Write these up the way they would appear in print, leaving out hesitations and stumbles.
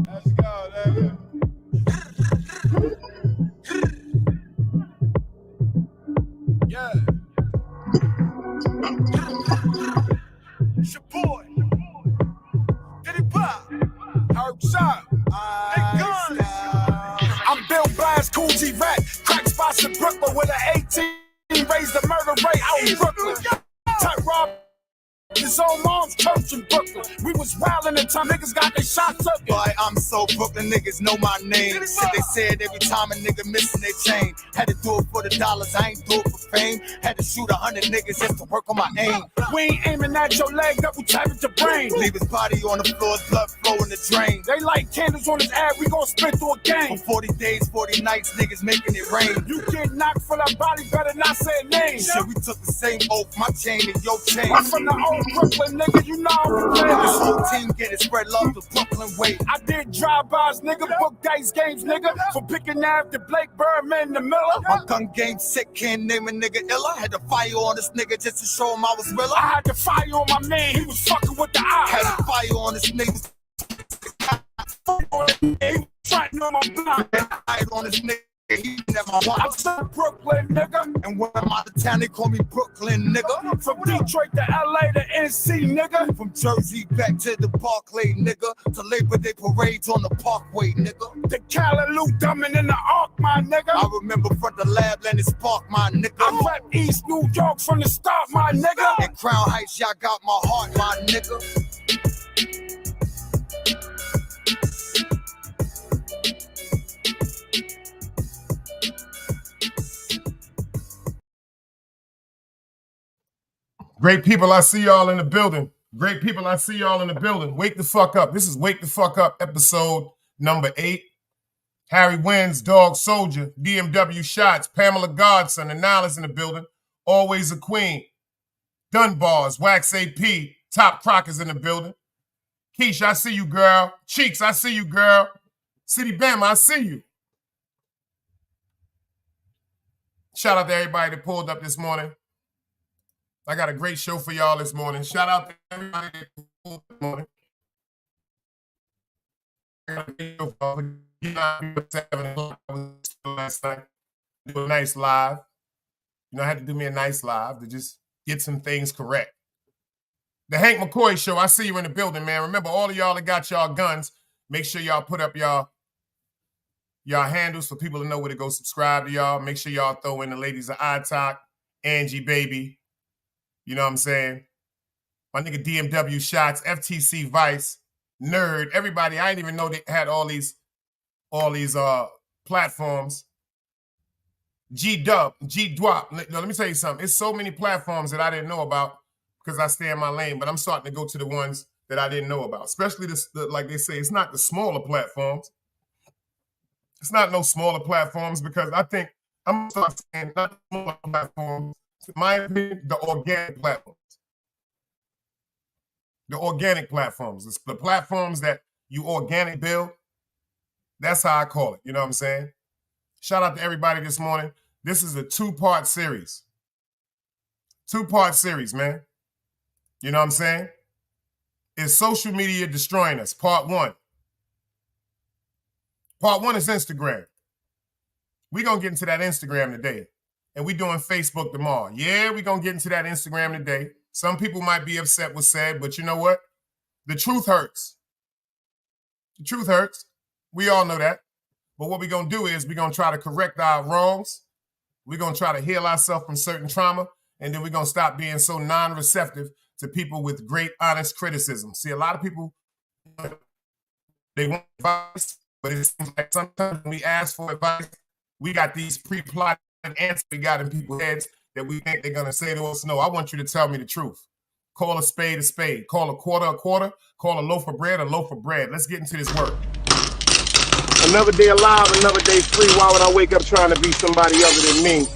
Let's go, nigga. Yeah. It's your boy. Did it pop? Outside. Big guns. I'm Bill Blast, Cool G Rap. Crack spots in Brooklyn with an 18. Raised the murder rate out in Brooklyn. Tight Rob. His own mom's church in Brooklyn. We was wildin' the time niggas got their shots up. Boy, I'm so Brooklyn, niggas know my name. Shit they said every time a nigga missing their chain. Had to do it for the dollars, I ain't do it for fame. Had to shoot 100 niggas just to work on my aim. We ain't aiming at your leg, double tapping your brain. Leave his body on the floor, blood flow in the drain. They light candles on his ass, we gon' spit through a game. For 40 days, 40 nights, niggas making it rain. You get knocked for that body, better not say a name. Shit, we took the same oath, my chain and your chain. I'm from the old Brooklyn, nigga, you know I'm playing. This whole team getting spread love the Brooklyn way. I did drive-bys, nigga, book dice games, nigga. From picking Ave to Blake Birdman to Miller. My gun game sick, can't name a nigga illa. Had to fire on this nigga just to show him I was realer. I had to fire on my man, he was fucking with the eye. Had to fire on this nigga. He was fighting on my block. I on this nigga. He never won. I'm from Brooklyn, nigga. And when I'm out of town, they call me Brooklyn, nigga. From Detroit to LA to NC, nigga. From Jersey back to the Barclay, nigga. To Labor Day parades on the Parkway, nigga. The Callaloo dumbing in the Ark, my nigga. I remember from the lab, Lennox Park, my nigga. I rap East New York from the start, my nigga. In Crown Heights, y'all got my heart, my nigga. Great people, I see y'all in the building. Great people, I see y'all in the building. Wake the fuck up. This is Wake the Fuck Up, episode number 8. Harry Wins, Dog Soldier, DMW Shots, Pamela Godson, and Niles in the building. Always a queen. Dunbars, Wax AP, Top Croc is in the building. Keish, I see you, girl. Cheeks, I see you, girl. City Bama, I see you. Shout out to everybody that pulled up this morning. I got a great show for y'all this morning. Shout out to everybody that pulled up this morning. I got a great show for y'all. 7 o'clock last night. Do a nice live. You know, I had to do me a nice live to just get some things correct. The Hank McCoy Show, I see you in the building, man. Remember, all of y'all that got y'all guns, make sure y'all put up y'all handles for people to know where to go subscribe to y'all. Make sure y'all throw in the ladies of iTalk, Angie Baby. You know what I'm saying? My nigga DMW Shots, FTC Vice, Nerd, everybody. I didn't even know they had all these platforms. G-Dub, G-Dwap. Let me tell you something. It's so many platforms that I didn't know about because I stay in my lane, but I'm starting to go to the ones that I didn't know about, especially like they say, it's not the smaller platforms. It's not no smaller platforms because I think I'm going to start saying not the smaller platforms. In my opinion, the organic platforms. The organic platforms. It's the platforms that you organic build. That's how I call it. You know what I'm saying? Shout out to everybody this morning. This is a 2-part series. 2-part series, man. You know what I'm saying? Is social media destroying us? Part 1. Part 1 is Instagram. We're going to get into that Instagram today. And we doing Facebook tomorrow. Yeah, we're going to get into that Instagram today. Some people might be upset with said, but you know what? The truth hurts. The truth hurts. We all know that. But what we're going to do is we're going to try to correct our wrongs. We're going to try to heal ourselves from certain trauma. And then we're going to stop being so non-receptive to people with great, honest criticism. See, a lot of people, they want advice, but it seems like sometimes when we ask for advice, we got these pre-plotted answer we got in people's heads that we think they're going to say to us. No, I want you to tell me the truth. Call a spade a spade. Call a quarter. Call a loaf of bread a loaf of bread. Let's get into this work. Another day alive, another day free. Why would I wake up trying to be somebody other than me?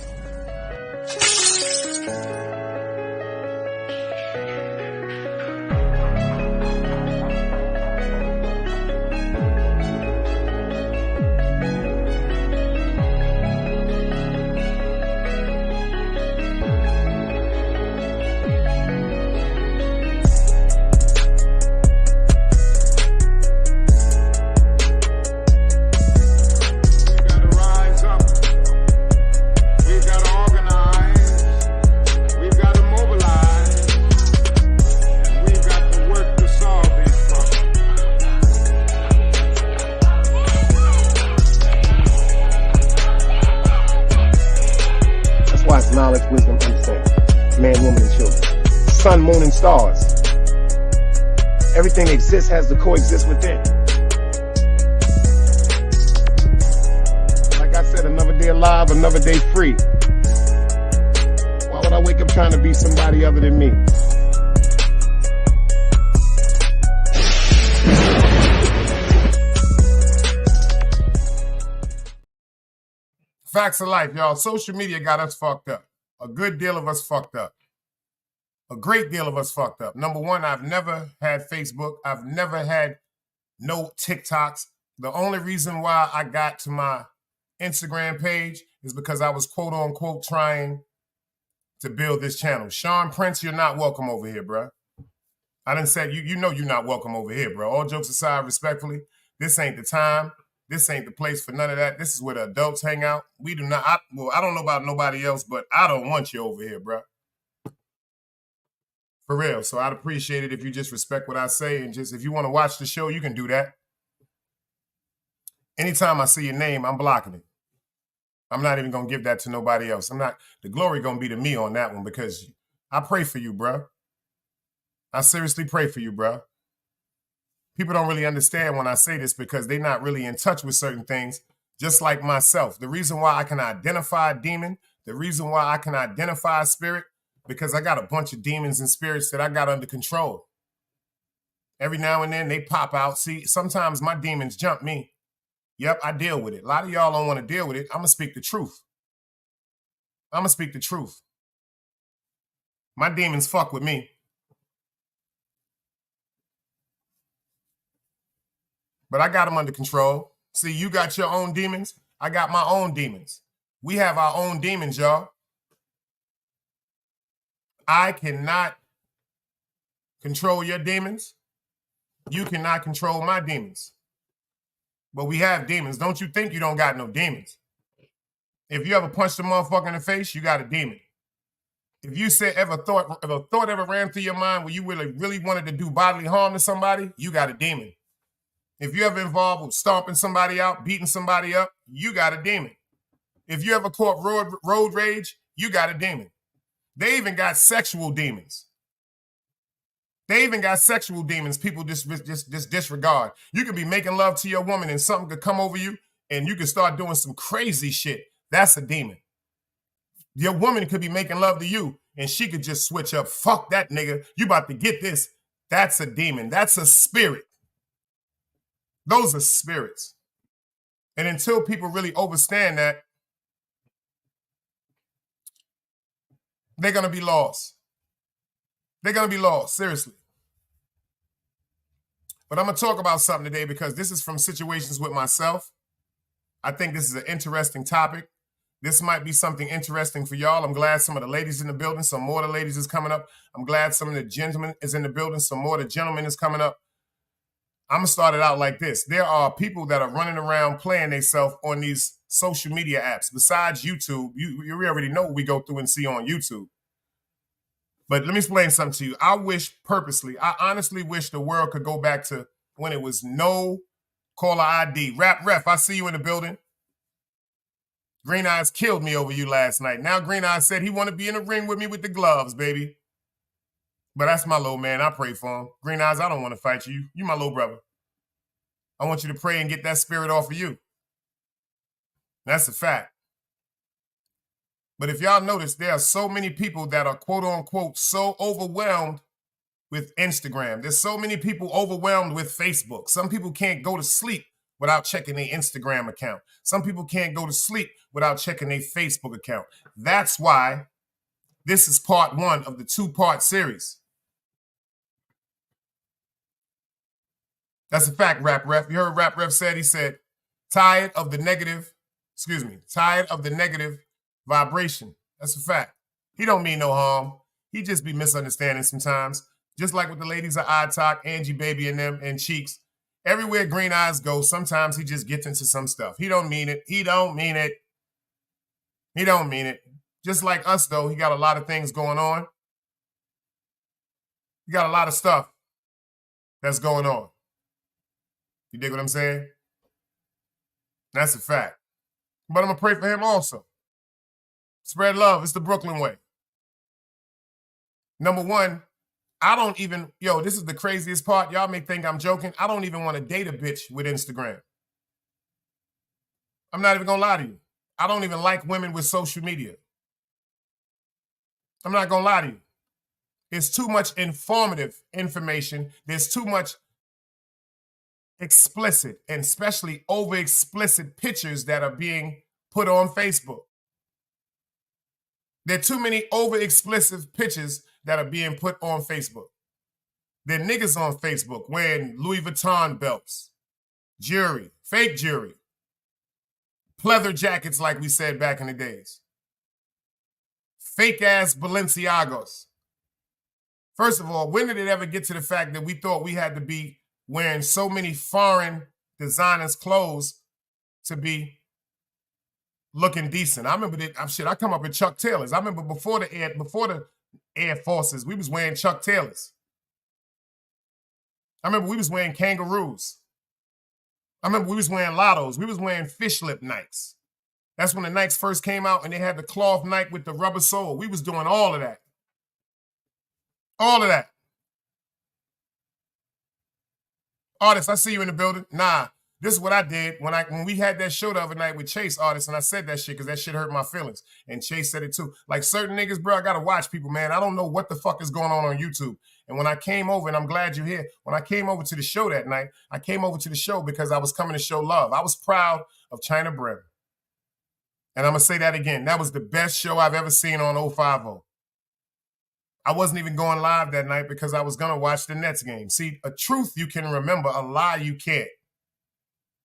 Knowledge, wisdom, understanding. Man, woman, and children. Sun, moon, and stars. Everything that exists has to coexist within. Like I said, another day alive, another day free. Why would I wake up trying to be somebody other than me? Facts of life, y'all. Social media got us fucked up. A good deal of us fucked up. A great deal of us fucked up. Number one, I've never had Facebook. I've never had no TikToks. The only reason why I got to my Instagram page is because I was quote unquote trying to build this channel. Sean Prince, you're not welcome over here, bro. I done said, you know you're not welcome over here, bro. All jokes aside, respectfully, this ain't the time. This ain't the place for none of that. This is where the adults hang out. We do not, I don't know about nobody else, but I don't want you over here, bro. For real. So I'd appreciate it if you just respect what I say, and just if you want to watch the show, you can do that. Anytime I see your name, I'm blocking it. I'm not even going to give that to nobody else. The glory going to be to me on that one, because I pray for you, bro. I seriously pray for you, bro. People don't really understand when I say this because they're not really in touch with certain things, just like myself. The reason why I can identify a demon, the reason why I can identify a spirit, because I got a bunch of demons and spirits that I got under control. Every now and then they pop out. See, sometimes my demons jump me. Yep, I deal with it. A lot of y'all don't want to deal with it. I'm going to speak the truth. I'm going to speak the truth. My demons fuck with me. But I got them under control. See, you got your own demons. I got my own demons. We have our own demons, y'all. I cannot control your demons. You cannot control my demons. But we have demons. Don't you think you don't got no demons. If you ever punched a motherfucker in the face, you got a demon. If you said if a thought ever ran through your mind where you really wanted to do bodily harm to somebody, you got a demon. If you ever involved with stomping somebody out, beating somebody up, you got a demon. If you ever caught road rage, you got a demon. They even got sexual demons. They even got sexual demons people just disregard. You could be making love to your woman and something could come over you and you could start doing some crazy shit. That's a demon. Your woman could be making love to you and she could just switch up. Fuck that nigga. You about to get this. That's a demon. That's a spirit. Those are spirits. And until people really understand that, they're going to be lost. They're going to be lost, seriously. But I'm going to talk about something today because this is from situations with myself. I think this is an interesting topic. This might be something interesting for y'all. I'm glad some of the ladies in the building, some more of the ladies is coming up. I'm glad some of the gentlemen is in the building, some more of the gentlemen is coming up. I'm going to start it out like this. There are people that are running around playing themselves on these social media apps. Besides YouTube, you already know what we go through and see on YouTube. But let me explain something to you. I honestly wish the world could go back to when it was no caller ID. Ref, I see you in the building. Green Eyes killed me over you last night. Now Green Eyes said he want to be in the ring with me with the gloves, baby. But that's my little man. I pray for him. Green Eyes, I don't want to fight you. You my little brother. I want you to pray and get that spirit off of you. That's a fact. But if y'all notice, there are so many people that are quote unquote so overwhelmed with Instagram. There's so many people overwhelmed with Facebook. Some people can't go to sleep without checking their Instagram account. Some people can't go to sleep without checking their Facebook account. That's why this is part 1 of the 2-part series. That's a fact, Rap Ref. You heard Rap Ref said, he said, tired of the negative vibration. That's a fact. He don't mean no harm. He just be misunderstanding sometimes. Just like with the ladies of iTalk, Angie Baby and them, and Cheeks. Everywhere Green Eyes go, sometimes he just gets into some stuff. He don't mean it. He don't mean it. He don't mean it. Just like us, though, he got a lot of things going on. He got a lot of stuff that's going on. You dig what I'm saying? That's a fact. But I'm going to pray for him also. Spread love. It's the Brooklyn way. Number 1, I don't even, this is the craziest part. Y'all may think I'm joking. I don't even want to date a bitch with Instagram. I'm not even going to lie to you. I don't even like women with social media. I'm not going to lie to you. There's too much informative information. There's too much explicit and especially over explicit pictures that are being put on Facebook. There are too many over explicit pictures that are being put on Facebook. There are niggas on Facebook wearing Louis Vuitton belts, jewelry, fake jewelry, pleather jackets like we said back in the days, fake ass Balenciagos. First of all, when did it ever get to the fact that we thought we had to be wearing so many foreign designers' clothes to be looking decent? I remember that. I come up in Chuck Taylors. I remember before the Air Forces, we was wearing Chuck Taylors. I remember we was wearing kangaroos. I remember we was wearing Lottos. We was wearing fish lip Nikes. That's when the Nikes first came out and they had the cloth Nike with the rubber sole. We was doing all of that. All of that. Artist, I see you in the building. Nah, this is what I did when we had that show the other night with Chase, Artist, and I said that shit because that shit hurt my feelings. And Chase said it too. Like certain niggas, bro, I gotta watch people, man. I don't know what the fuck is going on YouTube. And when I came over, and I'm glad you're here, when I came over to the show that night, I came over to the show because I was coming to show love. I was proud of China Brim. And I'm gonna say that again. That was the best show I've ever seen on 050. I wasn't even going live that night because I was going to watch the Nets game. See, a truth you can remember, a lie you can't.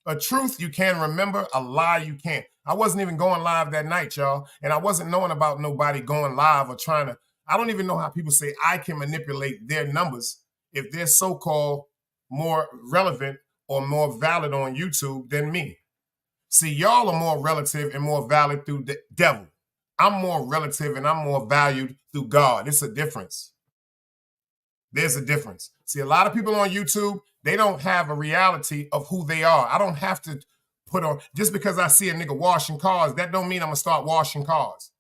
A truth you can remember, a lie you can't. I wasn't even going live that night, y'all. And I wasn't knowing about nobody going live or trying to. I don't even know how people say I can manipulate their numbers if they're so-called more relevant or more valid on YouTube than me. See, y'all are more relative and more valid through the devil. I'm more relative and I'm more valued through God. It's a difference. There's a difference. See, a lot of people on YouTube, they don't have a reality of who they are. I don't have to put on, just because I see a nigga washing cars, that don't mean I'm gonna start washing cars.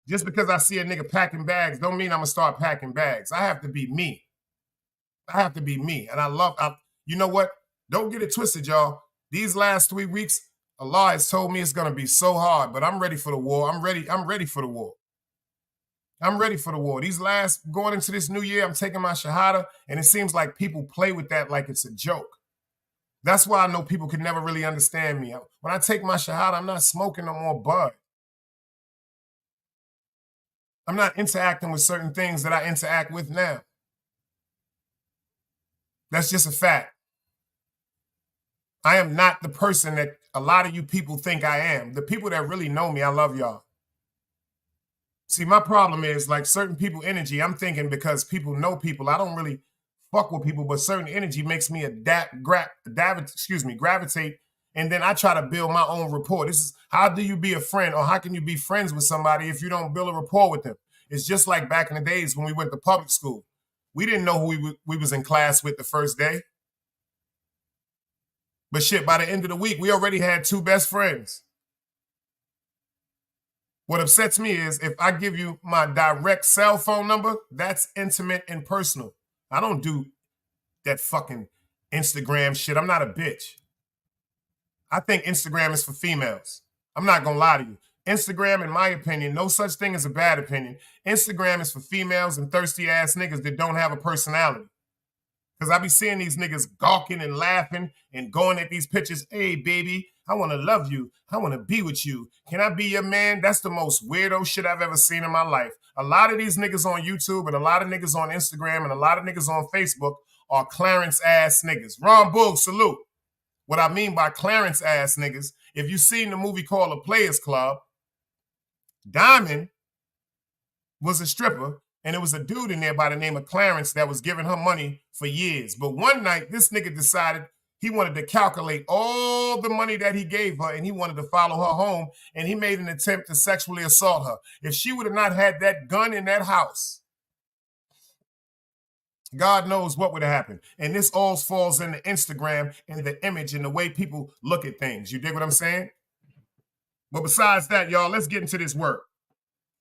Just because I see a nigga packing bags, don't mean I'm gonna start packing bags. I have to be me. I have to be me. And you know what? Don't get it twisted, y'all. These last 3 weeks, Allah has told me it's going to be so hard, but I'm ready for the war. I'm ready for the war. I'm ready for the war. Going into this new year, I'm taking my Shahada, and it seems like people play with that like it's a joke. That's why I know people could never really understand me. When I take my Shahada, I'm not smoking no more bud. I'm not interacting with certain things that I interact with now. That's just a fact. I am not the person that a lot of you people think I am. The people that really know me, I love y'all. See, my problem is like certain people energy, I'm thinking because people know people, I don't really fuck with people, but certain energy makes me gravitate, and then I try to build my own rapport. This is, how do you be a friend, or how can you be friends with somebody if you don't build a rapport with them? It's just like back in the days when we went to public school. We didn't know who we was in class with the first day. But shit, by the end of the week, we already had 2 best friends. What upsets me is if I give you my direct cell phone number, that's intimate and personal. I don't do that fucking Instagram shit. I'm not a bitch. I think Instagram is for females. I'm not going to lie to you. Instagram, in my opinion, no such thing as a bad opinion. Instagram is for females and thirsty ass niggas that don't have a personality. Because I be seeing these niggas gawking and laughing and going at these pictures. Hey, baby, I want to love you. I want to be with you. Can I be your man? That's the most weirdo shit I've ever seen in my life. A lot of these niggas on YouTube and a lot of niggas on Instagram and a lot of niggas on Facebook are Clarence ass niggas. Ron Bull, salute. What I mean by Clarence ass niggas, if you've seen the movie called The Players Club, Diamond was a stripper. And it was a dude in there by the name of Clarence that was giving her money for years. But one night, this nigga decided he wanted to calculate all the money that he gave her, and he wanted to follow her home, and he made an attempt to sexually assault her. If she would have not had that gun in that house, God knows what would have happened. And this all falls into Instagram and the image and the way people look at things. You dig what I'm saying? But besides that, y'all, let's get into this work.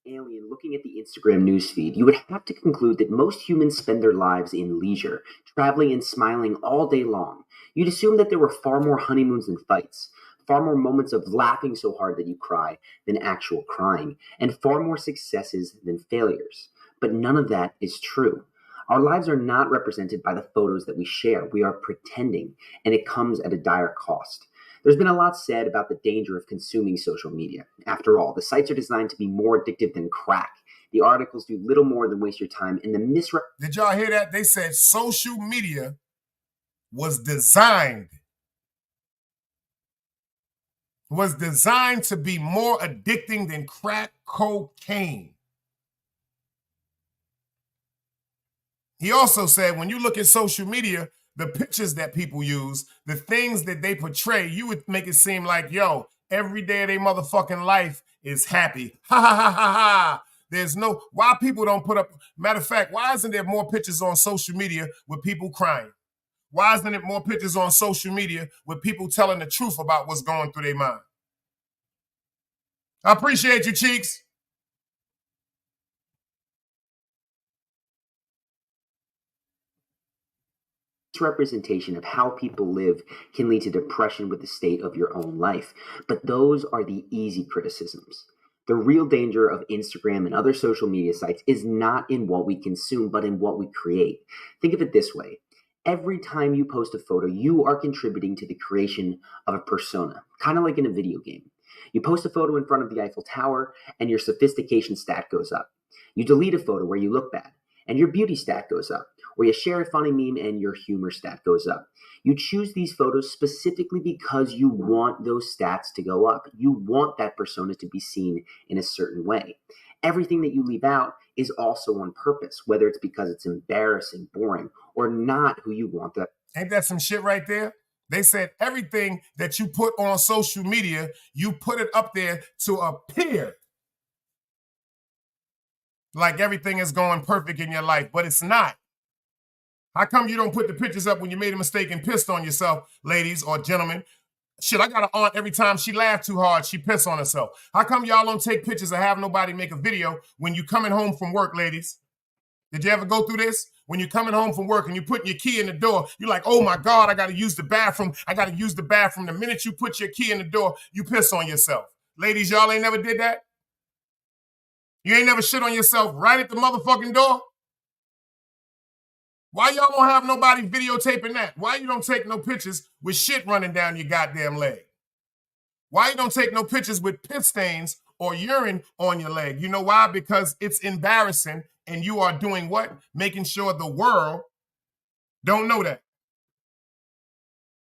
Alien looking at the Instagram newsfeed, you would have to conclude that most humans spend their lives in leisure, traveling and smiling all day long. You'd assume that there were far more honeymoons than fights, far more moments of laughing so hard that you cry than actual crying, and far more successes than failures. But none of that is true. Our lives are not represented by the photos that we share. We are pretending, and it comes at a dire cost. There's been a lot said about the danger of consuming social media. After all, the sites are designed to be more addictive than crack. The articles do little more than waste your time, and the Did y'all hear that? They said social media was designed to be more addicting than crack cocaine. He also said when you look at social media, the pictures that people use, the things that they portray, you would make it seem like, yo, every day of their motherfucking life is happy. Ha ha ha ha ha. There's no, why people don't put up, matter of fact, why isn't there more pictures on social media with people crying? Why isn't it more pictures on social media with people telling the truth about what's going through their mind? I appreciate you, Cheeks. Representation of how people live can lead to depression with the state of your own life. But those are the easy criticisms. The real danger of Instagram and other social media sites is not in what we consume, but in what we create. Think of it this way. Every time you post a photo, you are contributing to the creation of a persona, kind of like in a video game. You post a photo in front of the Eiffel Tower, and your sophistication stat goes up. You delete a photo where you look bad, and your beauty stat goes up. Or you share a funny meme and your humor stat goes up. You choose these photos specifically because you want those stats to go up. You want that persona to be seen in a certain way. Everything that you leave out is also on purpose, whether it's because it's embarrassing, boring, or not who you want that. Ain't that some shit right there? They said everything that you put on social media, you put it up there to appear like everything is going perfect in your life, but it's not. How come you don't put the pictures up when you made a mistake and pissed on yourself, ladies or gentlemen? Shit, I got an aunt, every time she laughed too hard, she pissed on herself. How come y'all don't take pictures or have nobody make a video when you coming home from work, ladies? Did you ever go through this? When you're coming home from work and you're putting your key in the door, you're like, oh my God, I got to use the bathroom. I got to use the bathroom. The minute you put your key in the door, you piss on yourself. Ladies, y'all ain't never did that? You ain't never shit on yourself right at the motherfucking door? Why y'all don't have nobody videotaping that? Why you don't take no pictures with shit running down your goddamn leg? Why you don't take no pictures with piss stains or urine on your leg? You know why? Because it's embarrassing, and you are doing what? Making sure the world don't know that.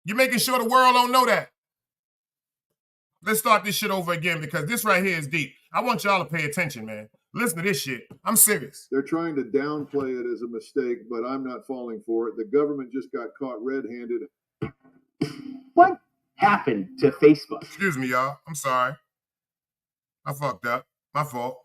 You're making sure the world don't know that. Let's start this shit over again because this right here is deep. I want y'all to pay attention, man. Listen to this shit. I'm serious. They're trying to downplay it as a mistake, but I'm not falling for it. The government just got caught red-handed. What happened to Facebook? Excuse me, y'all. I'm sorry. I fucked up. My fault.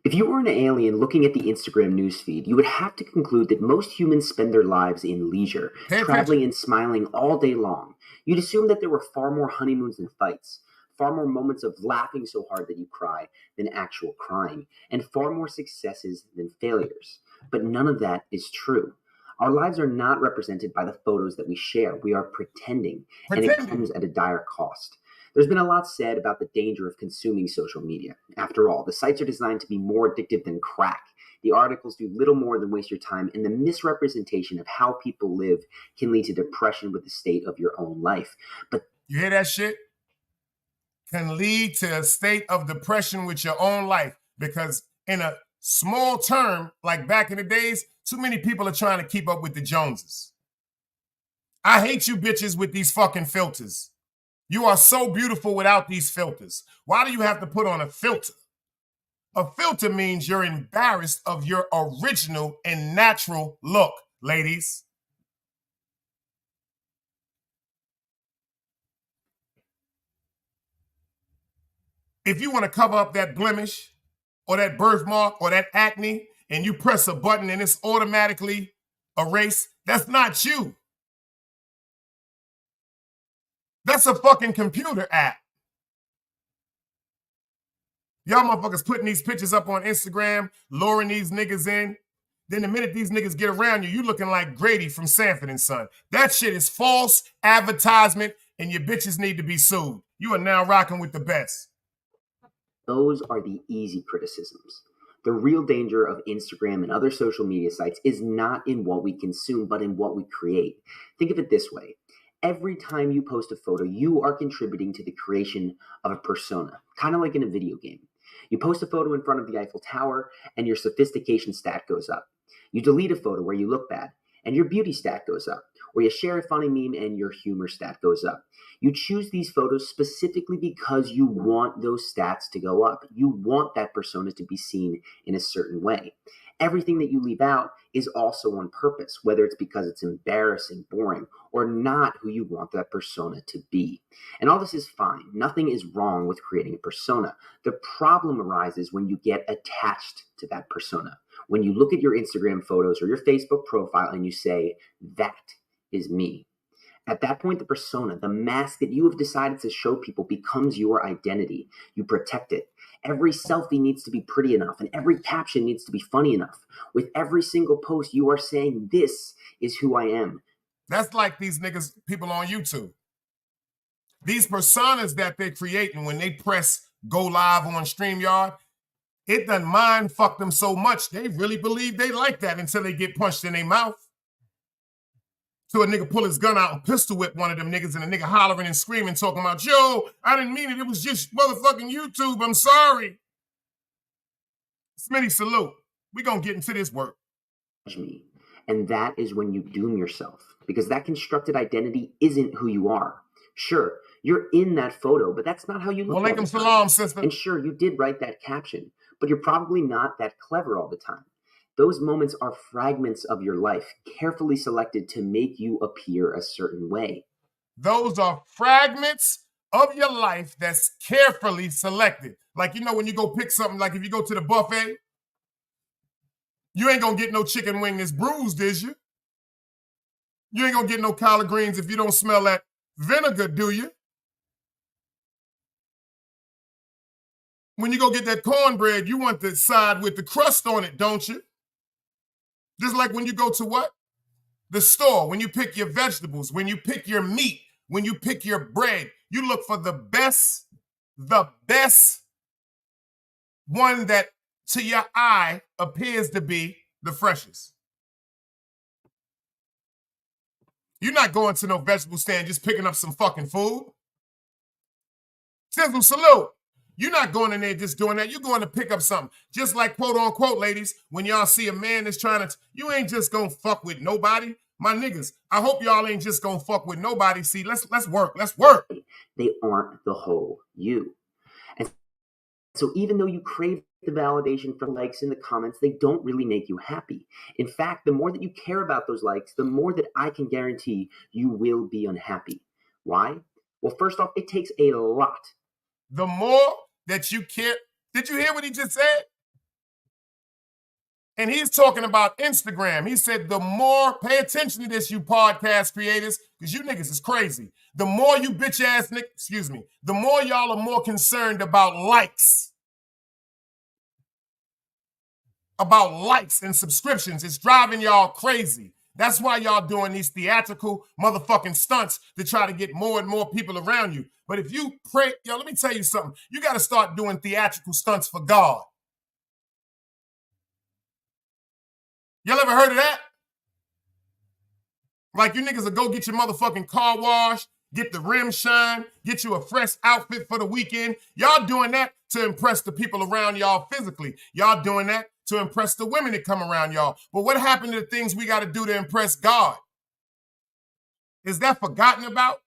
If you were an alien looking at the Instagram newsfeed, you would have to conclude that most humans spend their lives in leisure, traveling and smiling all day long. You'd assume that there were far more honeymoons than fights, far more moments of laughing so hard that you cry than actual crying, and far more successes than failures. But none of that is true. Our lives are not represented by the photos that we share. We are pretending, and it comes at a dire cost. There's been a lot said about the danger of consuming social media. After all, the sites are designed to be more addictive than crack. The articles do little more than waste your time, and the misrepresentation of how people live can lead to depression with the state of your own life. But you hear that shit? Can lead to a state of depression with your own life, because in a small term, like back in the days, too many people are trying to keep up with the Joneses. I hate you bitches with these fucking filters. You are so beautiful without these filters. Why do you have to put on a filter? A filter means you're embarrassed of your original and natural look, ladies. If you want to cover up that blemish or that birthmark or that acne and you press a button and it's automatically erased, that's not you. That's a fucking computer app. Y'all motherfuckers putting these pictures up on Instagram, luring these niggas in. Then the minute these niggas get around you, you looking like Grady from Sanford and Son. That shit is false advertisement, and your bitches need to be sued. You are now rocking with the best. Those are the easy criticisms. The real danger of Instagram and other social media sites is not in what we consume, but in what we create. Think of it this way. Every time you post a photo, you are contributing to the creation of a persona, kind of like in a video game. You post a photo in front of the Eiffel Tower, and your sophistication stat goes up. You delete a photo where you look bad, and your beauty stat goes up. Or you share a funny meme, and your humor stat goes up. You choose these photos specifically because you want those stats to go up. You want that persona to be seen in a certain way. Everything that you leave out is also on purpose, whether it's because it's embarrassing, boring, or not who you want that persona to be. And all this is fine. Nothing is wrong with creating a persona. The problem arises when you get attached to that persona. When you look at your Instagram photos or your Facebook profile and you say, that is me. At that point, the persona, the mask that you have decided to show people becomes your identity. You protect it. Every selfie needs to be pretty enough, and every caption needs to be funny enough. With every single post, you are saying, this is who I am. That's like these niggas, people on YouTube. These personas that they're creating when they press go live on StreamYard, it done mind fuck them so much, they really believe they like that until they get punched in their mouth. So a nigga pull his gun out and pistol whip one of them niggas, and a nigga hollering and screaming, talking about, yo, I didn't mean it. It was just motherfucking YouTube. I'm sorry. Smitty, salute. We gonna get into this work. Me. And that is when you doom yourself, because that constructed identity isn't who you are. Sure, you're in that photo, but that's not how you look all the time. Walaikum salam, sister. And sure, you did write that caption, but you're probably not that clever all the time. Those moments are fragments of your life, carefully selected to make you appear a certain way. Those are fragments of your life that's carefully selected. Like, you know, when you go pick something, like if you go to the buffet, you ain't gonna get no chicken wing that's bruised, is you? You ain't gonna get no collard greens if you don't smell that vinegar, do you? When you go get that cornbread, you want the side with the crust on it, don't you? Just like when you go to what? The store, when you pick your vegetables, when you pick your meat, when you pick your bread, you look for the best one that to your eye appears to be the freshest. You're not going to no vegetable stand just picking up some fucking food. Sizzle, salute. You're not going in there just doing that. You're going to pick up something. Just like, quote unquote, ladies, when y'all see a man that's trying to, you ain't just gonna fuck with nobody. My niggas, I hope y'all ain't just gonna fuck with nobody. See, let's work. They aren't the whole you. And so even though you crave the validation from likes in the comments, they don't really make you happy. In fact, the more that you care about those likes, the more that I can guarantee you will be unhappy. Why? Well, first off, it takes a lot. The more that you care, did you hear what he just said? And he's talking about Instagram. He said, the more, pay attention to this, you podcast creators, because you niggas is crazy. The more you bitch ass niggas, the more y'all are more concerned about likes. About likes and subscriptions. It's driving y'all crazy. That's why y'all doing these theatrical motherfucking stunts to try to get more and more people around you. But if you pray, yo, let me tell you something. You got to start doing theatrical stunts for God. Y'all ever heard of that? Like you niggas will go get your motherfucking car wash, get the rim shine, get you a fresh outfit for the weekend. Y'all doing that to impress the people around y'all physically. Y'all doing that to impress the women that come around y'all. But what happened to the things we got to do to impress God? Is that forgotten about?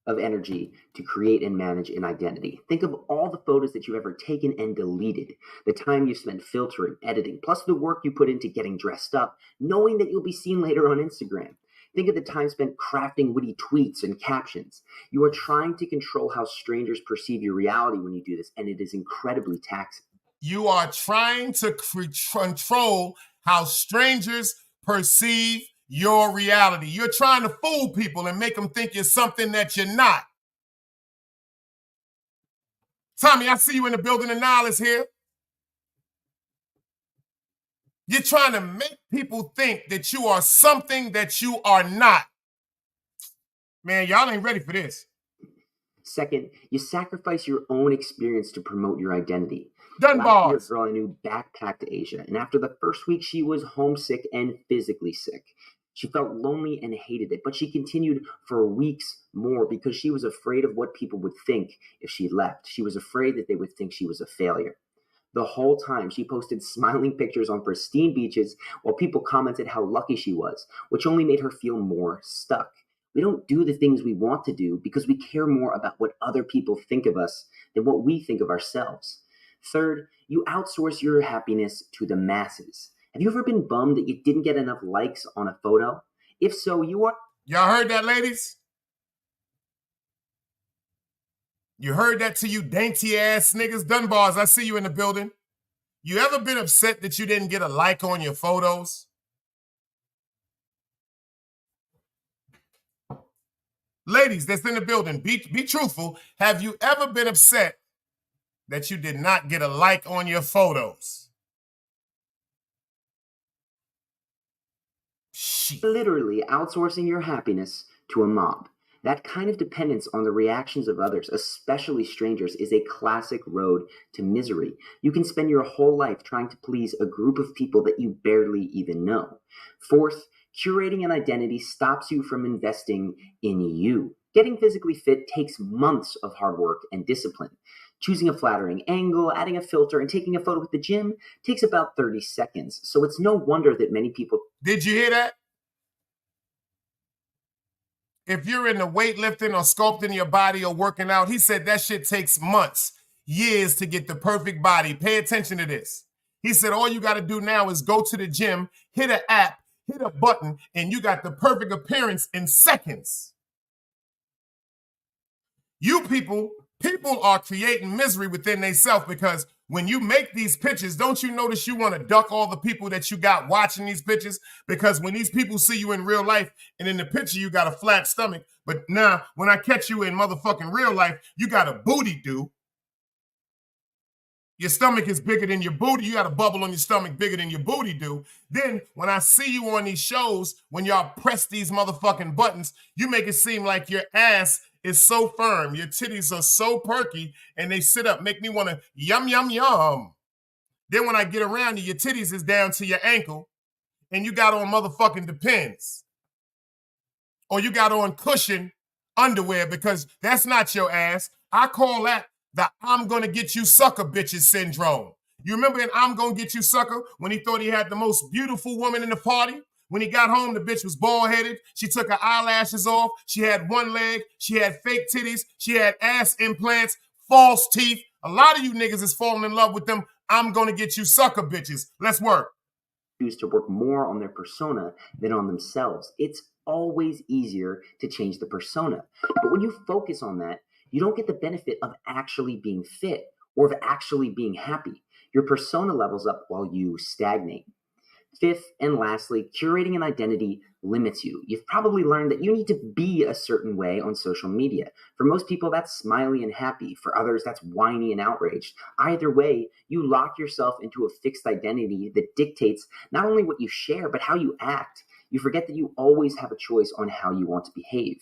Of energy to create and manage an identity. Think of all the photos that you've ever taken and deleted, the time you spent filtering, editing, plus the work you put into getting dressed up, knowing that you'll be seen later on Instagram. Think of the time spent crafting witty tweets and captions. You are trying to control how strangers perceive your reality when you do this, and it is incredibly taxing. You are trying to control how strangers perceive your reality. You're trying to fool people and make them think you're something that you're not. Tommy, I see you in the building and Nile is here. You're trying to make people think that you are something that you are not. Man, y'all ain't ready for this. Second, you sacrifice your own experience to promote your identity. Done Last year, a bars. girl I knew backpacked to Asia, and after the first week, she was homesick and physically sick. She felt lonely and hated it, but she continued for weeks more because she was afraid of what people would think if she left. She was afraid that they would think she was a failure. The whole time, she posted smiling pictures on pristine beaches while people commented how lucky she was, which only made her feel more stuck. We don't do the things we want to do because we care more about what other people think of us than what we think of ourselves. Third, you outsource your happiness to the masses. Have you ever been bummed that you didn't get enough likes on a photo? If so, you are. Y'all heard that, ladies? You heard that to you dainty ass niggas? Dunbars, I see you in the building. You ever been upset that you didn't get a like on your photos? Ladies that's in the building, be truthful. Have you ever been upset that you did not get a like on your photos? Shit. Literally outsourcing your happiness to a mob. That kind of dependence on the reactions of others, especially strangers, is a classic road to misery. You can spend your whole life trying to please a group of people that you barely even know. Fourth, curating an identity stops you from investing in you. Getting physically fit takes months of hard work and discipline. Choosing a flattering angle, adding a filter, and taking a photo at the gym takes about 30 seconds. So it's no wonder that many people. Did you hear that? If you're into weightlifting or sculpting your body or working out, he said that shit takes months, years to get the perfect body. Pay attention to this. He said all you got to do now is go to the gym, hit an app, hit a button, and you got the perfect appearance in seconds. You people are creating misery within themselves because when you make these pictures, don't you notice you want to duck all the people that you got watching these pictures? Because when these people see you in real life and in the picture, you got a flat stomach. But now when I catch you in motherfucking real life, you got a booty do. Your stomach is bigger than your booty. You got a bubble on your stomach bigger than your booty do. Then when I see you on these shows, when y'all press these motherfucking buttons, you make it seem like your ass is so firm. Your titties are so perky and they sit up, make me want to yum, yum, yum. Then when I get around you, your titties is down to your ankle and you got on motherfucking Depends. Or you got on cushion underwear because that's not your ass. I call that the I'm gonna get you sucker bitches syndrome. You remember in I'm gonna get you sucker when he thought he had the most beautiful woman in the party? When he got home, the bitch was bald-headed. She took her eyelashes off. She had one leg. She had fake titties. She had ass implants, false teeth. A lot of you niggas is falling in love with them I'm gonna get you sucker bitches. Let's work. Choose to work more on their persona than on themselves. It's always easier to change the persona. But when you focus on that, you don't get the benefit of actually being fit or of actually being happy. Your persona levels up while you stagnate. Fifth and lastly, curating an identity limits you. You've probably learned that you need to be a certain way on social media. For most people, that's smiley and happy. For others, that's whiny and outraged. Either way, you lock yourself into a fixed identity that dictates not only what you share, but how you act. You forget that you always have a choice on how you want to behave.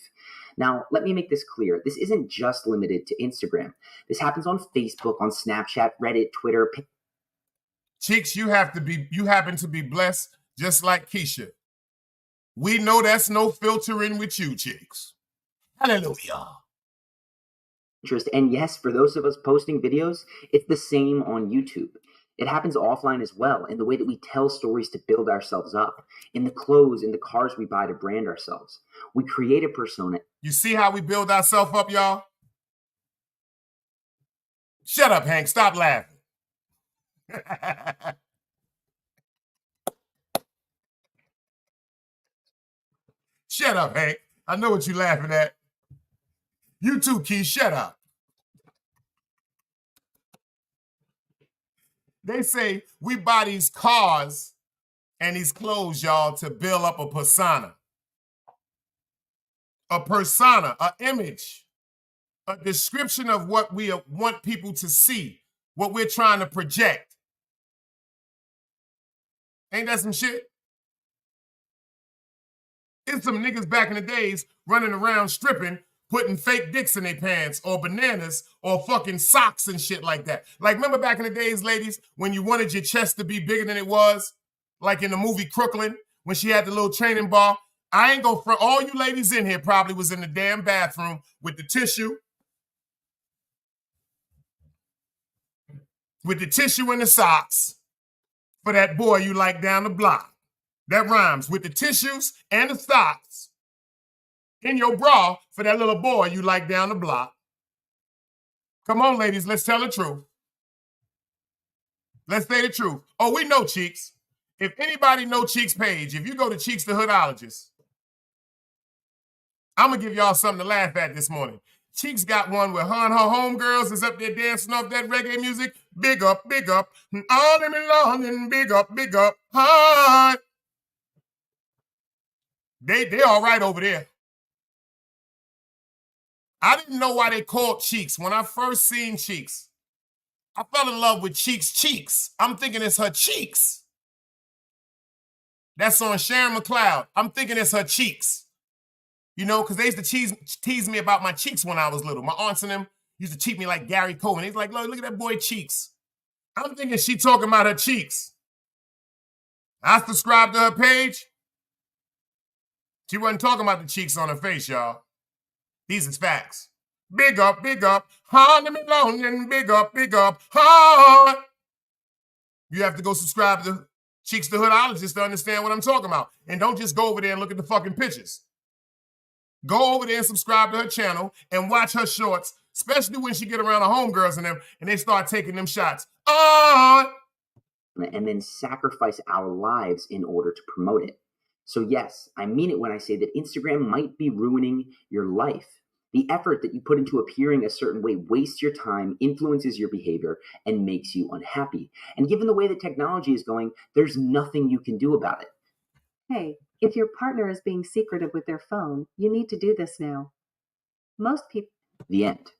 Now, let me make this clear. This isn't just limited to Instagram. This happens on Facebook, on Snapchat, Reddit, Twitter. Cheeks, you happen to be blessed just like Keisha. We know that's no filtering with you, Cheeks. Hallelujah. Interest. And yes, for those of us posting videos, it's the same on YouTube. It happens offline as well, in the way that we tell stories to build ourselves up, in the clothes, in the cars we buy to brand ourselves. We create a persona. You see how we build ourselves up, y'all? Shut up, Hank. Stop laughing. Shut up, Hank. I know what you're laughing at. You too, Keith. Shut up. They say we buy these cars and these clothes, y'all, to build up a persona. A persona, an image. a description of what we want people to see, what we're trying to project. Ain't that some shit? It's some niggas back in the days running around stripping, putting fake dicks in their pants or bananas or fucking socks and shit like that. Like, remember back in the days, ladies, when you wanted your chest to be bigger than it was? Like in the movie Crooklyn, when she had the little training bar. I ain't gonna front. All you ladies in here probably was in the damn bathroom with the tissue. With the tissue and the socks for that boy you like down the block. That rhymes. With the tissues and the socks in your bra for that little boy you like down the block. Come on, ladies, let's tell the truth. Let's say the truth. Oh, we know Cheeks. If anybody know Cheeks' page, if you go to Cheeks the Hoodologist, I'm going to give y'all something to laugh at this morning. Cheeks got one where her and her homegirls is up there dancing off that reggae music. Big up, all in me London, big up, hi. They all right over there. I didn't know why they called Cheeks. When I first seen Cheeks, I fell in love with Cheeks. I'm thinking it's her cheeks. That's on Sharon McLeod. I'm thinking it's her cheeks. You know, because they used to tease me about my cheeks when I was little. My aunts and them used to treat me like Gary Coleman. He's like, look at that boy Cheeks. I'm thinking she talking about her cheeks. I subscribed to her page. She wasn't talking about the cheeks on her face, y'all. These is facts. Big up, hard me long and big up, hard. You have to go subscribe to Cheeks the Hoodologist to understand what I'm talking about. And don't just go over there and look at the fucking pictures. Go over there and subscribe to her channel and watch her shorts, especially when she get around her homegirls and them and they start taking them shots. And then sacrifice our lives in order to promote it. So yes, I mean it when I say that Instagram might be ruining your life. The effort that you put into appearing a certain way wastes your time, influences your behavior, and makes you unhappy. And given the way that technology is going, there's nothing you can do about it. Hey, if your partner is being secretive with their phone, you need to do this now. Most people... The end.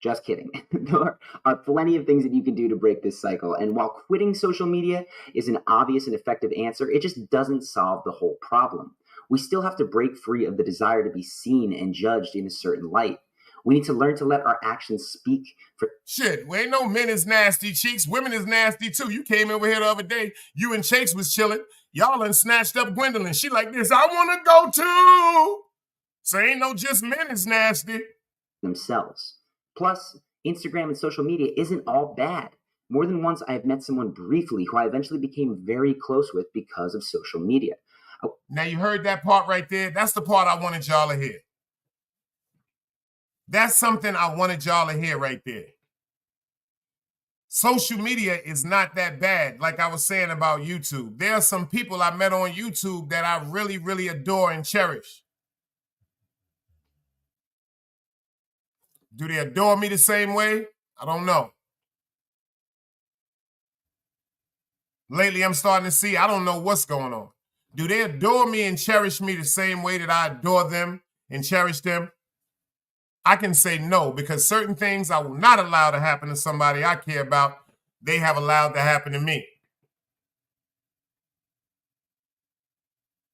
Just kidding. There are plenty of things that you can do to break this cycle. And while quitting social media is an obvious and effective answer, it just doesn't solve the whole problem. We still have to break free of the desire to be seen and judged in a certain light. We need to learn to let our actions speak for... Shit, we ain't no men is nasty, Cheeks. Women is nasty too. You came over here the other day. You and Chase was chilling. Y'all done snatched up Gwendolyn. She like this. I want to go too. So ain't no just men is nasty. Themselves. Plus, Instagram and social media isn't all bad. More than once, I have met someone briefly who I eventually became very close with because of social media. Now you heard that part right there? That's the part I wanted y'all to hear. That's something I wanted y'all to hear right there. Social media is not that bad, like I was saying about YouTube. There are some people I met on YouTube that I really, really adore and cherish. Do they adore me the same way? I don't know. Lately, I'm starting to see, I don't know what's going on. Do they adore me and cherish me the same way that I adore them and cherish them? I can say no, because certain things I will not allow to happen to somebody I care about, they have allowed to happen to me.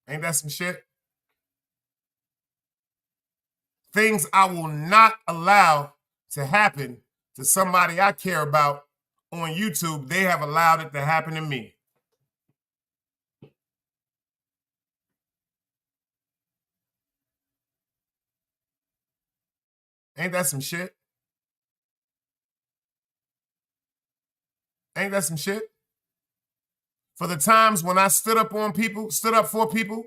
Ain't that some shit? Things I will not allow to happen to somebody I care about on YouTube, they have allowed it to happen to me. Ain't that some shit? Ain't that some shit? For the times when I stood up for people,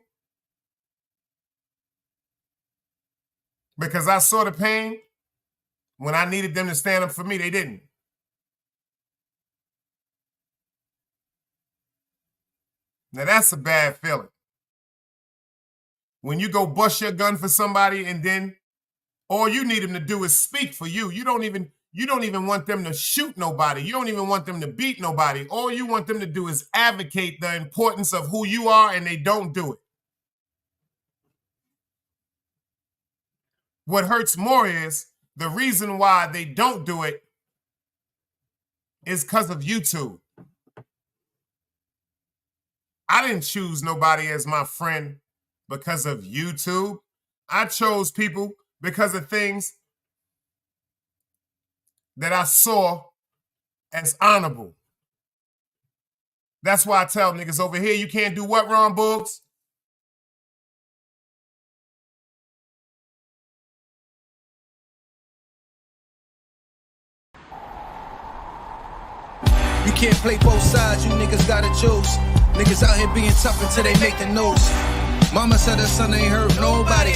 because I saw the pain, when I needed them to stand up for me, they didn't. Now that's a bad feeling. When you go bust your gun for somebody and then all you need them to do is speak for you. You don't even want them to shoot nobody. You don't even want them to beat nobody. All you want them to do is advocate the importance of who you are, and they don't do it. What hurts more is The reason why they don't do it is because of YouTube. I didn't choose nobody as my friend because of YouTube. I chose people because of things that I saw as honorable. That's why I tell niggas over here, you can't do what, Ron Boogs? You can't play both sides, you niggas gotta choose. Niggas out here being tough until they make the news. Mama said her son ain't hurt nobody.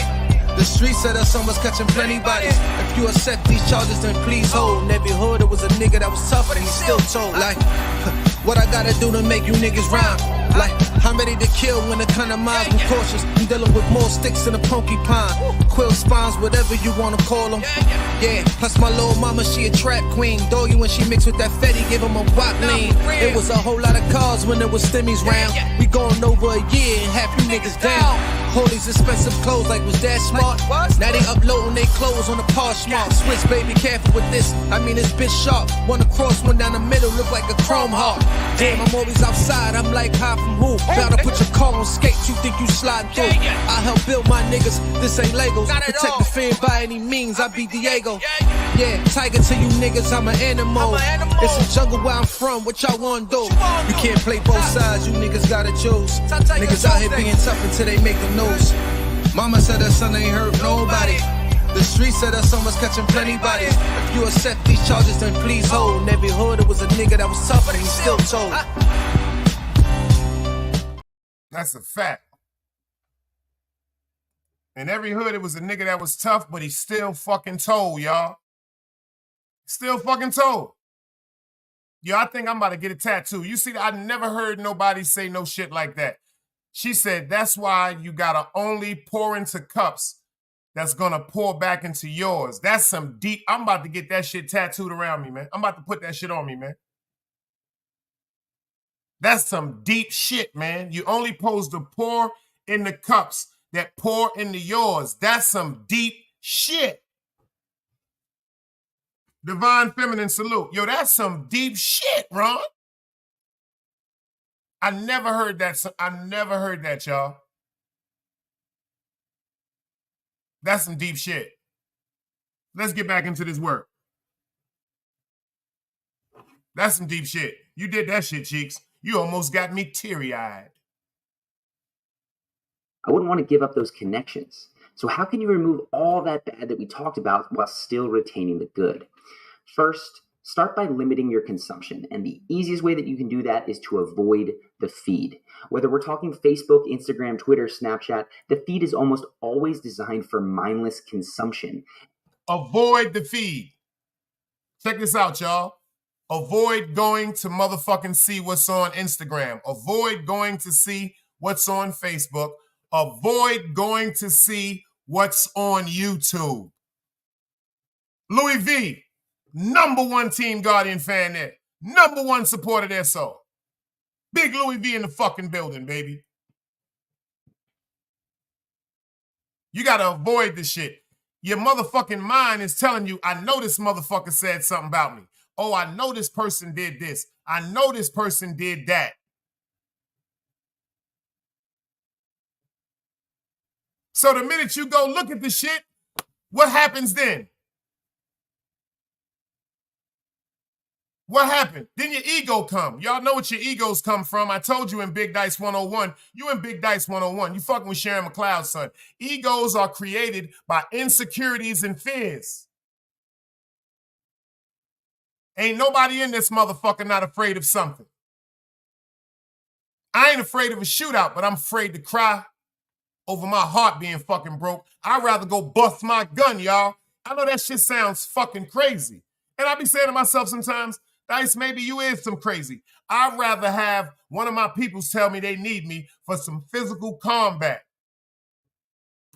The streets said her son was catching plenty bodies. If you accept these charges, then please hold. In every hood, it was a nigga that was tough, but he still told. Like, what I gotta do to make you niggas rhyme? Like, I'm ready to kill when the kind of minds I'm cautious. I'm dealing with more sticks than a porcupine. Quill spines, whatever you wanna call them. Yeah, plus my little mama, she a trap queen. Doggy, when she mixed with that Fetty, give him a wop lean. It was a whole lot of cars when there was stimmies round. We going over a year and half you niggas down. All these expensive clothes, like was that smart? Now they uploading their clothes on the Poshmark. Switch, baby, careful with this. I mean, this bitch sharp. One across, one down the middle, look like a chrome heart. Damn, I'm always outside. I'm like, high from who? Bout to put your car on skates. You think you slide through? I help build my niggas. This ain't Legos. Protect the fan by any means. I be Diego. Yeah, tiger to you niggas. I'm an animal. It's a jungle where I'm from. What y'all wanna do? You can't play both sides. You niggas gotta choose. Niggas out here being tough until they make the news. Mama said her son ain't hurt nobody. The streets said her son was catching plenty bodies. If you accept these charges, then please hold. In every hood, it was a nigga that was tough, but he still told. That's a fact. In every hood, it was a nigga that was tough, but he still fucking told, y'all. Still fucking told. Yo, I think I'm about to get a tattoo. You see, I never heard nobody say no shit like that. She said, that's why you gotta only pour into cups that's gonna pour back into yours. That's some deep, I'm about to get that shit tattooed around me, man. I'm about to put that shit on me, man. That's some deep shit, man. You only supposed to pour in the cups that pour into yours. That's some deep shit. Divine Feminine salute. Yo, that's some deep shit, Ron. I never heard that. I never heard that, y'all. That's some deep shit. Let's get back into this work. That's some deep shit. You did that shit, Cheeks. You almost got me teary-eyed. I wouldn't want to give up those connections. So how can you remove all that bad that we talked about while still retaining the good? First, start by limiting your consumption. And the easiest way that you can do that is to avoid the feed. Whether we're talking Facebook, Instagram, Twitter, Snapchat, the feed is almost always designed for mindless consumption. Avoid the feed. Check this out, y'all. Avoid going to motherfucking see what's on Instagram. Avoid going to see what's on Facebook. Avoid going to see what's on YouTube. Louis V, #1 Team Guardian fan there. #1 supporter there, so. Big Louis V in the fucking building, baby. You gotta avoid this shit. Your motherfucking mind is telling you, I know this motherfucker said something about me. Oh, I know this person did this. I know this person did that. So the minute you go look at the shit, what happens then? What happened? Then your ego come. Y'all know what your egos come from. I told you in Big Dice 101. You in Big Dice 101. You fucking with Sharon McLeod's son. Egos are created by insecurities and fears. Ain't nobody in this motherfucker not afraid of something. I ain't afraid of a shootout, but I'm afraid to cry over my heart being fucking broke. I'd rather go bust my gun, y'all. I know that shit sounds fucking crazy. And I be saying to myself sometimes, Dice, maybe you is some crazy. I'd rather have one of my peoples tell me they need me for some physical combat.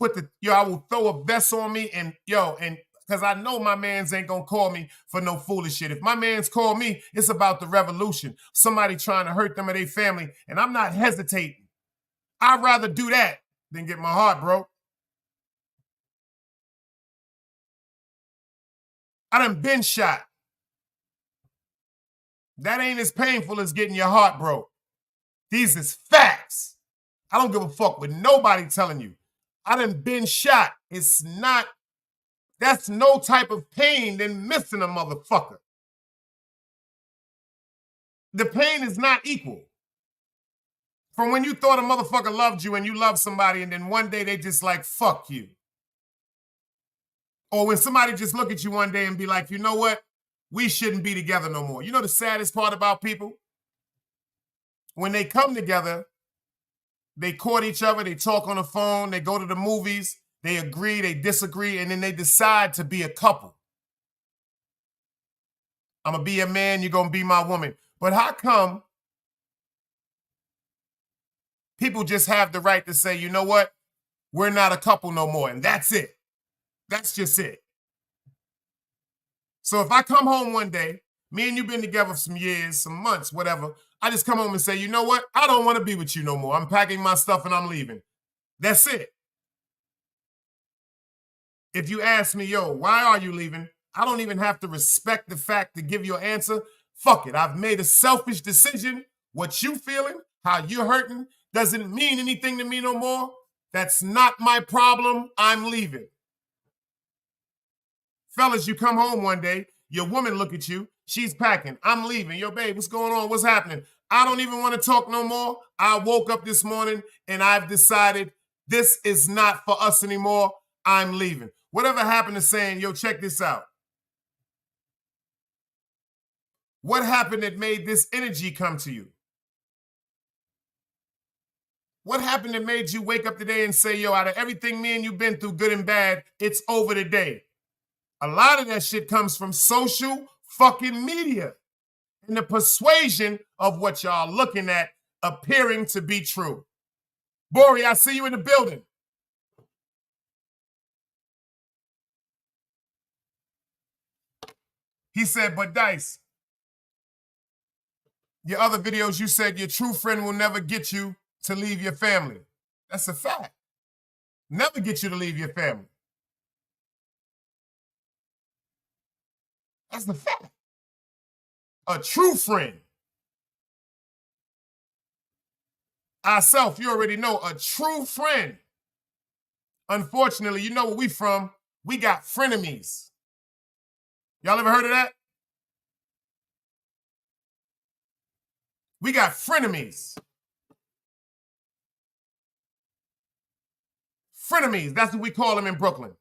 I will throw a vest on me and because I know my mans ain't gonna call me for no foolish shit. If my mans call me, it's about the revolution. Somebody trying to hurt them or their family, and I'm not hesitating. I'd rather do that than get my heart broke. I done been shot. That ain't as painful as getting your heart broke. These is facts. I don't give a fuck with nobody telling you. I done been shot. It's not, that's no type of pain than missing a motherfucker. The pain is not equal. From when you thought a motherfucker loved you and you loved somebody and then one day they just like, fuck you. Or when somebody just look at you one day and be like, you know what? We shouldn't be together no more. You know the saddest part about people? When they come together, they court each other, they talk on the phone, they go to the movies, they agree, they disagree, and then they decide to be a couple. I'm going to be a man, you're going to be my woman. But how come people just have the right to say, you know what? We're not a couple no more, and that's it. That's just it. So if I come home one day, me and you been together for some years, some months, whatever, I just come home and say, you know what? I don't want to be with you no more. I'm packing my stuff and I'm leaving. That's it. If you ask me, yo, why are you leaving? I don't even have to respect the fact to give you an answer. Fuck it. I've made a selfish decision. What you feeling, how you're hurting, doesn't mean anything to me no more. That's not my problem. I'm leaving. Fellas, you come home one day, your woman look at you, she's packing, I'm leaving. Yo, babe, what's going on? What's happening? I don't even want to talk no more. I woke up this morning and I've decided this is not for us anymore. I'm leaving. Whatever happened to saying, yo, check this out. What happened that made this energy come to you? What happened that made you wake up today and say, yo, out of everything me and you been through, good and bad, it's over today? A lot of that shit comes from social fucking media and the persuasion of what y'all looking at appearing to be true. Bori, I see you in the building. He said, but Dice, your other videos, you said your true friend will never get you to leave your family. That's a fact. Never get you to leave your family. That's the fact. A true friend. Ourself, you already know, a true friend. Unfortunately, you know where we from. We got frenemies. Y'all ever heard of that? We got frenemies. Frenemies, that's what we call them in Brooklyn.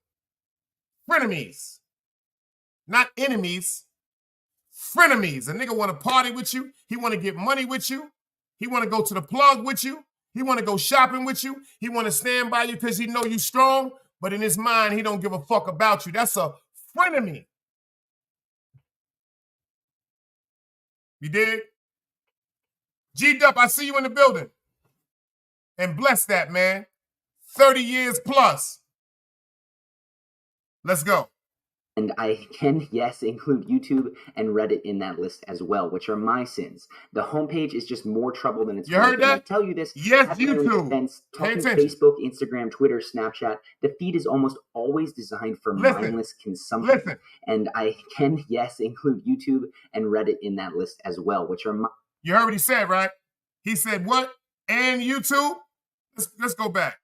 Frenemies. Not enemies. Frenemies. A nigga want to party with you. He want to get money with you. He want to go to the plug with you. He want to go shopping with you. He want to stand by you because he know you strong, but in his mind, he don't give a fuck about you. That's a frenemy. You dig? G-Dup, I see you in the building. And bless that, man. 30 years plus. Let's go. And I can, yes, include YouTube and Reddit in that list as well, which are my sins. The homepage is just more trouble than it's You heard worth. And I that? tell you this, Yes, at my own YouTube. expense, Pay talking attention. Facebook, Instagram, Twitter, Snapchat, the feed is almost always designed for mindless consumption. Listen. And I can, yes, include YouTube and Reddit in that list as well, which are my... You heard what he said, right? He said what? And YouTube? Let's go back.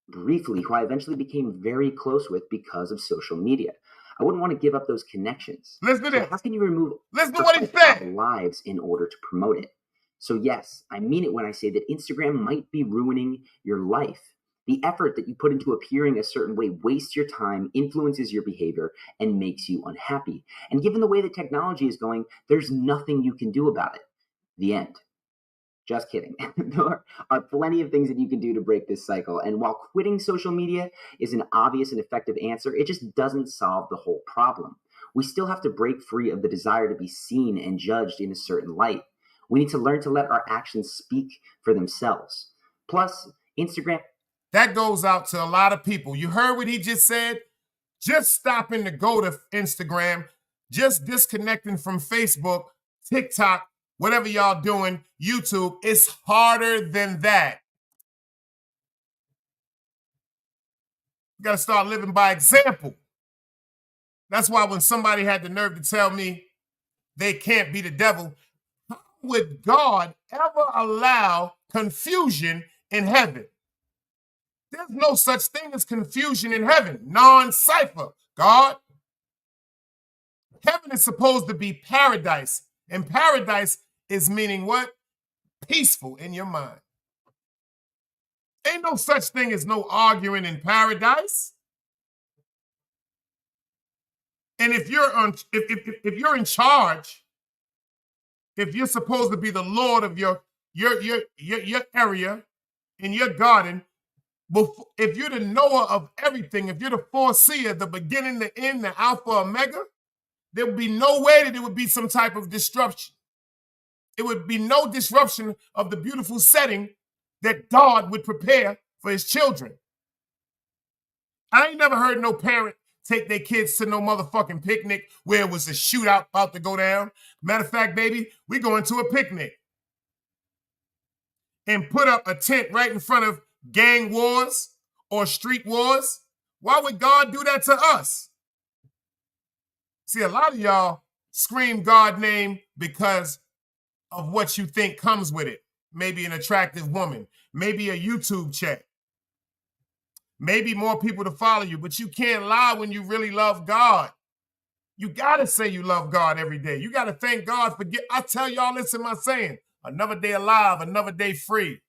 Briefly, who I eventually became very close with because of social media. I wouldn't want to give up those connections. Listen to So this. how can you remove Listen to what he our said. lives in order to promote it? So yes, I mean it when I say that Instagram might be ruining your life. The effort that you put into appearing a certain way wastes your time, influences your behavior, and makes you unhappy. And given the way that technology is going, there's nothing you can do about it. The end. Just kidding. There are plenty of things that you can do to break this cycle. And while quitting social media is an obvious and effective answer, it just doesn't solve the whole problem. We still have to break free of the desire to be seen and judged in a certain light. We need to learn to let our actions speak for themselves. Plus, Instagram... That goes out to a lot of people. You heard what he just said? Just stopping to go to Instagram, just disconnecting from Facebook, TikTok, whatever y'all doing, YouTube, it's harder than that. You got to start living by example. That's why when somebody had the nerve to tell me they can't be the devil, how would God ever allow confusion in heaven? There's no such thing as confusion in heaven. Non-cipher. God. Heaven is supposed to be paradise. And paradise is meaning what? Peaceful in your mind. Ain't no such thing as no arguing in paradise. And if you're in charge, if you're supposed to be the Lord of your area, in your garden, if you're the knower of everything, if you're the foreseer, the beginning, the end, the Alpha, Omega, there would be no way that there would be some type of disruption. It would be no disruption of the beautiful setting that God would prepare for his children. I ain't never heard no parent take their kids to no motherfucking picnic where it was a shootout about to go down. Matter of fact, baby, we going to a picnic. And put up a tent right in front of gang wars or street wars. Why would God do that to us? See, a lot of y'all scream God name because of what you think comes with it. Maybe an attractive woman, maybe a YouTube check, maybe more people to follow you, but you can't lie when you really love God. You gotta say you love God every day. You gotta thank God for I tell y'all this in my saying, another day alive, another day free.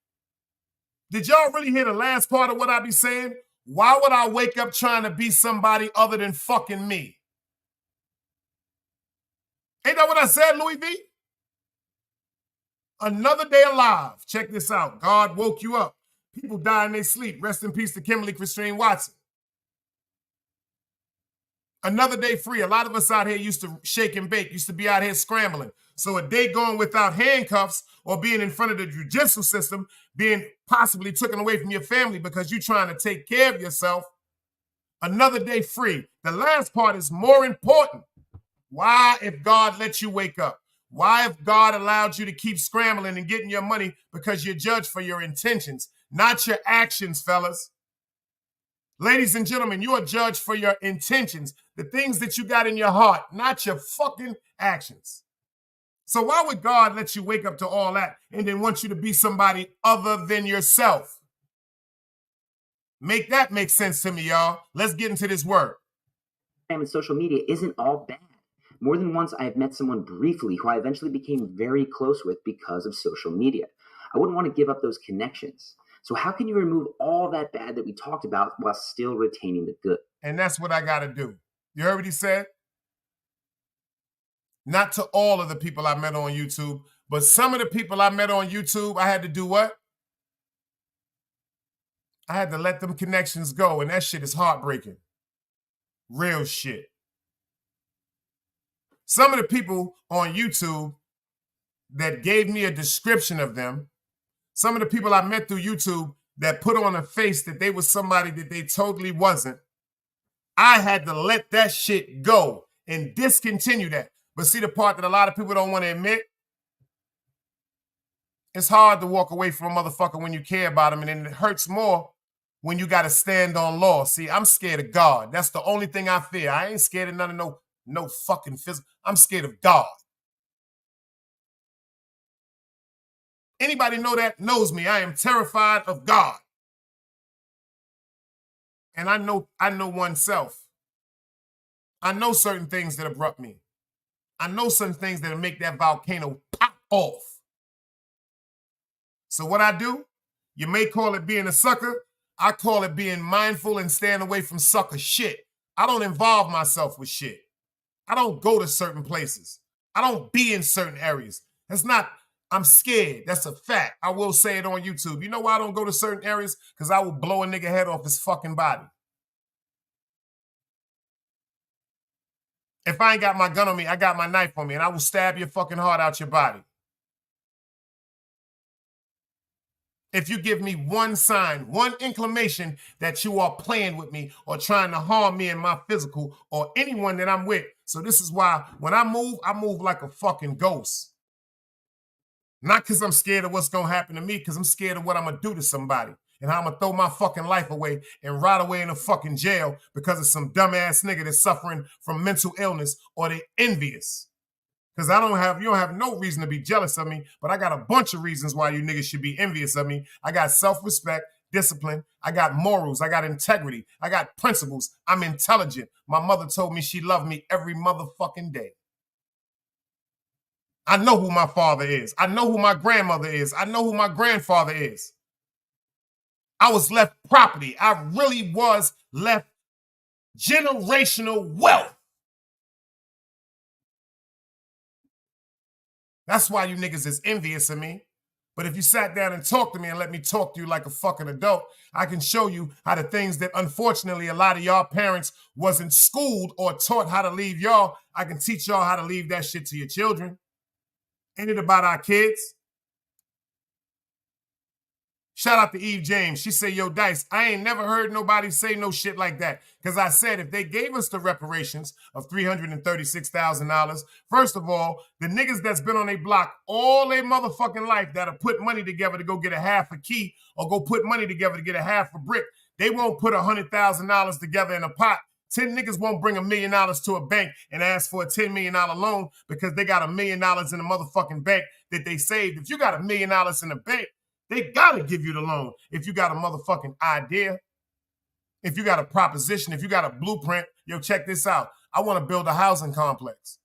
Did y'all really hear the last part of what I be saying? Why would I wake up trying to be somebody other than fucking me? Ain't that what I said, Louis V? Another day alive. Check this out. God woke you up. People die in their sleep. Rest in peace to Kimberly Christine Watson. Another day free. A lot of us out here used to shake and bake, used to be out here scrambling. So a day going without handcuffs or being in front of the judicial system, being possibly taken away from your family because you're trying to take care of yourself. Another day free. The last part is more important. Why, if God let you wake up? Why, if God allowed you to keep scrambling and getting your money? Because you're judged for your intentions, not your actions, fellas. Ladies and gentlemen, you are judged for your intentions, the things that you got in your heart, not your fucking actions. So why would God let you wake up to all that and then want you to be somebody other than yourself? Make that make sense to me, y'all. Let's get into this word. And social media isn't all bad. More than once, I have met someone briefly who I eventually became very close with because of social media. I wouldn't want to give up those connections. So how can you remove all that bad that we talked about while still retaining the good? And that's what I got to do. You heard what he said? Not to all of the people I met on YouTube, but some of the people I met on YouTube, I had to do what? I had to let them connections go, and that shit is heartbreaking. Real shit. Some of the people on YouTube that gave me a description of them, some of the people I met through YouTube that put on a face that they was somebody that they totally wasn't, I had to let that shit go and discontinue that. But see the part that a lot of people don't want to admit? It's hard to walk away from a motherfucker when you care about him, and then it hurts more when you got to stand on law. See, I'm scared of God. That's the only thing I fear. I ain't scared of none of no fucking physical. I'm scared of God. Anybody know that knows me. I am terrified of God. And I know oneself. I know certain things that abrupt me. I know certain things that'll make that volcano pop off. So what I do, you may call it being a sucker. I call it being mindful and staying away from sucker shit. I don't involve myself with shit. I don't go to certain places. I don't be in certain areas. That's not, I'm scared. That's a fact. I will say it on YouTube. You know why I don't go to certain areas? Because I will blow a nigga head off his fucking body. If I ain't got my gun on me, I got my knife on me, and I will stab your fucking heart out your body. If you give me one sign, one inclination that you are playing with me or trying to harm me in my physical or anyone that I'm with. So this is why when I move like a fucking ghost. Not because I'm scared of what's going to happen to me, because I'm scared of what I'm going to do to somebody. and how I'm gonna throw my fucking life away and rot away in a fucking jail because of some dumbass nigga that's suffering from mental illness or they envious. Because you don't have no reason to be jealous of me, but I got a bunch of reasons why you niggas should be envious of me. I got self-respect, discipline, I got morals, I got integrity, I got principles, I'm intelligent. My mother told me she loved me every motherfucking day. I know who my father is. I know who my grandmother is. I know who my grandfather is. I was left property. I really was left generational wealth. That's why you niggas is envious of me. But if you sat down and talked to me and let me talk to you like a fucking adult, I can show you how the things that unfortunately a lot of y'all parents wasn't schooled or taught how to leave y'all, I can teach y'all how to leave that shit to your children. Ain't it about our kids? Shout out to Eve James. She said, yo, Dice, I ain't never heard nobody say no shit like that. Because I said if they gave us the reparations of $336,000, first of all, the niggas that's been on their block all their motherfucking life that'll put money together to go get a half a key or go put money together to get a half a brick, they won't put $100,000 together in a pot. 10 niggas won't bring $1 million to a bank and ask for a $10 million loan because they got $1 million in a motherfucking bank that they saved. If you got $1 million in the bank, they gotta give you the loan if you got a motherfucking idea, if you got a proposition, if you got a blueprint. Yo, check this out. I want to build a housing complex.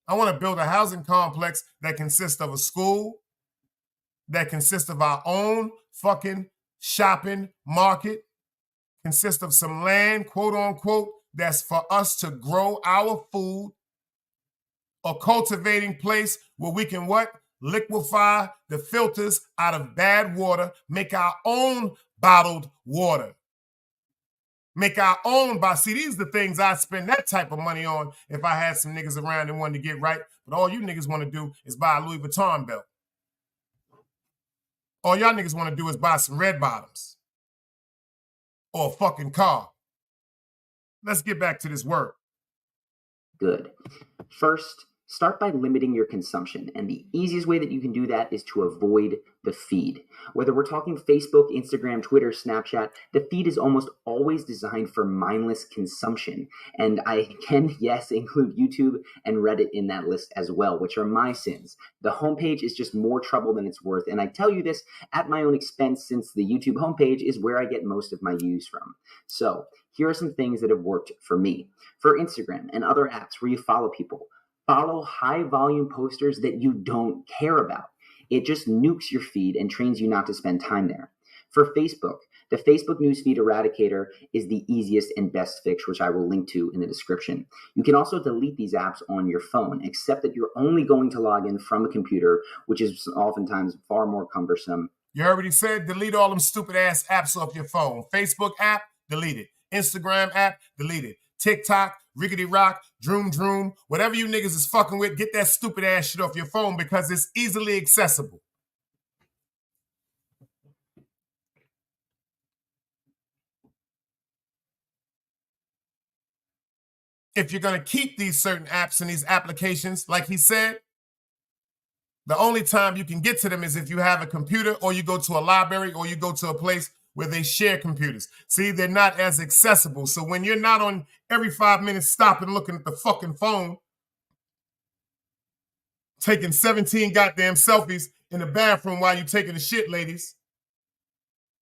I want to build a housing complex that consists of a school, that consists of our own fucking shopping market, consists of some land, quote unquote, that's for us to grow our food, a cultivating place where we can what? Liquefy the filters out of bad water, make our own bottled water. Make our own See, these are the things I'd spend that type of money on if I had some niggas around and wanted to get right. But all you niggas want to do is buy a Louis Vuitton belt. All y'all niggas want to do is buy some red bottoms or a fucking car. Let's get back to this work. Good. First, start by limiting your consumption, and the easiest way that you can do that is to avoid the feed. Whether we're talking Facebook, Instagram, Twitter, Snapchat, the feed is almost always designed for mindless consumption. And I can, yes, include YouTube and Reddit in that list as well, which are my sins. The homepage is just more trouble than it's worth, and I tell you this at my own expense since the YouTube homepage is where I get most of my views from. So here are some things that have worked for me. For Instagram and other apps where you follow people, follow high-volume posters that you don't care about. It just nukes your feed and trains you not to spend time there. For Facebook, the Facebook Newsfeed Eradicator is the easiest and best fix, which I will link to in the description. You can also delete these apps on your phone, except that you're only going to log in from a computer, which is oftentimes far more cumbersome. You already said delete all them stupid-ass apps off your phone. Facebook app, delete it. Instagram app, delete it. TikTok, Riggedy Rock, Droom, whatever you niggas is fucking with, get that stupid ass shit off your phone because it's easily accessible. If you're going to keep these certain apps and these applications, like he said, the only time you can get to them is if you have a computer or you go to a library or you go to a place where they share computers. See, they're not as accessible. So when you're not on every 5 minutes stopping looking at the fucking phone, taking 17 goddamn selfies in the bathroom while you're taking a shit, ladies,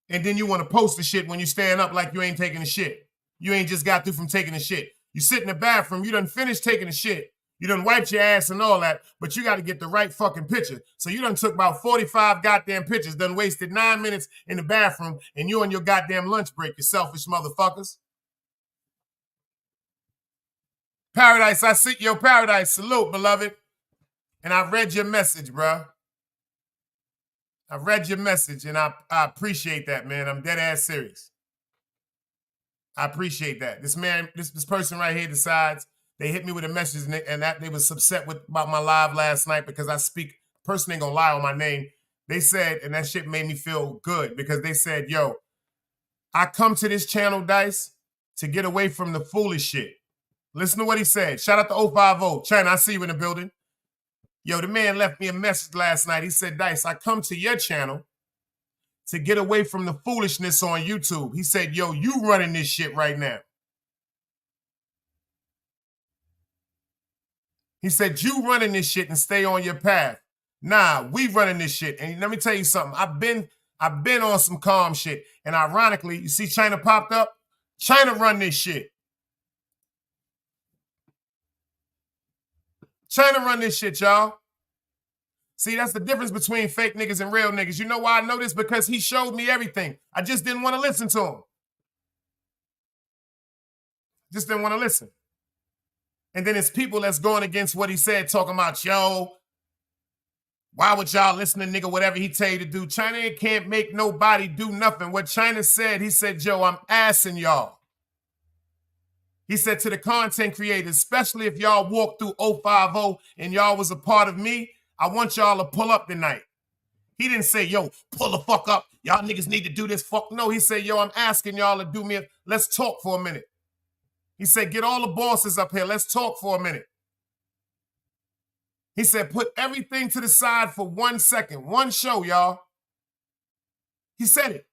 and then you want to post the shit when you stand up like you ain't taking a shit. You ain't just got through from taking a shit. You sit in the bathroom, you done finished taking a shit. You done wiped your ass and all that, but you got to get the right fucking picture. So you done took about 45 goddamn pictures, done wasted 9 minutes in the bathroom, and you on your goddamn lunch break, you selfish motherfuckers. Paradise, I see your Paradise. Salute, beloved. And I read your message, bro. I read your message, and I appreciate that, man. I'm dead ass serious. I appreciate that. This man, this person right here decides. They hit me with a message, and that they was upset about my live last night because I speak. Person ain't gonna lie on my name. They said, and that shit made me feel good because they said, yo, I come to this channel, Dice, to get away from the foolish shit. Listen to what he said. Shout out to 050. China, I see you in the building. Yo, the man left me a message last night. He said, Dice, I come to your channel to get away from the foolishness on YouTube. He said, yo, you running this shit right now. He said, you running this shit and stay on your path. Nah, we running this shit. And let me tell you something. I've been on some calm shit. And ironically, you see China popped up? China run this shit. China run this shit, y'all. See, that's the difference between fake niggas and real niggas. You know why I know this? Because he showed me everything. I just didn't want to listen to him. Just didn't want to listen. And then it's people that's going against what he said, talking about, yo, why would y'all listen to nigga whatever he tell you to do? China can't make nobody do nothing. What China said, he said, yo, I'm asking y'all. He said to the content creators, especially if y'all walk through 050 and y'all was a part of me, I want y'all to pull up tonight. He didn't say, yo, pull the fuck up. Y'all niggas need to do this fuck. No, he said, yo, I'm asking y'all to do me. Let's talk for a minute. He said, get all the bosses up here. Let's talk for a minute. He said, put everything to the side for 1 second. One show, y'all. He said it.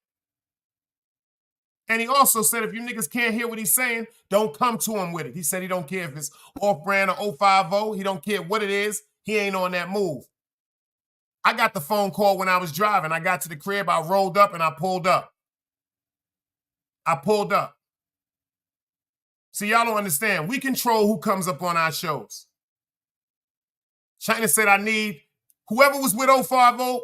And he also said, if you niggas can't hear what he's saying, don't come to him with it. He said he don't care if it's off-brand or 050. He don't care what it is. He ain't on that move. I got the phone call when I was driving. I got to the crib, I rolled up, and I pulled up. I pulled up. See, y'all don't understand. We control who comes up on our shows. China said I need whoever was with 050.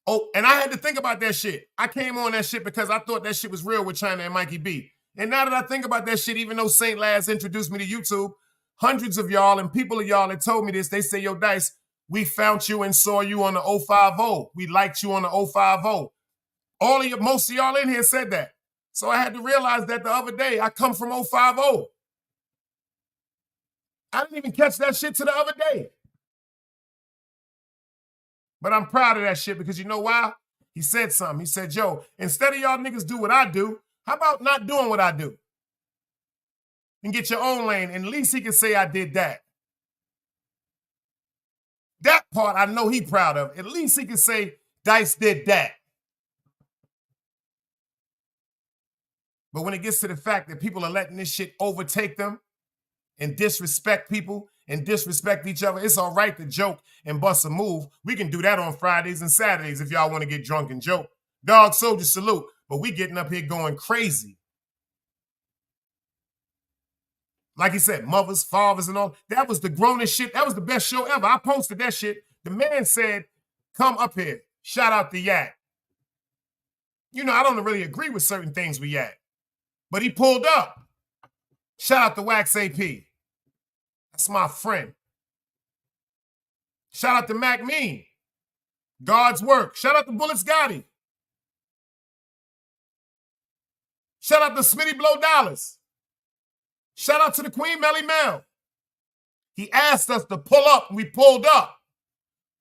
Oh, and I had to think about that shit. I came on that shit because I thought that shit was real with China and Mikey B. And now that I think about that shit, even though St. Laz introduced me to YouTube, hundreds of y'all and people of y'all that told me this, they say, yo, Dice, we found you and saw you on the 050. We liked you on the 050. Most of y'all in here said that. So I had to realize that the other day, I come from 050. I didn't even catch that shit till the other day. But I'm proud of that shit because you know why? He said something. He said, yo, instead of y'all niggas do what I do, how about not doing what I do? And get your own lane. And at least he can say I did that. That part I know he proud of. At least he can say Dice did that. But when it gets to the fact that people are letting this shit overtake them and disrespect people and disrespect each other, it's all right to joke and bust a move. We can do that on Fridays and Saturdays if y'all want to get drunk and joke. Dog soldier salute. But we getting up here going crazy. Like he said, mothers, fathers, and all. That was the grownest shit. That was the best show ever. I posted that shit. The man said, come up here. Shout out to Yak. You know, I don't really agree with certain things with Yak. But he pulled up. Shout out to Wax AP. That's my friend. Shout out to Mac Mean. God's work. Shout out to Bullets Gotti. Shout out to Smitty Blow Dollars. Shout out to the Queen Melly Mel. He asked us to pull up, and we pulled up.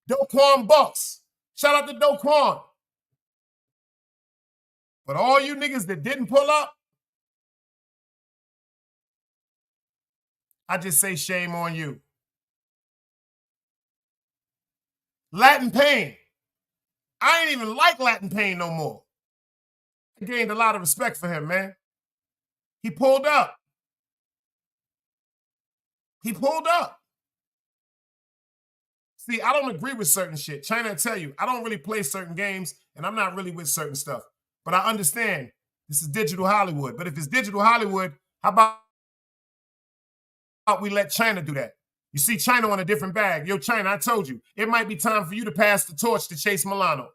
Doquan Bucks. Shout out to Doquan. But all you niggas that didn't pull up, I just say shame on you. Latin Pain. I ain't even like Latin Pain no more. I gained a lot of respect for him, man. He pulled up. He pulled up. See, I don't agree with certain shit. China will tell you, I don't really play certain games, and I'm not really with certain stuff. But I understand this is digital Hollywood. But if it's digital Hollywood, how about we let China do that? You see China on a different bag. Yo, China, I told you, it might be time for you to pass the torch to Chase Milano.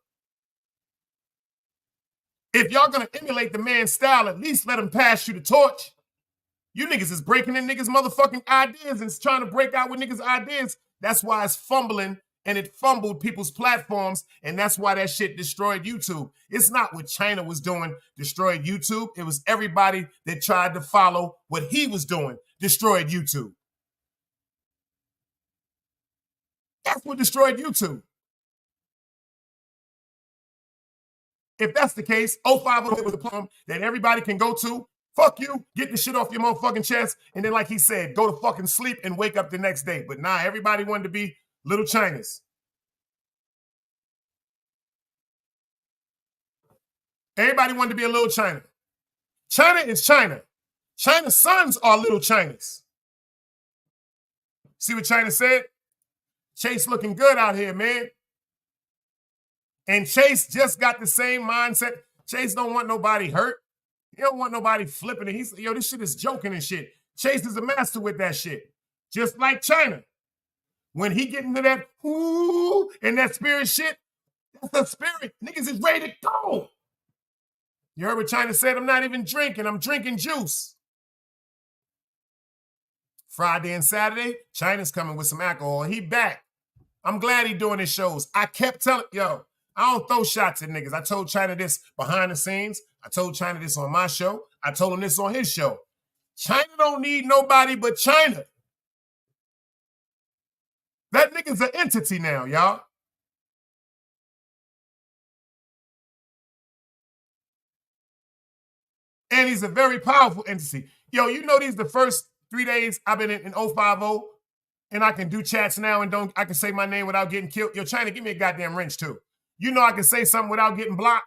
If y'all gonna emulate the man's style, at least let him pass you the torch. You niggas is breaking in niggas' motherfucking ideas and trying to break out with niggas' ideas. That's why it's fumbling, and it fumbled people's platforms, and that's why that shit destroyed YouTube. It's not what China was doing destroyed YouTube. It was everybody that tried to follow what he was doing destroyed YouTube. That's what destroyed YouTube. If that's the case, 050 was a platform that everybody can go to. Fuck you, get the shit off your motherfucking chest, and then like he said, go to fucking sleep and wake up the next day. But nah, everybody wanted to be little Chinas. Everybody wanted to be a little China. China is China. China's sons are little Chinas. See what China said? Chase looking good out here, man. And Chase just got the same mindset. Chase don't want nobody hurt. He don't want nobody flipping it. He's, yo, this shit is joking and shit. Chase is a master with that shit. Just like China. When he get into that ooh and that spirit shit, that's the spirit. Niggas is ready to go. You heard what China said? I'm not even drinking. I'm drinking juice. Friday and Saturday, China's coming with some alcohol. He back. I'm glad he doing his shows. I kept telling, yo, I don't throw shots at niggas. I told China this behind the scenes. I told China this on my show. I told him this on his show. China don't need nobody but China. That nigga's an entity now, y'all. And he's a very powerful entity. Yo, you know these the first 3 days I've been in 050 and I can do chats now and I can say my name without getting killed. Yo, China, give me a goddamn wrench too. You know I can say something without getting blocked.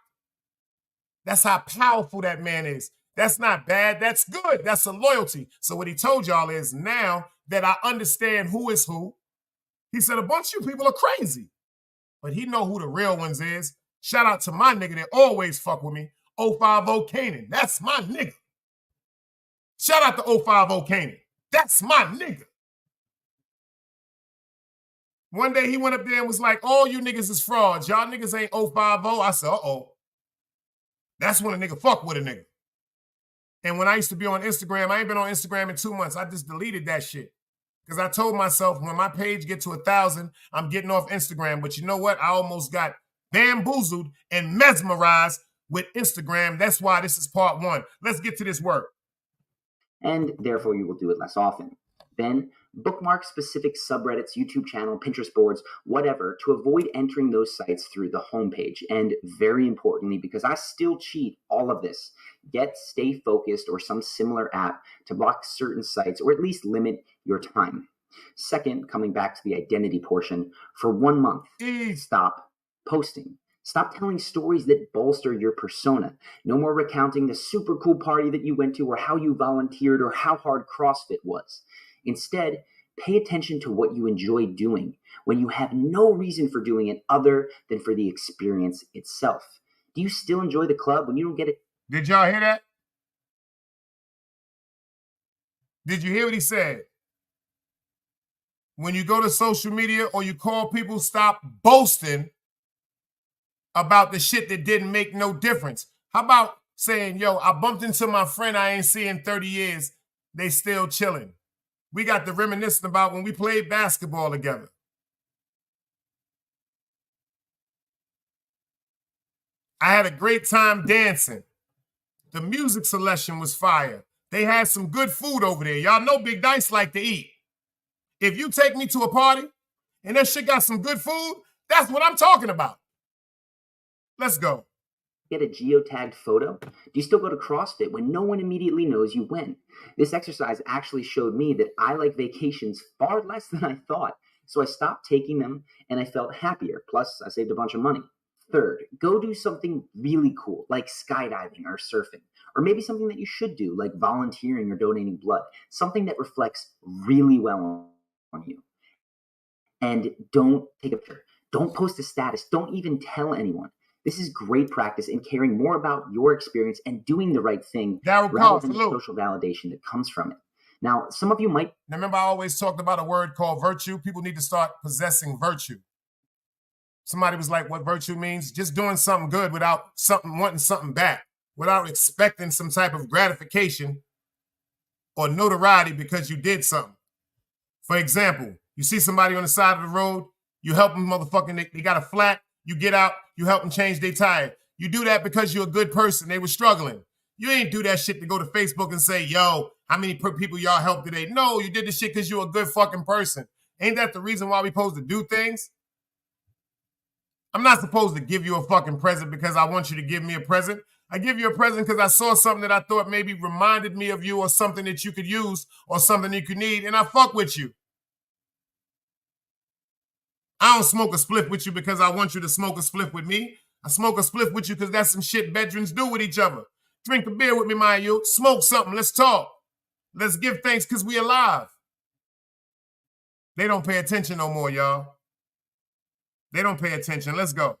That's how powerful that man is. That's not bad. That's good. That's a loyalty. So what he told y'all is now that I understand who is who, he said a bunch of you people are crazy. But he know who the real ones is. Shout out to my nigga that always fuck with me, 050 Canaan. That's my nigga. Shout out to 050 Canaan. That's my nigga. One day he went up there and was like, all you niggas is frauds. Y'all niggas ain't 050. I said, uh-oh. That's when a nigga fuck with a nigga. And when I used to be on Instagram, I ain't been on Instagram in 2 months. I just deleted that shit. Because I told myself when my page get to 1,000, I'm getting off Instagram. But you know what? I almost got bamboozled and mesmerized with Instagram. That's why this is part 1. Let's get to this work. And therefore you will do it less often. Then bookmark specific subreddits, YouTube channel, Pinterest boards, whatever, to avoid entering those sites through the homepage. And very importantly, because I still cheat all of this, get Stay Focused or some similar app to block certain sites or at least limit your time. Second, coming back to the identity portion, for 1 month, stop posting. Stop telling stories that bolster your persona. No more recounting the super cool party that you went to or how you volunteered or how hard CrossFit was. Instead, pay attention to what you enjoy doing when you have no reason for doing it other than for the experience itself. Do you still enjoy the club when you don't get it? Did y'all hear that? Did you hear what he said? When you go to social media or you call people, stop boasting about the shit that didn't make no difference. How about saying, yo, I bumped into my friend I ain't seen in 30 years. They still chilling. We got to reminiscing about when we played basketball together. I had a great time dancing. The music selection was fire. They had some good food over there. Y'all know Big Dice like to eat. If you take me to a party and that shit got some good food, that's what I'm talking about. Let's go. Get a geotagged photo? Do you still go to CrossFit when no one immediately knows you went? This exercise actually showed me that I like vacations far less than I thought. So I stopped taking them and I felt happier. Plus, I saved a bunch of money. Third, go do something really cool like skydiving or surfing. Or maybe something that you should do like volunteering or donating blood. Something that reflects really well on you. And don't take a picture. Don't post a status. Don't even tell anyone. This is great practice in caring more about your experience and doing the right thing rather than the social validation that comes from it. Now, some of you might... Now, remember I always talked about a word called virtue? People need to start possessing virtue. Somebody was like, what virtue means? Just doing something good without wanting something back, without expecting some type of gratification or notoriety because you did something. For example, you see somebody on the side of the road, you help them, motherfucking, they got a flat, you get out, you help them change their tire. You do that because you're a good person. They were struggling. You ain't do that shit to go to Facebook and say, yo, how many people y'all helped today? No, you did this shit because you're a good fucking person. Ain't that the reason why we supposed to do things? I'm not supposed to give you a fucking present because I want you to give me a present. I give you a present because I saw something that I thought maybe reminded me of you or something that you could use or something you could need, and I fuck with you. I don't smoke a spliff with you because I want you to smoke a spliff with me. I smoke a spliff with you because that's some shit veterans do with each other. Drink a beer with me, mind you. Smoke something. Let's talk. Let's give thanks because we alive. They don't pay attention no more, y'all. They don't pay attention. Let's go.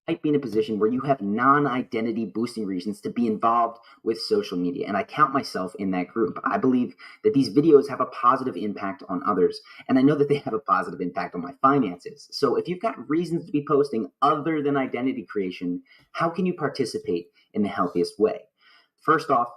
Might be in a position where you have non-identity boosting reasons to be involved with social media, and I count myself in that group. I believe that these videos have a positive impact on others, and I know that they have a positive impact on my finances. So if you've got reasons to be posting other than identity creation, how can you participate in the healthiest way? First off,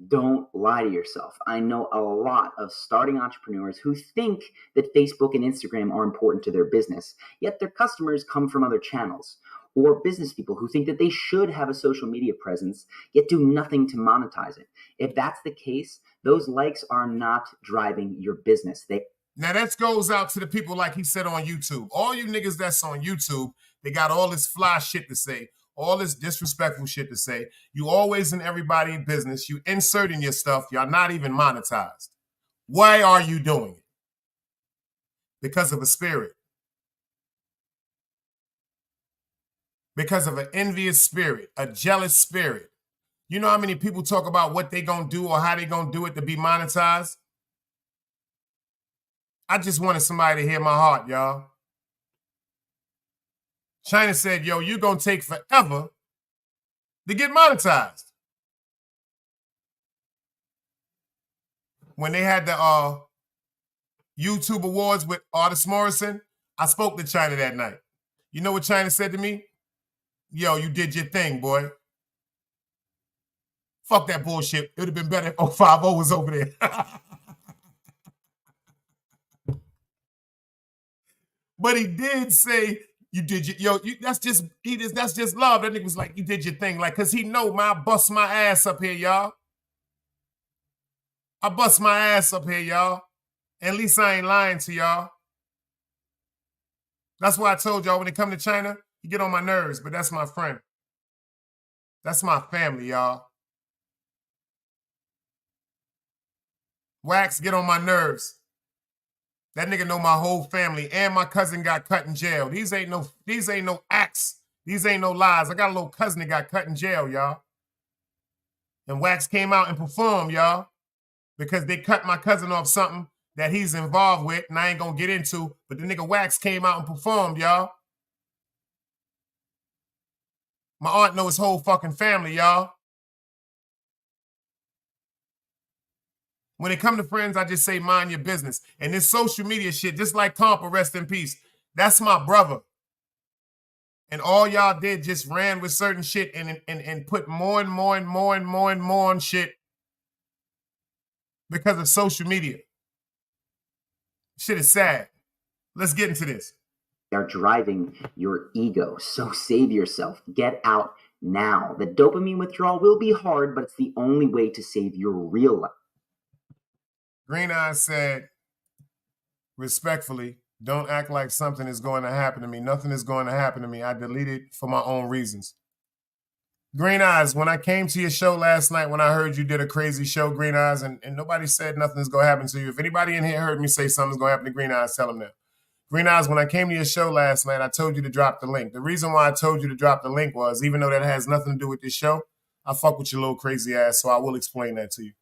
don't lie to yourself. I know a lot of starting entrepreneurs who think that Facebook and Instagram are important to their business, yet their customers come from other channels. Or business people who think that they should have a social media presence, yet do nothing to monetize it. If that's the case, those likes are not driving your business. Now that goes out to the people like he said on YouTube. All you niggas that's on YouTube, they got all this fly shit to say, all this disrespectful shit to say. You always in everybody's business. You inserting your stuff. Y'all not even monetized. Why are you doing it? Because of a spirit. Because of an envious spirit, a jealous spirit. You know how many people talk about what they gonna do or how they gonna do it to be monetized? I just wanted somebody to hear my heart, y'all. China said, yo, you're gonna take forever to get monetized. When they had the YouTube Awards with Artist Morrison, I spoke to China that night. You know what China said to me? Yo, you did your thing, boy. Fuck that bullshit. It would have been better if 050 was over there. But he did say, you did your, that's just love. That nigga was like, you did your thing. Like, cause he know, man, I bust my ass up here, y'all. I bust my ass up here, y'all. At least I ain't lying to y'all. That's why I told y'all when it come to China, you get on my nerves, but that's my friend. That's my family, y'all. Wax, get on my nerves. That nigga know my whole family, and my cousin got cut in jail. These ain't no acts. These ain't no lies. I got a little cousin that got cut in jail, y'all. And Wax came out and performed, y'all, because they cut my cousin off something that he's involved with, and I ain't gonna get into, but the nigga Wax came out and performed, y'all. My aunt know his whole fucking family, y'all. When it come to friends, I just say mind your business. And this social media shit, just like Compa, rest in peace, that's my brother. And all y'all did just ran with certain shit and put more and more on shit because of social media. Shit is sad. Let's get into this. Are driving your ego. So save yourself. Get out now. The dopamine withdrawal will be hard, but it's the only way to save your real life. Green Eyes said, respectfully, don't act like something is going to happen to me. Nothing is going to happen to me. I deleted for my own reasons. Green Eyes, when I came to your show last night, when I heard you did a crazy show, Green Eyes, and nobody said nothing is going to happen to you. If anybody in here heard me say something's going to happen to Green Eyes, tell them that. Green Eyes, when I came to your show last night, I told you to drop the link. The reason why I told you to drop the link was, even though that has nothing to do with this show, I fuck with your little crazy ass, so I will explain that to you.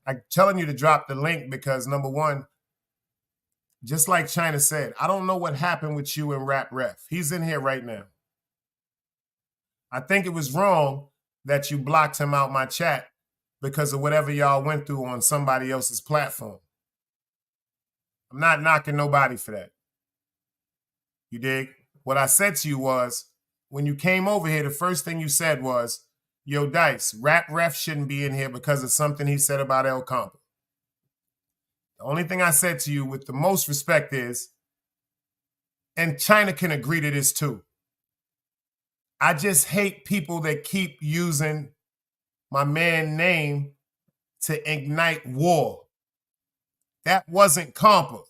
I'm telling you to drop the link because, number one, just like China said, I don't know what happened with you and Rap Ref. He's in here right now. I think it was wrong that you blocked him out my chat because of whatever y'all went through on somebody else's platform. I'm not knocking nobody for that. You dig? What I said to you was, when you came over here, the first thing you said was, yo, Dice, Rap Ref shouldn't be in here because of something he said about El Compa. The only thing I said to you with the most respect is, and China can agree to this too, I just hate people that keep using my man's name to ignite war. That wasn't Compa.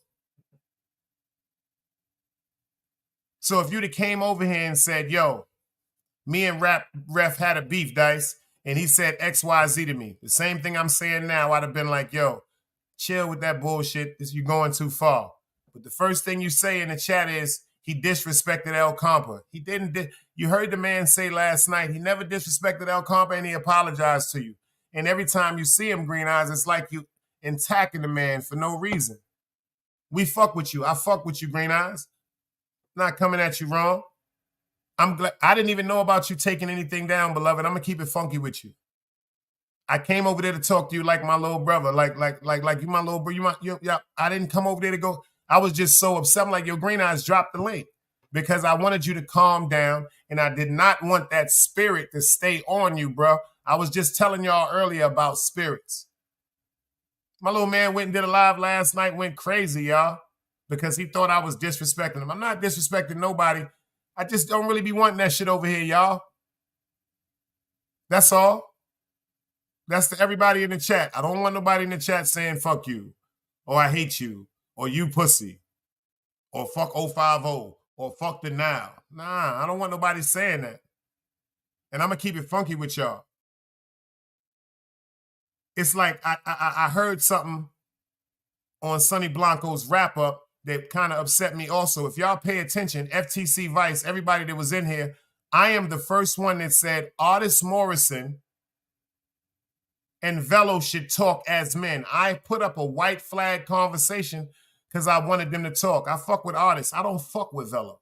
So if you'd have came over here and said, yo, me and Rap Ref had a beef, Dice, and he said XYZ to me, the same thing I'm saying now, I'd have been like, yo, chill with that bullshit. You're going too far. But the first thing you say in the chat is, he disrespected El Compa. He didn't. You heard the man say last night, he never disrespected El Compa, and he apologized to you. And every time you see him, Green Eyes, it's like you attacking the man for no reason. We fuck with you. I fuck with you, Green Eyes. Not coming at you wrong. I'm glad. I didn't even know about you taking anything down, beloved. I'm gonna keep it funky with you. I came over there to talk to you like my little brother, like you my little bro. I didn't come over there to go. I was just so upset. I'm like, yo, Green Eyes, drop the link because I wanted you to calm down, and I did not want that spirit to stay on you, bro. I was just telling y'all earlier about spirits. My little man went and did a live last night, went crazy, y'all, because he thought I was disrespecting him. I'm not disrespecting nobody. I just don't really be wanting that shit over here, y'all. That's all. That's to everybody in the chat. I don't want nobody in the chat saying fuck you, or I hate you, or you pussy, or fuck 050, or fuck the now. Nah, I don't want nobody saying that. And I'm going to keep it funky with y'all. It's like I heard something on Sonny Blanco's wrap-up that kind of upset me also. If y'all pay attention, FTC Vice, everybody that was in here, I am the first one that said Artist Morrison and Velo should talk as men. I put up a white flag conversation because I wanted them to talk. I fuck with artists. I don't fuck with Velo.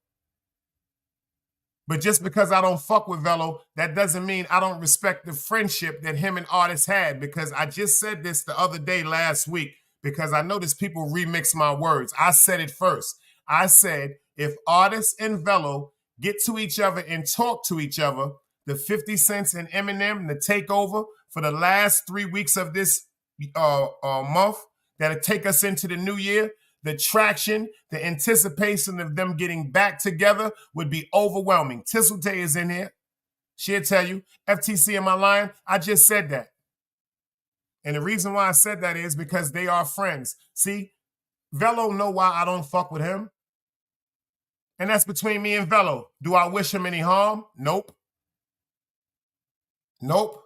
But just because I don't fuck with Velo, that doesn't mean I don't respect the friendship that him and artists had, because I just said this the other day last week because I noticed people remix my words. I said it first. I said, if artists and Velo get to each other and talk to each other, the 50 Cent and Eminem, the takeover for the last 3 weeks of this month that'll take us into the new year, the traction, the anticipation of them getting back together would be overwhelming. Tisseltay is in here. She'll tell you. FTC, am I lying? I just said that. And the reason why I said that is because they are friends. See, Velo know why I don't fuck with him. And that's between me and Velo. Do I wish him any harm? Nope. Nope.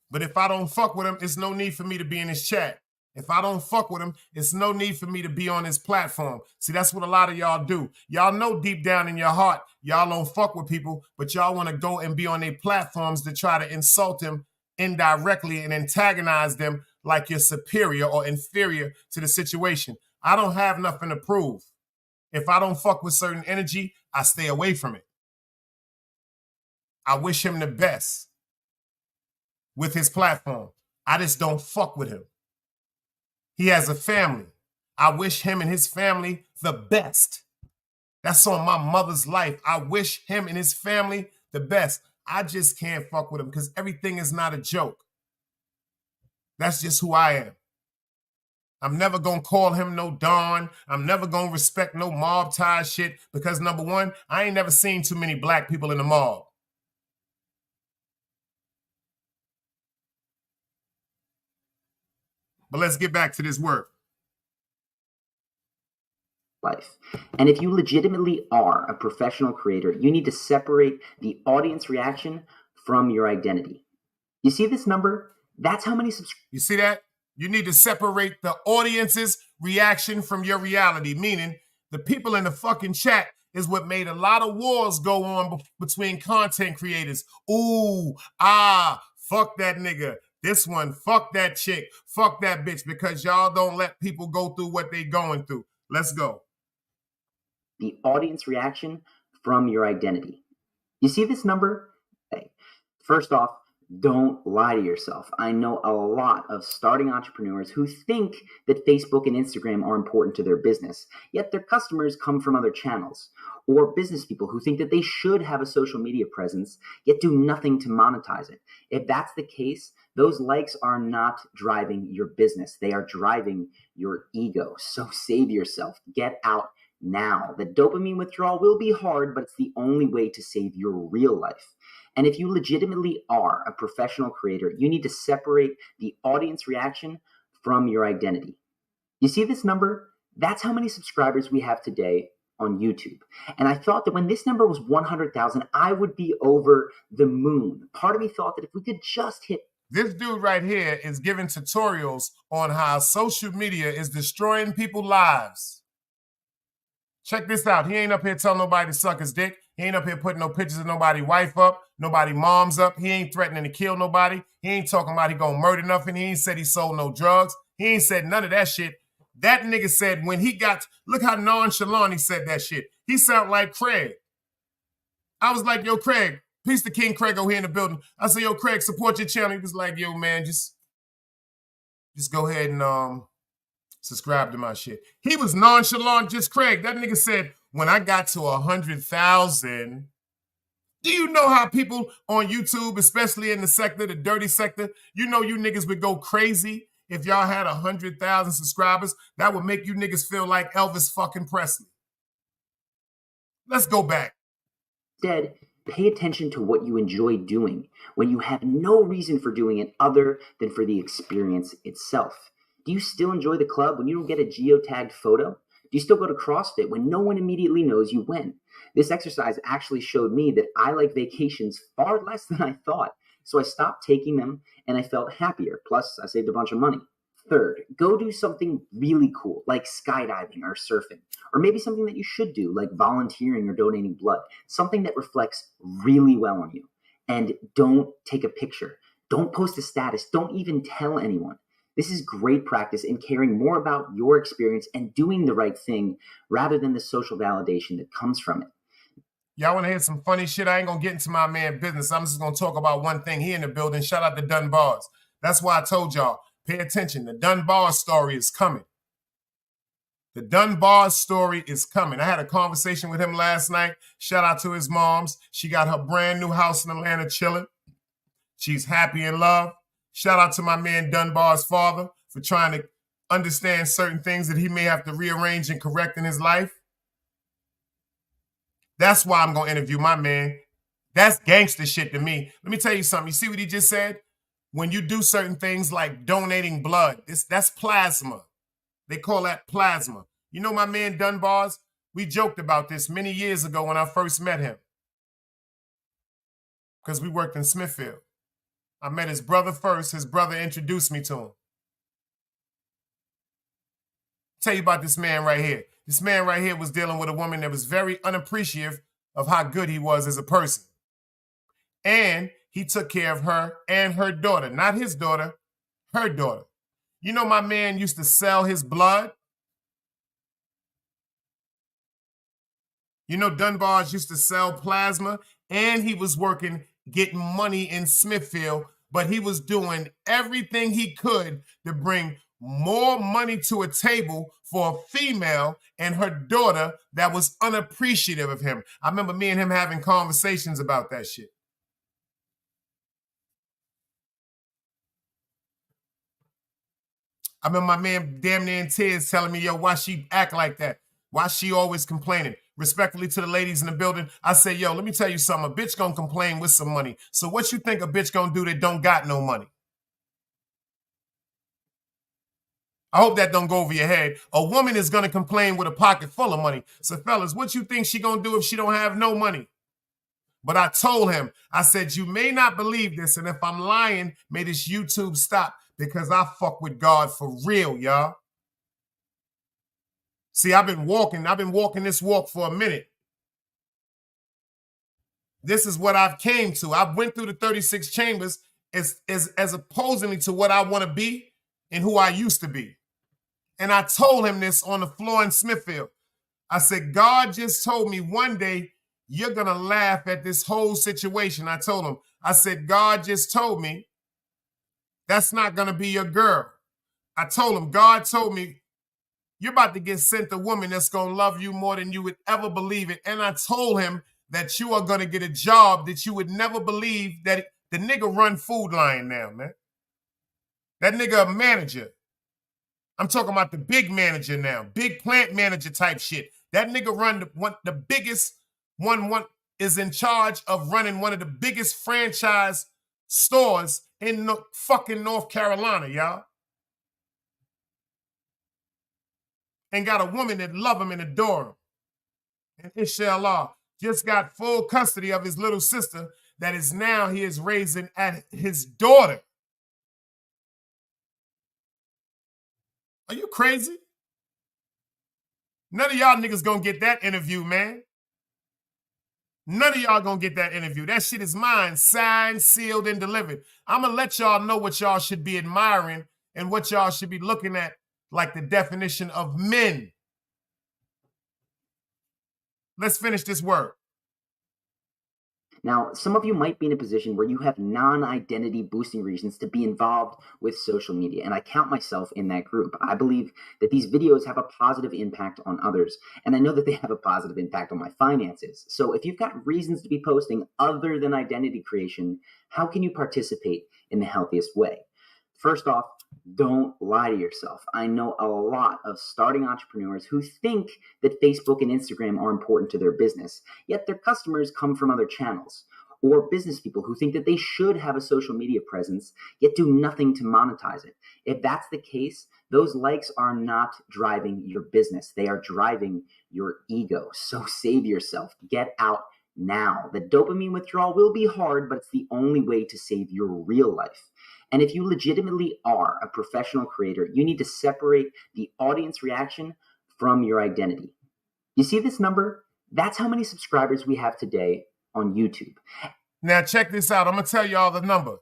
But if I don't fuck with him, it's no need for me to be in his chat. If I don't fuck with him, it's no need for me to be on his platform. See, that's what a lot of y'all do. Y'all know deep down in your heart, y'all don't fuck with people, but y'all want to go and be on their platforms to try to insult them indirectly and antagonize them like you're superior or inferior to the situation. I don't have nothing to prove. If I don't fuck with certain energy, I stay away from it. I wish him the best with his platform. I just don't fuck with him. He has a family. I wish him and his family the best. That's on my mother's life. I wish him and his family the best. I just can't fuck with him because everything is not a joke. That's just who I am. I'm never going to call him no Don. I'm never going to respect no mob tie shit because, number one, I ain't never seen too many black people in the mob. But let's get back to this work. Life. And if you legitimately are a professional creator, you need to separate the audience reaction from your identity. You see this number? That's how many subscribers. You see that? You need to separate the audience's reaction from your reality, meaning the people in the fucking chat is what made a lot of wars go on between content creators. Ooh, fuck that nigga. This one, fuck that chick, fuck that bitch, because y'all don't let people go through what they going through. Let's go. The audience reaction from your identity. You see this number? Hey, first off, don't lie to yourself. I know a lot of starting entrepreneurs who think that Facebook and Instagram are important to their business, yet their customers come from other channels. Or business people who think that they should have a social media presence, yet do nothing to monetize it. If that's the case, those likes are not driving your business. They are driving your ego. So save yourself. Get out now. The dopamine withdrawal will be hard, but it's the only way to save your real life. And if you legitimately are a professional creator, you need to separate the audience reaction from your identity. You see this number? That's how many subscribers we have today on YouTube. And I thought that when this number was 100,000, I would be over the moon. Part of me thought that if we could just hit. This dude right here is giving tutorials on how social media is destroying people's lives. Check this out. He ain't up here telling nobody to suck his dick. He ain't up here putting no pictures of nobody's wife up, nobody mom's up. He ain't threatening to kill nobody. He ain't talking about he gonna murder nothing. He ain't said he sold no drugs. He ain't said none of that shit. That nigga said when he got, look how nonchalant he said that shit. He sound like Craig. I was like, yo, Craig, peace to King Craig over here in the building. I said, yo, Craig, support your channel. He was like, yo, man, just go ahead and subscribe to my shit. He was nonchalant, just Craig. That nigga said, when I got to 100,000, do you know how people on YouTube, especially in the sector, the dirty sector, you know you niggas would go crazy if y'all had 100,000 subscribers? That would make you niggas feel like Elvis fucking Presley. Let's go back. Instead, pay attention to what you enjoy doing when you have no reason for doing it other than for the experience itself. Do you still enjoy the club when you don't get a geotagged photo? Do you still go to CrossFit when no one immediately knows you went? This exercise actually showed me that I like vacations far less than I thought. So I stopped taking them and I felt happier. Plus, I saved a bunch of money. Third, go do something really cool, like skydiving or surfing, or maybe something that you should do, like volunteering or donating blood, something that reflects really well on you. And don't take a picture. Don't post a status. Don't even tell anyone. This is great practice in caring more about your experience and doing the right thing rather than the social validation that comes from it. Y'all want to hear some funny shit? I ain't going to get into my man business. I'm just going to talk about one thing. He in the building. Shout out to Dunbars. That's why I told y'all, pay attention. The Dunbar story is coming. The Dunbar story is coming. I had a conversation with him last night. Shout out to his moms. She got her brand new house in Atlanta chilling. She's happy in love. Shout out to my man Dunbar's father for trying to understand certain things that he may have to rearrange and correct in his life. That's why I'm going to interview my man. That's gangster shit to me. Let me tell you something. You see what he just said? When you do certain things like donating blood, that's plasma. They call that plasma. You know my man Dunbar's? We joked about this many years ago when I first met him. Because we worked in Smithfield. I met his brother first. His brother introduced me to him. Tell you about this man right here. This man right here was dealing with a woman that was very unappreciative of how good he was as a person. And he took care of her and her daughter. Not his daughter, her daughter. You know my man used to sell his blood? You know Dunbar's used to sell plasma, and he was working, getting money in Smithfield, but he was doing everything he could to bring more money to a table for a female and her daughter that was unappreciative of him. I remember me and him having conversations about that shit. I remember my man damn near in tears telling me, yo, why she act like that? Why she always complaining? Respectfully to the ladies in the building, I say, yo, let me tell you something. A bitch gonna complain with some money. So what you think a bitch gonna do that don't got no money? I hope that don't go over your head. A woman is gonna complain with a pocket full of money. So fellas, what you think she gonna do if she don't have no money? But I told him, I said, you may not believe this, and if I'm lying, may this YouTube stop, because I fuck with God for real, y'all. See, I've been walking this walk for a minute. This is what I've came to. I went through the 36 chambers as opposingly to what I want to be and who I used to be. And I told him this on the floor in Smithfield. I said, God just told me one day you're going to laugh at this whole situation. I told him, I said, God just told me that's not going to be your girl. I told him, God told me you're about to get sent a woman that's going to love you more than you would ever believe it. And I told him that you are going to get a job that you would never believe that the nigga run Food Lion now, man. That nigga a manager. I'm talking about the big manager now, big plant manager type shit. That nigga run the biggest one is in charge of running one of the biggest franchise stores in fucking North Carolina, y'all. And got a woman that love him and adore him. And inshallah, just got full custody of his little sister that is now he is raising at his daughter. Are you crazy? None of y'all niggas gonna get that interview, man. None of y'all gonna get that interview. That shit is mine, signed, sealed, and delivered. I'm gonna let y'all know what y'all should be admiring and what y'all should be looking at, like the definition of men. Let's finish this word. Now, some of you might be in a position where you have non-identity boosting reasons to be involved with social media, and I count myself in that group. I believe that these videos have a positive impact on others, and I know that they have a positive impact on my finances. So if you've got reasons to be posting other than identity creation, how can you participate in the healthiest way? First off, don't lie to yourself. I know a lot of starting entrepreneurs who think that Facebook and Instagram are important to their business, yet their customers come from other channels. Or business people who think that they should have a social media presence, yet do nothing to monetize it. If that's the case, those likes are not driving your business. They are driving your ego. So save yourself. Get out now. The dopamine withdrawal will be hard, but it's the only way to save your real life. And if you legitimately are a professional creator, you need to separate the audience reaction from your identity. You see this number? That's how many subscribers we have today on YouTube. Now check this out. I'm gonna tell y'all the number.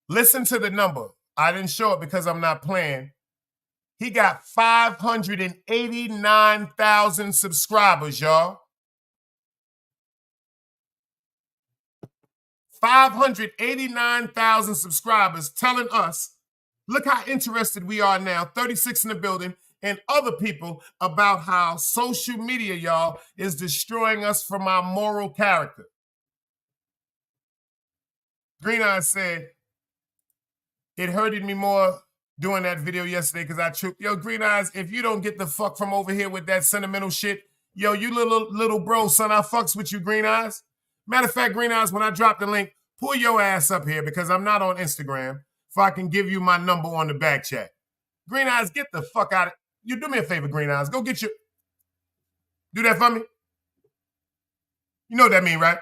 Listen to the number. I didn't show it because I'm not playing. He got 589,000 subscribers, y'all. 589,000 subscribers telling us, look how interested we are now, 36 in the building, and other people about how social media, y'all, is destroying us from our moral character. Green Eyes said, it hurted me more doing that video yesterday because I tripped. Yo, Green Eyes, if you don't get the fuck from over here with that sentimental shit, yo, you little bro, son, I fucks with you, Green Eyes. Matter of fact, Green Eyes, when I drop the link, pull your ass up here because I'm not on Instagram, so I can give you my number on the back chat. Green Eyes, get the fuck out of... You do me a favor, Green Eyes. Go get your... Do that for me? You know what that mean, right?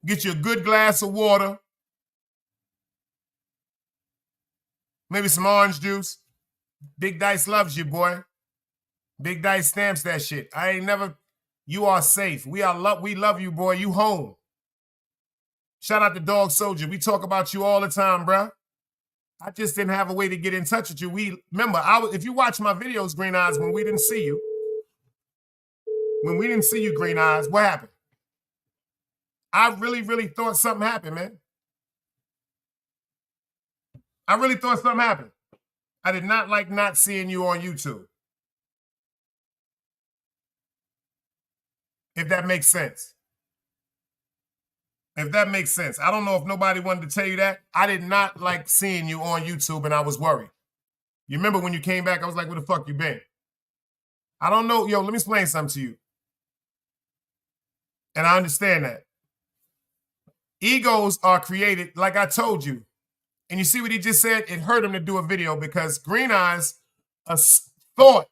Get you a good glass of water. Maybe some orange juice. Big Dice loves you, boy. Big Dice stamps that shit. I ain't never... You are safe. We love you, boy. You home. Shout out to Dog Soldier. We talk about you all the time, bruh. I just didn't have a way to get in touch with you. Remember, if you watch my videos, Green Eyes, when we didn't see you, Green Eyes, what happened? I really thought something happened, man. I really thought something happened. I did not like not seeing you on YouTube. If that makes sense. If that makes sense. I don't know if nobody wanted to tell you that. I did not like seeing you on YouTube, and I was worried. You remember when you came back, I was like, where the fuck you been? I don't know. Yo, let me explain something to you. And I understand that. Egos are created, like I told you. And you see what he just said? It hurt him to do a video because Green Eyes thought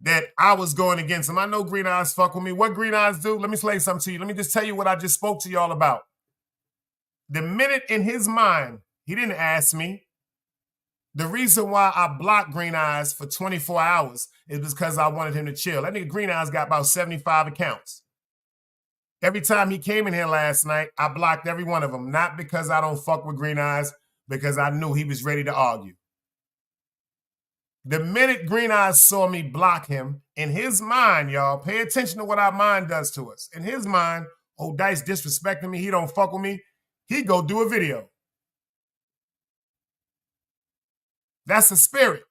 that I was going against him. I know Green Eyes fuck with me. What Green Eyes do? Let me explain something to you. Let me just tell you what I just spoke to y'all about. The minute in his mind, he didn't ask me. The reason why I blocked Green Eyes for 24 hours is because I wanted him to chill. That nigga Green Eyes got about 75 accounts. Every time he came in here last night, I blocked every one of them. Not because I don't fuck with Green Eyes, because I knew he was ready to argue. The minute Green Eyes saw me block him, in his mind, y'all, pay attention to what our mind does to us. In his mind, oh, Dice disrespecting me, he don't fuck with me, he go do a video. That's the spirit.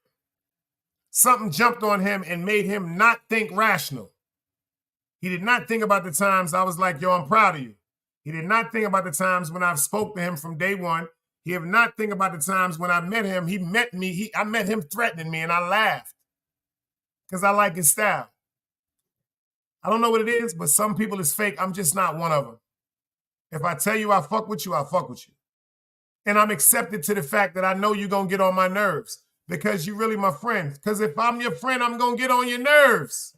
Something jumped on him and made him not think rational. He did not think about the times I was like, yo, I'm proud of you. He did not think about the times when I've spoke to him from day one. He did not think about the times when I met him. He met me. I met him threatening me, and I laughed because I like his style. I don't know what it is, but some people is fake. I'm just not one of them. If I tell you I fuck with you, I fuck with you. And I'm accepted to the fact that I know you're going to get on my nerves because you're really my friend. Because if I'm your friend, I'm going to get on your nerves.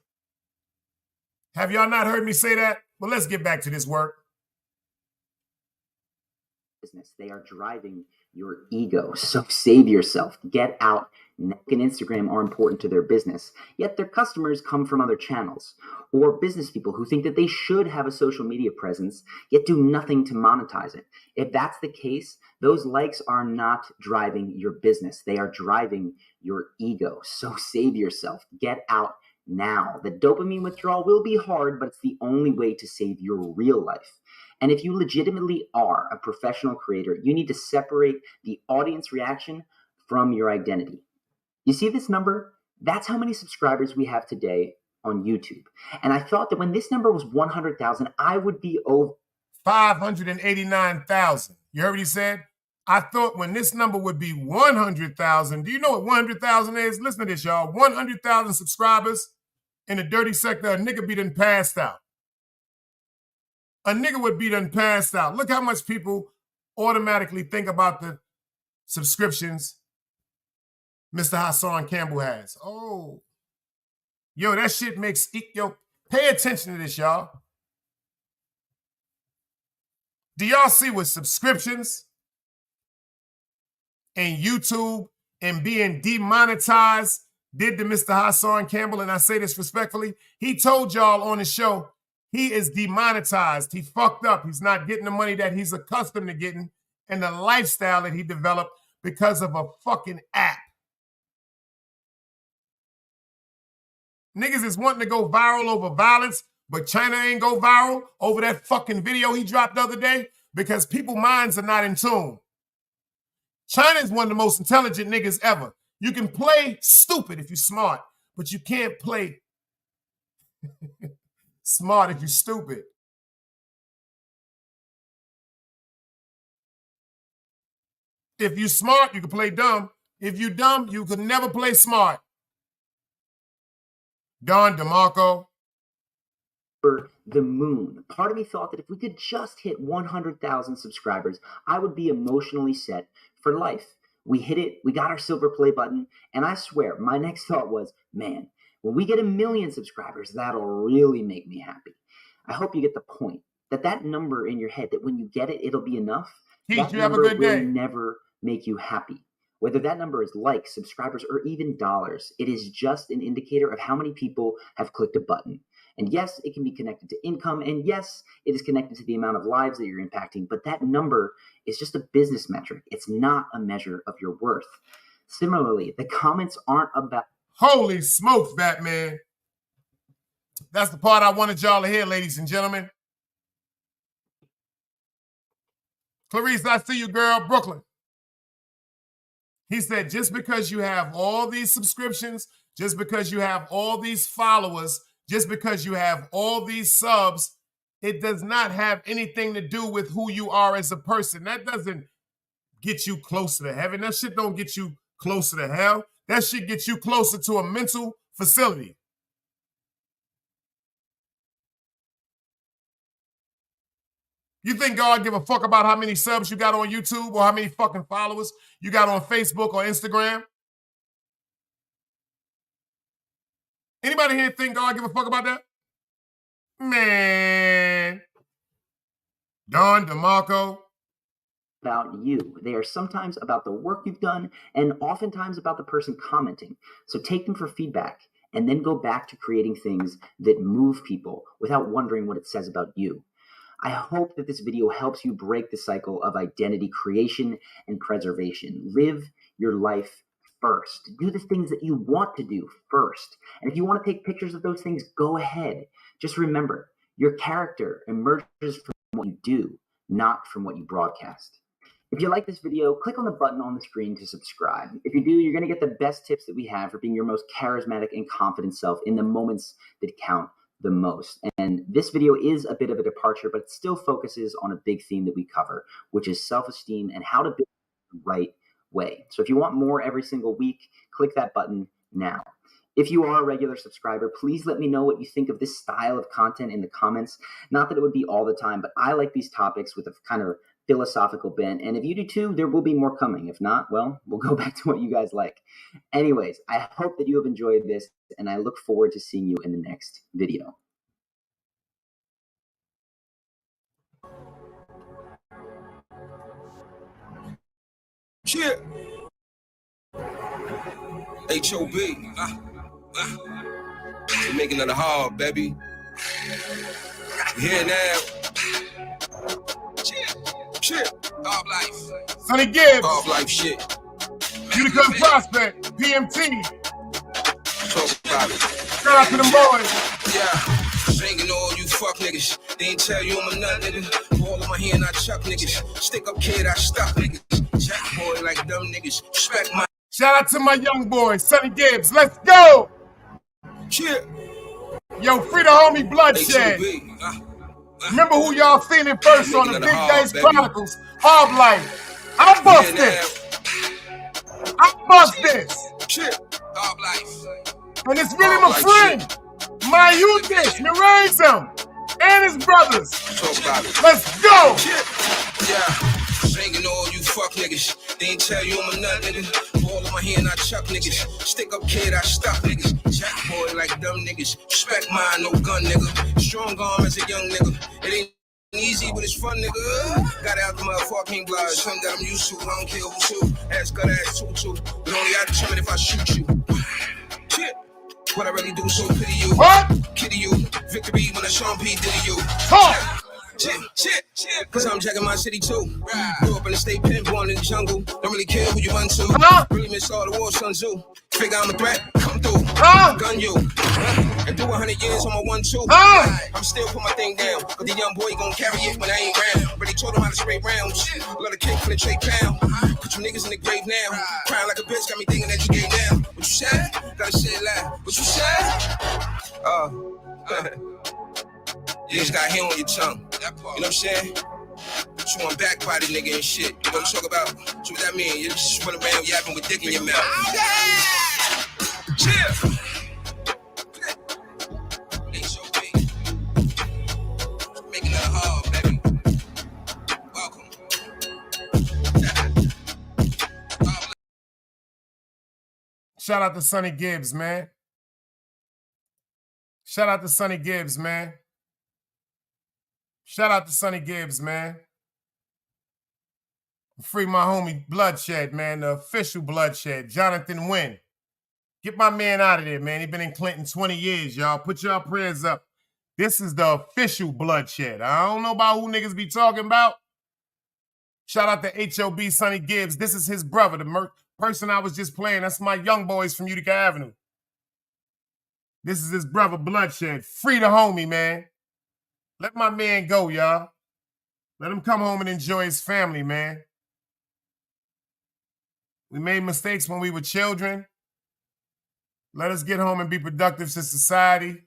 Have y'all not heard me say that? Well, let's get back to this work. business. They are driving your ego. So save yourself. Get out. Facebook and Instagram are important to their business, yet their customers come from other channels. Or business people who think that they should have a social media presence, yet do nothing to monetize it. If that's the case, those likes are not driving your business. They are driving your ego. So save yourself. Get out now. The dopamine withdrawal will be hard, but it's the only way to save your real life. And if you legitimately are a professional creator, you need to separate the audience reaction from your identity. You see this number? That's how many subscribers we have today on YouTube. And I thought that when this number was 100,000, I would be over 589,000. You heard what he said? I thought when this number would be 100,000. Do you know what 100,000 is? Listen to this, y'all. 100,000 subscribers in the dirty sector, a nigga be done passed out. A nigga would be done passed out. Look how much people automatically think about the subscriptions Mr. Hassan Campbell has. Oh, yo, that shit makes, yo, pay attention to this, y'all. Do y'all see what subscriptions and YouTube and being demonetized did to Mr. Hassan Campbell? And I say this respectfully. He told y'all on the show, he is demonetized. He fucked up. He's not getting the money that he's accustomed to getting and the lifestyle that he developed because of a fucking app. Niggas is wanting to go viral over violence, but China ain't go viral over that fucking video he dropped the other day because people's minds are not in tune. China is one of the most intelligent niggas ever. You can play stupid if you're smart, but you can't play smart if you're stupid. If you're smart, you can play dumb. If you're dumb, you could never play smart. Don DeMarco. For the moon. Part of me thought that if we could just hit 100,000 subscribers, I would be emotionally set for life. We hit it, we got our silver play button, and I swear, my next thought was, man, when we get 1 million subscribers, that'll really make me happy. I hope you get the point, that number in your head, that when you get it, it'll be enough. Keith, that you have a number good day. will never make you happy. Whether that number is likes, subscribers, or even dollars, it is just an indicator of how many people have clicked a button. And yes, it can be connected to income. And yes, it is connected to the amount of lives that you're impacting. But that number is just a business metric. It's not a measure of your worth. Similarly, the comments aren't about... Holy smokes, Batman. That's the part I wanted y'all to hear, ladies and gentlemen. Clarice, I see you, girl. Brooklyn. He said, just because you have all these subscriptions, just because you have all these followers, just because you have all these subs, it does not have anything to do with who you are as a person. That doesn't get you closer to heaven. That shit don't get you closer to hell. That shit gets you closer to a mental facility. You think God give a fuck about how many subs you got on YouTube or how many fucking followers you got on Facebook or Instagram? Anybody here think God give a fuck about that? Man. Don DeMarco. About you. They are sometimes about the work you've done and oftentimes about the person commenting. So take them for feedback and then go back to creating things that move people without wondering what it says about you. I hope that this video helps you break the cycle of identity creation and preservation. Live your life first. Do the things that you want to do first. And if you want to take pictures of those things, go ahead. Just remember, your character emerges from what you do, not from what you broadcast. If you like this video, click on the button on the screen to subscribe. If you do, you're going to get the best tips that we have for being your most charismatic and confident self in the moments that count the most. And this video is a bit of a departure, but it still focuses on a big theme that we cover, which is self-esteem and how to build it the right way. So if you want more every single week, click that button now. If you are a regular subscriber, please let me know what you think of this style of content in the comments. Not that it would be all the time, but I like these topics with a kind of philosophical bent. And if you do too, there will be more coming. If not, well, we'll go back to what you guys like. Anyways, I hope that you have enjoyed this, and I look forward to seeing you in the next video. Shit. H.O.B. We're making it hard, baby. Here now. Shit. Hard life. Sonny Gibbs. Hard life shit. Utica Prospect. PMT. Talk about it. Shout out to them boys. Yeah. Singing all you fuck niggas. They ain't tell you I'm a nut nigga. Ball in my hand, I chuck niggas. Stick up kid, I stuck niggas. Jack boy like dumb niggas. Respect my Shout out to my young boy, Sonny Gibbs. Let's go. shit. Yo, free the homie Bloodshed. Remember who y'all feeling first on the Big Dice Chronicles. Hard Life. I bust this. I bust this. Shit. Hard life. And it's really my friend. My Eudish, me raise him. And his brothers. Talk about it. Let's go. Shit. Yeah. Singing all you fuck niggas. They ain't tell you I'm a nut nigga. Ball in my hand, I chuck niggas. Stick up kid, I stuck niggas. Jack boy like dumb niggas. Respect mine, no gun nigga. Strong arm as a young nigga. It ain't easy, but it's fun, nigga. Got out the motherfucking blood. Something that I'm used to. I don't care who's who. Ass cut, ass too. But only I determine if I shoot you. Shit. What I really do, so pity you. What? Kitty you. Victory when I Sean P. Diddy you. Talk. Shit. Cause I'm checking my city too. Grew up in the state pen, born in the jungle. Don't really care who you run to. Really miss all the war, Sun Tzu. Figure I'm a threat, come through. Gun you. And do 100 years on my 1-2. I'm still put my thing down. But the young boy gon' carry it when I ain't round. Really told him how to spray rounds. Let a kick for the trade pound. Put you niggas in the grave now. Crying like a bitch, got me thinking that you gay now. What you said? Gotta say it loud. What you said? You just got hair on your tongue. You know what I'm saying? You on back body nigga and shit. You know what I'm talking about? So what that mean? You just run around yapping with dick in your mouth. Chill. H.O.B. Making it hard, baby. Welcome. Shout out to Sonny Gibbs, man. Shout out to Sonny Gibbs, man. Shout out to Sonny Gibbs, man. Free my homie Bloodshed, man. The official Bloodshed. Jonathan Wynn. Get my man out of there, man. He been in Clinton 20 years, y'all. Put y'all prayers up. This is the official Bloodshed. I don't know about who niggas be talking about. Shout out to H.O.B. Sonny Gibbs. This is his brother, the person I was just playing. That's my young boys from Utica Avenue. This is his brother, Bloodshed. Free the homie, man. Let my man go, y'all. Let him come home and enjoy his family, man. We made mistakes when we were children. Let us get home and be productive to society. I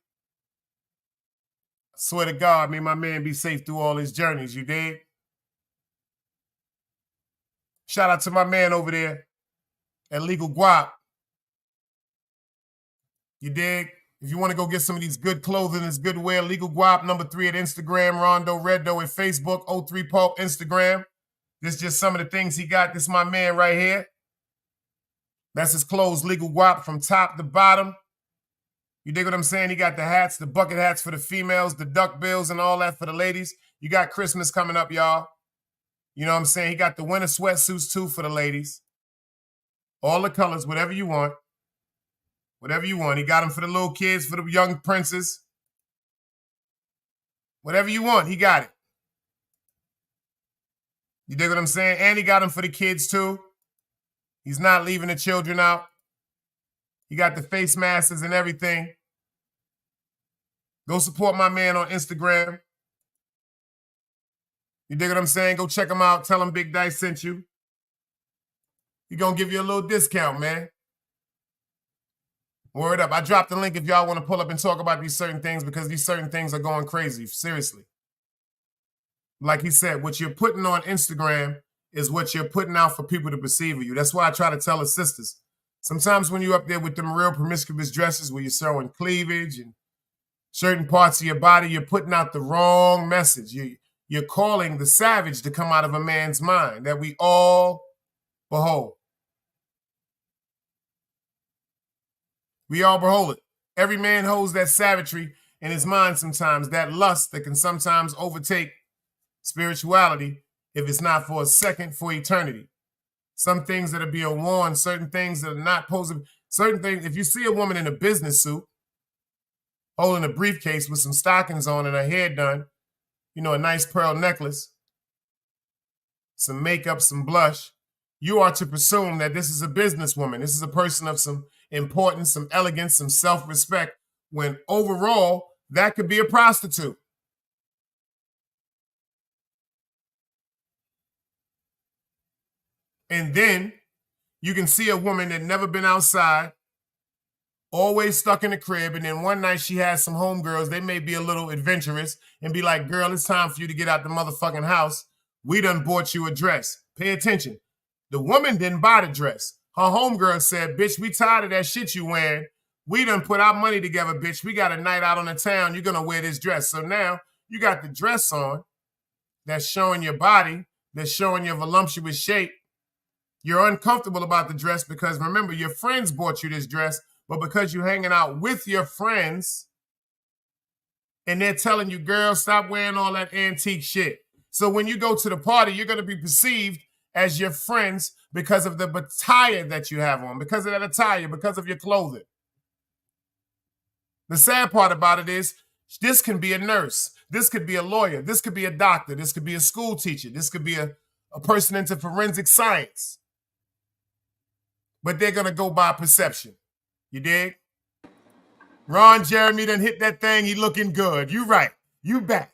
swear to God, may my man be safe through all his journeys, you dig? Shout out to my man over there at Legal Guap. You dig? If you want to go get some of these good clothing, this good wear, Legal Guap, #3 at Instagram, Rondo Reddo at Facebook, 03 Pulp Instagram. This is just some of the things he got. This is my man right here. That's his clothes, Legal Guap, from top to bottom. You dig what I'm saying? He got the hats, the bucket hats for the females, the duck bills and all that for the ladies. You got Christmas coming up, y'all. You know what I'm saying? He got the winter sweatsuits, too, for the ladies. All the colors, whatever you want. Whatever you want. He got them for the little kids, for the young princes. Whatever you want, he got it. You dig what I'm saying? And he got them for the kids, too. He's not leaving the children out. He got the face masks and everything. Go support my man on Instagram. You dig what I'm saying? Go check him out. Tell him Big Dice sent you. He's going to give you a little discount, man. Word up. I dropped the link if y'all want to pull up and talk about these certain things because these certain things are going crazy. Seriously. Like he said, what you're putting on Instagram is what you're putting out for people to perceive of you. That's why I try to tell his sisters. Sometimes when you're up there with them real promiscuous dresses where you're showing cleavage and certain parts of your body, you're putting out the wrong message. You're calling the savage to come out of a man's mind that we all behold. We all behold it. Every man holds that savagery in his mind sometimes, that lust that can sometimes overtake spirituality if it's not for a second, for eternity. some things that are being worn, certain things that are not posed. Certain things, if you see a woman in a business suit holding a briefcase with some stockings on and her hair done, a nice pearl necklace, some makeup, some blush, you are to presume that this is a businesswoman. This is a person of some importance, some elegance, some self-respect, when overall, that could be a prostitute. And then you can see a woman that never been outside, always stuck in the crib, and then one night she has some homegirls. They may be a little adventurous and be like, girl, it's time for you to get out the motherfucking house. We done bought you a dress. Pay attention. The woman didn't buy the dress. Her homegirl said, bitch, we tired of that shit you wearing. We done put our money together, bitch. We got a night out on the town. You're going to wear this dress. So now you got the dress on that's showing your body, that's showing your voluptuous shape. You're uncomfortable about the dress because, remember, your friends bought you this dress, but because you're hanging out with your friends and they're telling you, girl, stop wearing all that antique shit. So when you go to the party, you're going to be perceived as your friends because of the attire that you have on, because of that attire, because of your clothing. The sad part about it is this can be a nurse. This could be a lawyer. This could be a doctor. This could be a school teacher. This could be a person into forensic science. But they're going to go by perception. You dig? Ron Jeremy done hit that thing. He looking good. You right. You back.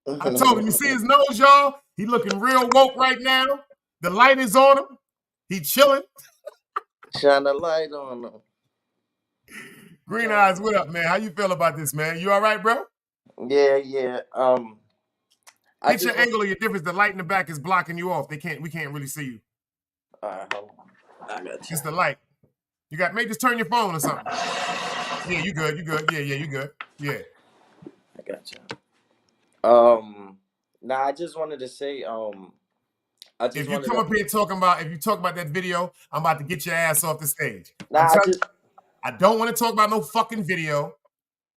I told him, you see his nose, y'all? He looking real woke right now. The light is on him. He chilling. Shine the light on him. Green Eyes, what up, man? How you feel about this, man? You all right, bro? Yeah. Get your angle of your difference. The light in the back is blocking you off. We can't really see you. All right, hold on. I got you. It's the light. You got, maybe just turn your phone or something. Yeah, you good. Yeah, you good. Yeah. I got you. Now I just wanted to say, if you come up here talking about, if you talk about that video, I'm about to get your ass off the stage. I don't want to talk about no fucking video.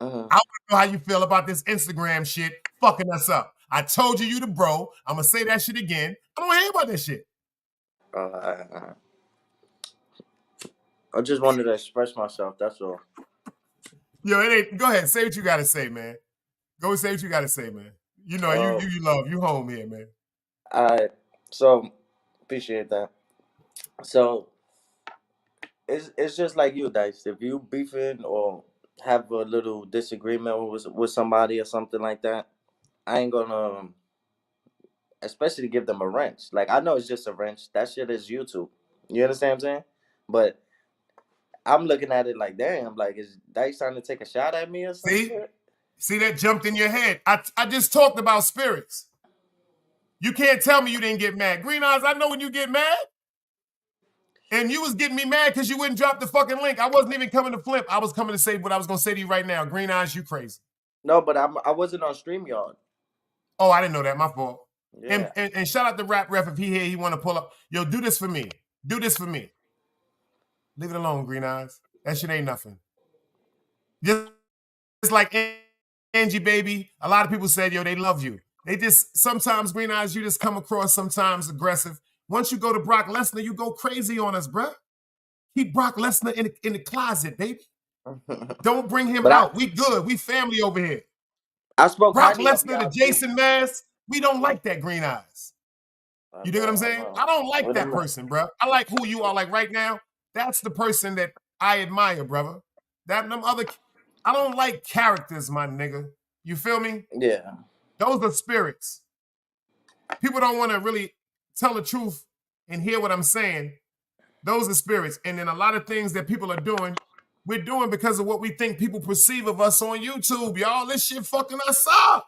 I want to know how you feel about this Instagram shit fucking us up. I told you the bro. I'm going to say that shit again. I don't want to hear about this shit. I just wanted to express myself. That's all. Yo, go ahead. Say what you got to say, man. Go say what you got to say, man. You know, you home here, man. All right. So, appreciate that. So, it's just like you, Dice. If you beefing or have a little disagreement with somebody or something like that, I ain't gonna especially give them a wrench. Like, I know it's just a wrench. That shit is YouTube. You understand what I'm saying? But I'm looking at it like, damn, like, is Dice trying to take a shot at me or something? See, that jumped in your head. I just talked about spirits. You can't tell me you didn't get mad. Green Eyes, I know when you get mad. And you was getting me mad because you wouldn't drop the fucking link. I wasn't even coming to flip. I was coming to say what I was going to say to you right now. Green Eyes, you crazy. No, but I wasn't on StreamYard. Oh, I didn't know that. My fault. Yeah. And shout out to Rap Ref if he want to pull up. Yo, do this for me. Do this for me. Leave it alone, Green Eyes. That shit ain't nothing. Just like Angie, baby, a lot of people said, yo, they love you. They just, sometimes, Green Eyes, you just come across sometimes aggressive. Once you go to Brock Lesnar, you go crazy on us, bruh. Keep Brock Lesnar in the closet, baby. Don't bring him out. We good. We family over here. I spoke Brock Lesnar to Jason Mass. We don't like that, Green Eyes. You dig what I'm saying? I don't like that person, bruh. I like who you are. Like right now, that's the person that I admire, brother. I don't like characters, my nigga. You feel me? Yeah. Those are spirits. People don't want to really tell the truth and hear what I'm saying. Those are spirits. And then a lot of things that people are doing, we're doing because of what we think people perceive of us on YouTube, y'all. This shit fucking us up.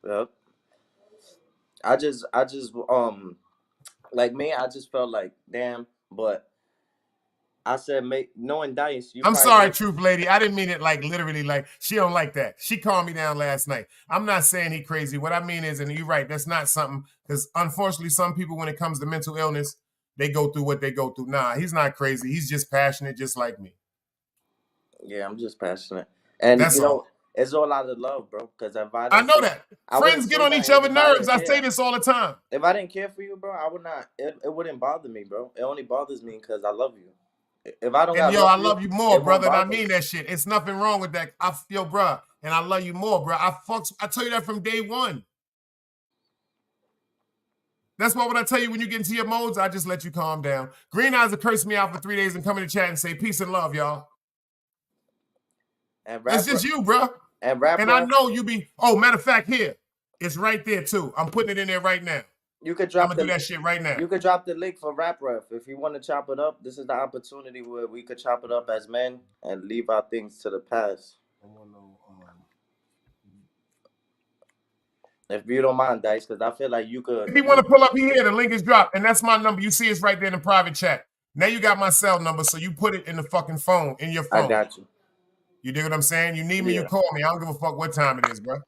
Yep. I just like me, I just felt like, damn, but I said, knowing Dice, I'm sorry, Truth Lady. I didn't mean it like literally, like she don't like that. She calmed me down last night. I'm not saying he crazy. What I mean is, and you're right, that's not something, because unfortunately, some people, when it comes to mental illness, they go through what they go through. Nah, he's not crazy. He's just passionate, just like me. Yeah, I'm just passionate. And that's you know, all. it's all out of love, bro. Because if I I didn't know say, that. I wouldn't Friends get say on each nothing other's if I nerves. didn't I say care. this all the time. If I didn't care for you, bro, I would not. It wouldn't bother me, bro. It only bothers me because I love you. If I don't And got yo, love I for you, love you more, it won't brother. And I bother me. mean that shit. It's nothing wrong with that. Yo, bro, and I love you more, bro. I tell you that from day one. That's why when I tell you when you get into your modes, I just let you calm down. Green Eyes will curse me out for 3 days and come in the chat and say peace and love, y'all. And That's just you, bro. And rap And I ref, know you be. Oh, matter of fact, here it's right there too. I'm putting it in there right now. you could I'm drop gonna do that shit right now. You could drop the link for rap ref if you want to chop it up. This is the opportunity where we could chop it up as men and leave our things to the past. If you don't mind, Dice, because I feel like you could. If you want to pull up here, the link is dropped, and that's my number. You see it's right there in the private chat. Now you got my cell number, so you put it in the fucking phone, in your phone. I got you. You dig what I'm saying? You need me, you call me. I don't give a fuck what time it is, bro.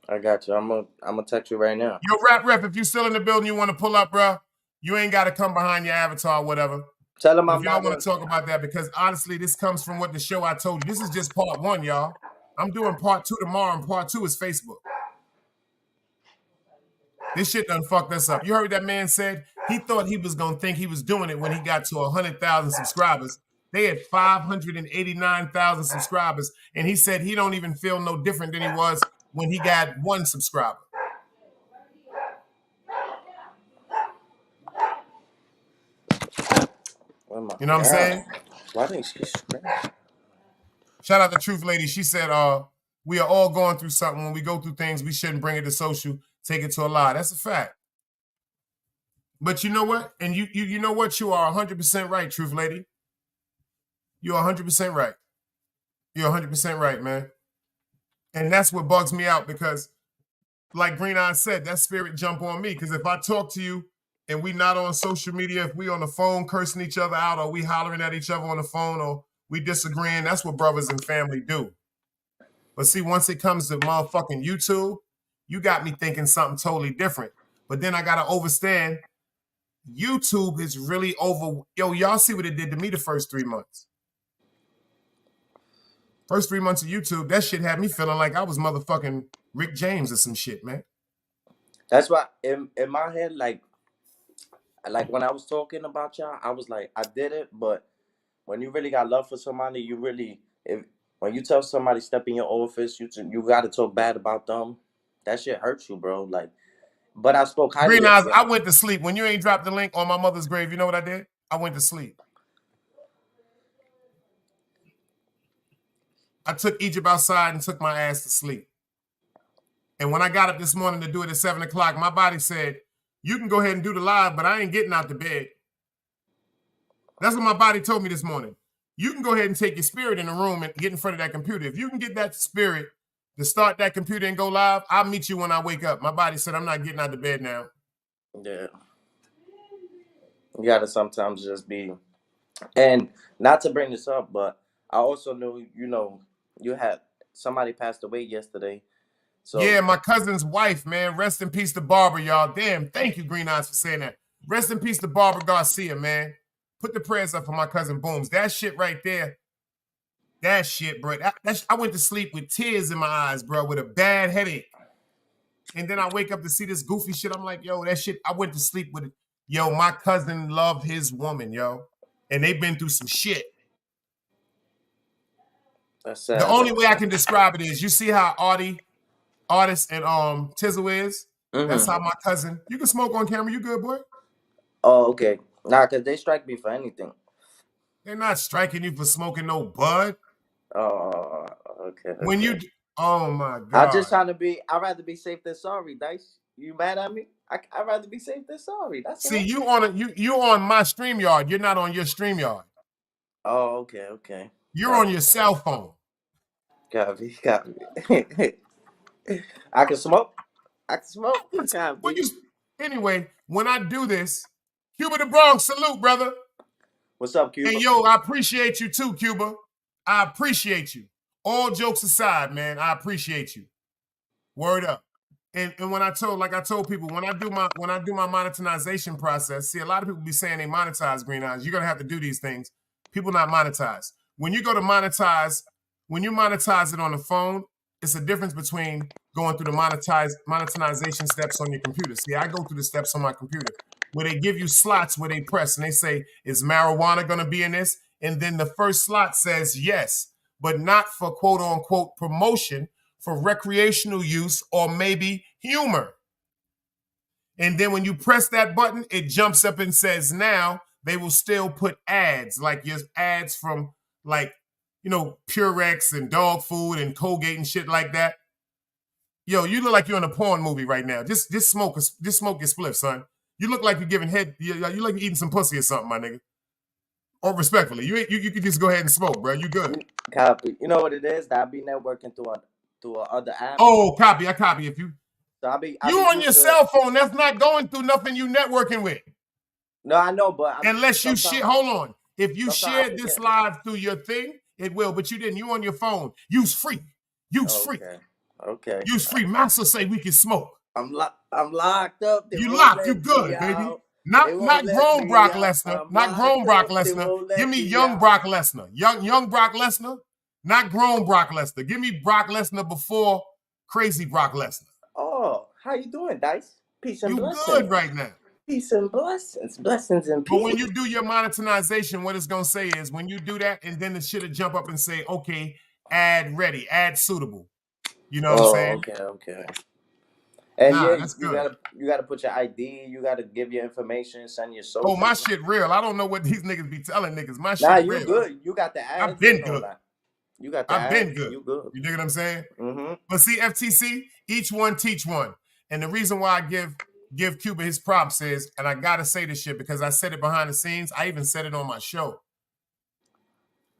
I got you. I'm gonna text you right now. Yo, rap ref, if you still in the building, you want to pull up, bro, you ain't got to come behind your avatar or whatever. Tell him if y'all want to talk about that, because honestly, this comes from what the show I told you. This is just part 1, y'all. I'm doing part 2 tomorrow, and part 2 is Facebook. This shit done fucked us up. You heard that man said he thought he was gonna think he was doing it when he got to 100,000 subscribers. They had 589,000 subscribers, and he said he don't even feel no different than he was when he got 1 subscriber. You know what I'm saying? Why didn't she scratch? Shout out to Truth Lady. She said, we are all going through something. When we go through things, we shouldn't bring it to social, take it to a lie. That's a fact. But you know what? And you know what? You are 100% right, Truth Lady. You're 100% right. You're 100% right, man. And that's what bugs me out, because like Green Eye said, that spirit jump on me. Because if I talk to you and we not on social media, if we on the phone cursing each other out, or we hollering at each other on the phone, or we disagreeing, that's what brothers and family do. But see, once it comes to motherfucking YouTube, you got me thinking something totally different. But then I got to understand, YouTube is really over. Yo, y'all see what it did to me the first 3 months. First 3 months of YouTube, that shit had me feeling like I was motherfucking Rick James or some shit, man. That's why in my head, like when I was talking about y'all, I was like, I did it, but when you really got love for somebody, you really, when you tell somebody step in your office, you got to talk bad about them. That shit hurts you, bro. Like, but I spoke highly Green of Eyes, them. I went to sleep. When you ain't dropped the link on my mother's grave, you know what I did? I went to sleep. I took Egypt outside and took my ass to sleep. And when I got up this morning to do it at 7 o'clock, my body said, you can go ahead and do the live, but I ain't getting out the bed. That's what my body told me this morning. You can go ahead and take your spirit in the room and get in front of that computer. If you can get that spirit to start that computer and go live, I'll meet you when I wake up. My body said, I'm not getting out of bed now. Yeah. You got to sometimes just be, and not to bring this up, but I also knew, you had somebody passed away yesterday. So yeah, my cousin's wife, man. Rest in peace to Barbara, y'all. Damn, thank you, Green Eyes, for saying that. Rest in peace to Barbara Garcia, man. Put the prayers up for my cousin Booms. That shit right there, that shit, bro. I went to sleep with tears in my eyes, bro, with a bad headache. And then I wake up to see this goofy shit. I'm like, yo, that shit, I went to sleep with it. Yo, my cousin loved his woman, yo. And they've been through some shit. that's sad. The only way I can describe it is, you see how Artist and Tizzle is? Mm-hmm. That's how my cousin. You can smoke on camera. You good, boy? Oh, okay. Nah, because they strike me for anything. They're not striking you for smoking no bud. Oh, okay. When you, oh my God. I'm just trying to be, I'd rather be safe than sorry, Dice. You mad at me? I'd rather be safe than sorry. That's See, all. you on my StreamYard. You're not on your StreamYard. Oh, okay. You're on your cell phone. Got me. I can smoke. Anyway, when I do this, Cuba the Bronx, salute, brother. What's up, Cuba? And yo, I appreciate you too, Cuba. I appreciate you. All jokes aside, man, I appreciate you. Word up. And when I told people, when I do my monetization process, see, a lot of people be saying they monetize, Green Eyes. You're gonna have to do these things. People not monetize. When you go to monetize, when you monetize it on the phone, it's a difference between going through the monetization steps on your computer. See, I go through the steps on my computer where they give you slots where they press and they say, is marijuana going to be in this? And then the first slot says yes, but not for quote unquote promotion, for recreational use or maybe humor. And then when you press that button, it jumps up and says now they will still put ads, like your ads from like, you know, Purex and dog food and Colgate and shit like that. Yo, you look like you're in a porn movie right now. Just smoke your spliff, son. You look like you're giving head. You look like you're eating some pussy or something, my nigga. Or respectfully, you can just go ahead and smoke, bro. You good? Copy. You know what it is? That I be networking through other app. Oh, copy. I copy. If you So I be on your cell phone, that's not going through nothing you networking with. No, I know, but unless you share. Hold on. If you shared this forget. live through your thing, it will. But you didn't. You on your phone. Use free. Use free. Okay. Use free. Master say we can smoke. I'm locked up. You locked. You good, baby. Not grown Brock Lesnar. Not grown Brock Lesnar. Give me young Brock Lesnar. Young Brock Lesnar. Not grown Brock Lesnar. Give me Brock Lesnar before crazy Brock Lesnar. Oh, how you doing, Dice? Peace and blessings. You good right now. Peace and blessings. Blessings and peace. But when you do your monetization, what it's going to say is when you do that, and then the shit will jump up and say, okay, ad ready, ad suitable. You know what I'm saying? Okay. And that's good. You gotta put your ID, you gotta give your information, send your social. Oh, my shit real. I don't know what these niggas be telling niggas. My shit real. You good. You got the ads. I've been good. You got the I've ads. been good. You good. You dig what I'm saying? Mm-hmm. But see, FTC, each one teach one. And the reason why I give Cuba his props is, and I gotta say this shit because I said it behind the scenes. I even said it on my show.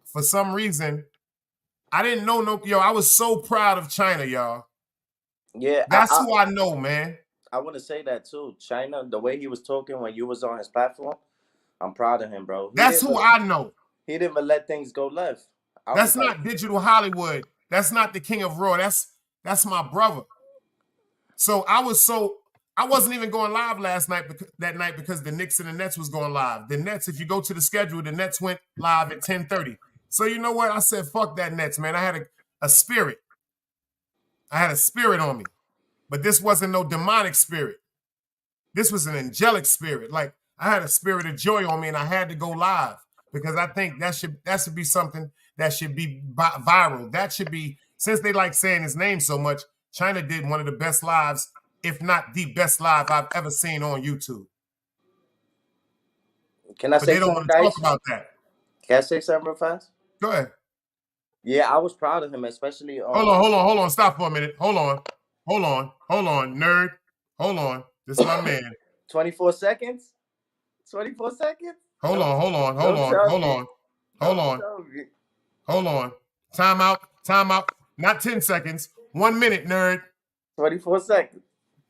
For some reason, I didn't know I was so proud of China, y'all. Yeah. That's who I know, man. I want to say that too. China, the way he was talking when you was on his platform, I'm proud of him, bro. That's who I know. He didn't even let things go left. That's not Digital Hollywood. That's not the King of Raw. That's my brother. So I wasn't even going live that night because the Knicks and the Nets was going live. The Nets, if you go to the schedule, the Nets went live at 10:30. So you know what? I said, fuck that Nets, man. I had a spirit. I had a spirit on me. But this wasn't no demonic spirit. This was an angelic spirit. Like, I had a spirit of joy on me, and I had to go live because I think that should be something that should be viral. That should be, since they like saying his name so much, China did one of the best lives, if not the best live I've ever seen on YouTube. Can I say they don't want to talk about that. Can I say something real fast? Go ahead. Yeah, I was proud of him, especially. Hold on. Stop for a minute. Hold on, nerd. Hold on. This is my man. 24 seconds? 24 seconds? Hold on. Time out. Not 10 seconds. 1 minute, nerd. 24 seconds.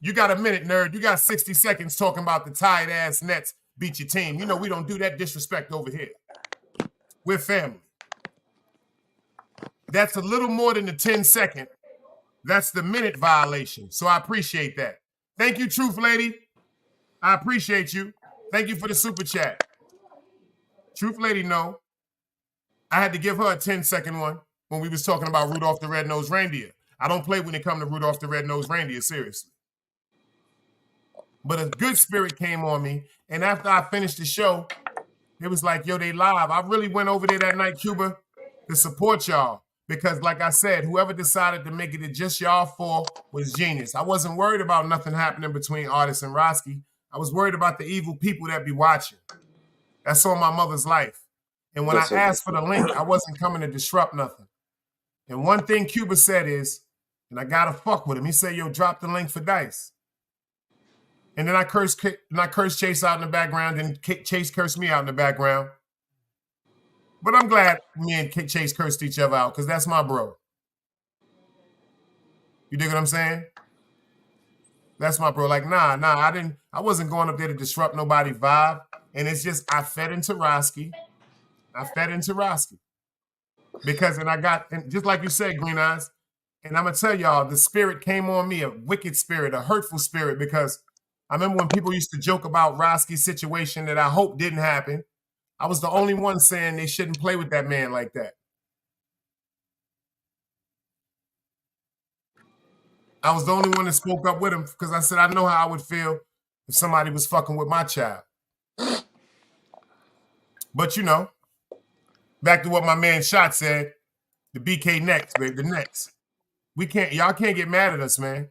You got a minute, nerd. You got 60 seconds talking about the tired ass Nets beat your team. You know we don't do that disrespect over here. We're family. That's a little more than the 10-second. That's the minute violation. So I appreciate that. Thank you, Truth Lady. I appreciate you. Thank you for the super chat. Truth Lady, no. I had to give her a 10-second one when we was talking about Rudolph the Red-Nosed Reindeer. I don't play when it comes to Rudolph the Red-Nosed Reindeer, seriously. But a good spirit came on me, and after I finished the show, it was like, yo, they live. I really went over there that night, Cuba, to support y'all. Because like I said, whoever decided to make it just y'all for was genius. I wasn't worried about nothing happening between Artist and Roski. I was worried about the evil people that be watching. That's on my mother's life. And when I asked for the link, I wasn't coming to disrupt nothing. And one thing Cuba said is, and I gotta fuck with him. He said, yo, drop the link for Dice. And then I cursed Chase out in the background, and Chase cursed me out in the background. But I'm glad me and Chase cursed each other out because that's my bro. You dig what I'm saying? That's my bro. Like, nah, I wasn't going up there to disrupt nobody's vibe. And it's just, I fed into Roski. Because, and just like you said, Green Eyes, and I'm going to tell y'all, the spirit came on me, a wicked spirit, a hurtful spirit, because I remember when people used to joke about Roski's situation that I hope didn't happen. I was the only one saying they shouldn't play with that man like that. I was the only one that spoke up with him because I said I know how I would feel if somebody was fucking with my child. But you know, back to what my man Shot said, the BK next, baby, the next. Y'all can't get mad at us, man.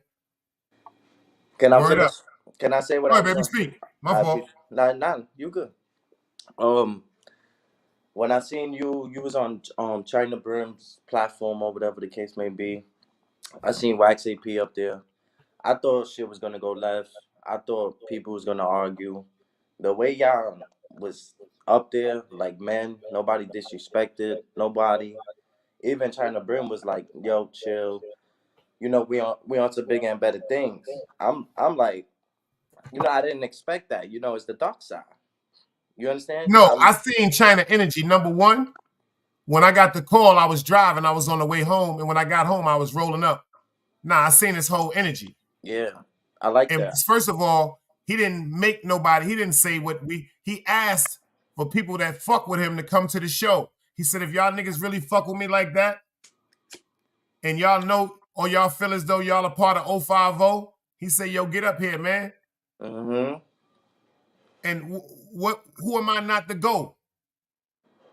Can I Word up. finish? Can I say what Go I ahead, was baby, going? speak. My fault. Nah, you good. When I seen you was on China Brim's platform or whatever the case may be. I seen Wax AP up there. I thought shit was gonna go left. I thought people was gonna argue. The way y'all was up there, like men, nobody disrespected nobody. Even China Brim was like, "Yo, chill. You know, we on to bigger and better things." I'm like, I didn't expect that. It's the dark side. You understand? No, I seen China Energy. Number one, when I got the call, I was driving, I was on the way home, and when I got home, I was rolling up. Nah, I seen his whole energy. Yeah, I like And that. first of all, he didn't make nobody, he didn't say he asked for people that fuck with him to come to the show. He said, if y'all niggas really fuck with me like that, and y'all know or y'all feel as though y'all are part of 050, he said, yo, get up here, man. Mm-hmm. And who am I not to go?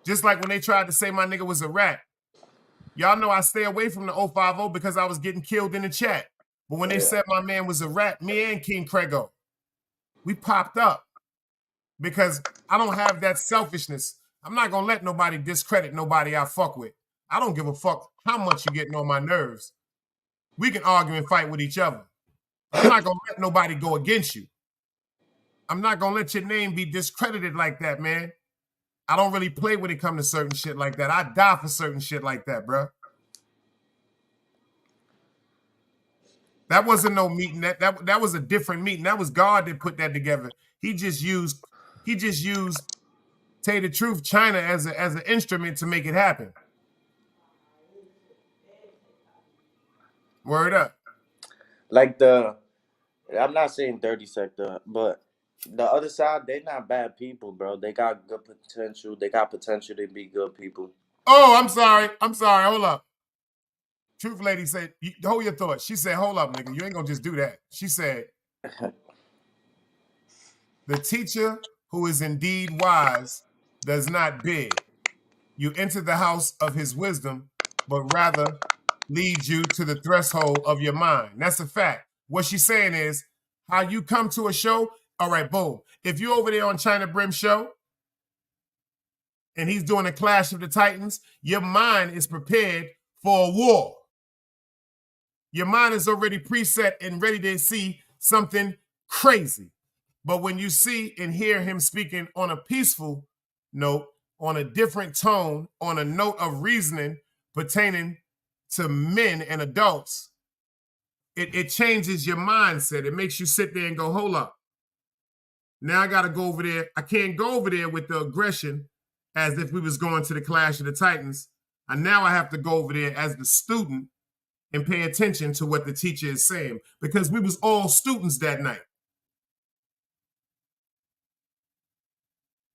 Just like when they tried to say my nigga was a rat. Y'all know I stay away from the 050 because I was getting killed in the chat. But when they Yeah. said my man was a rat, me and King Craigo, we popped up because I don't have that selfishness. I'm not gonna let nobody discredit nobody I fuck with. I don't give a fuck how much you getting on my nerves. We can argue and fight with each other. I'm not gonna let nobody go against you. I'm not gonna let your name be discredited like that, man. I don't really play when it comes to certain shit like that. I die for certain shit like that, bro. That wasn't no meeting. That was a different meeting. That was God that put that together. He just used tell you the truth, China as an instrument to make it happen. Word up. Like I'm not saying dirty sector, but the other side, they're not bad people, bro. They got good potential. They got potential to be good people. Oh, I'm sorry. Hold up. Truth lady said, hold your thoughts. She said, hold up, nigga. You ain't gonna just do that. She said, the teacher who is indeed wise does not bid you enter the house of his wisdom, but rather leads you to the threshold of your mind. That's a fact. What she's saying is, how you come to a show, all right, boom. If you're over there on China Brim show and he's doing a Clash of the Titans, your mind is prepared for a war. Your mind is already preset and ready to see something crazy. But when you see and hear him speaking on a peaceful note, on a different tone, on a note of reasoning pertaining to men and adults, it changes your mindset. It makes you sit there and go, hold up. Now I got to go over there. I can't go over there with the aggression as if we was going to the Clash of the Titans. And now I have to go over there as the student and pay attention to what the teacher is saying because we was all students that night.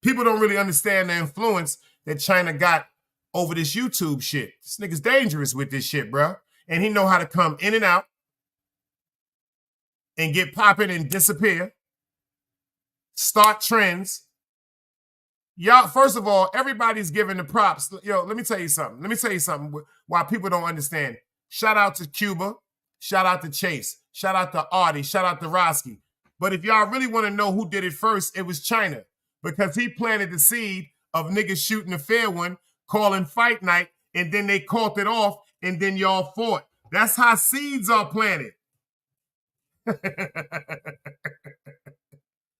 People don't really understand the influence that China got over this YouTube shit. This nigga's dangerous with this shit, bro. And he know how to come in and out and get popping and disappear, start trends. Y'all, first of all, everybody's giving the props. Yo, let me tell you something why people don't understand. Shout out to Cuba. Shout out to Chase. Shout out to Artie. Shout out to Roski. But if y'all really want to know who did it first, it was China. Because he planted the seed of niggas shooting a fair one, calling fight night, and then they called it off, and then y'all fought. That's how seeds are planted.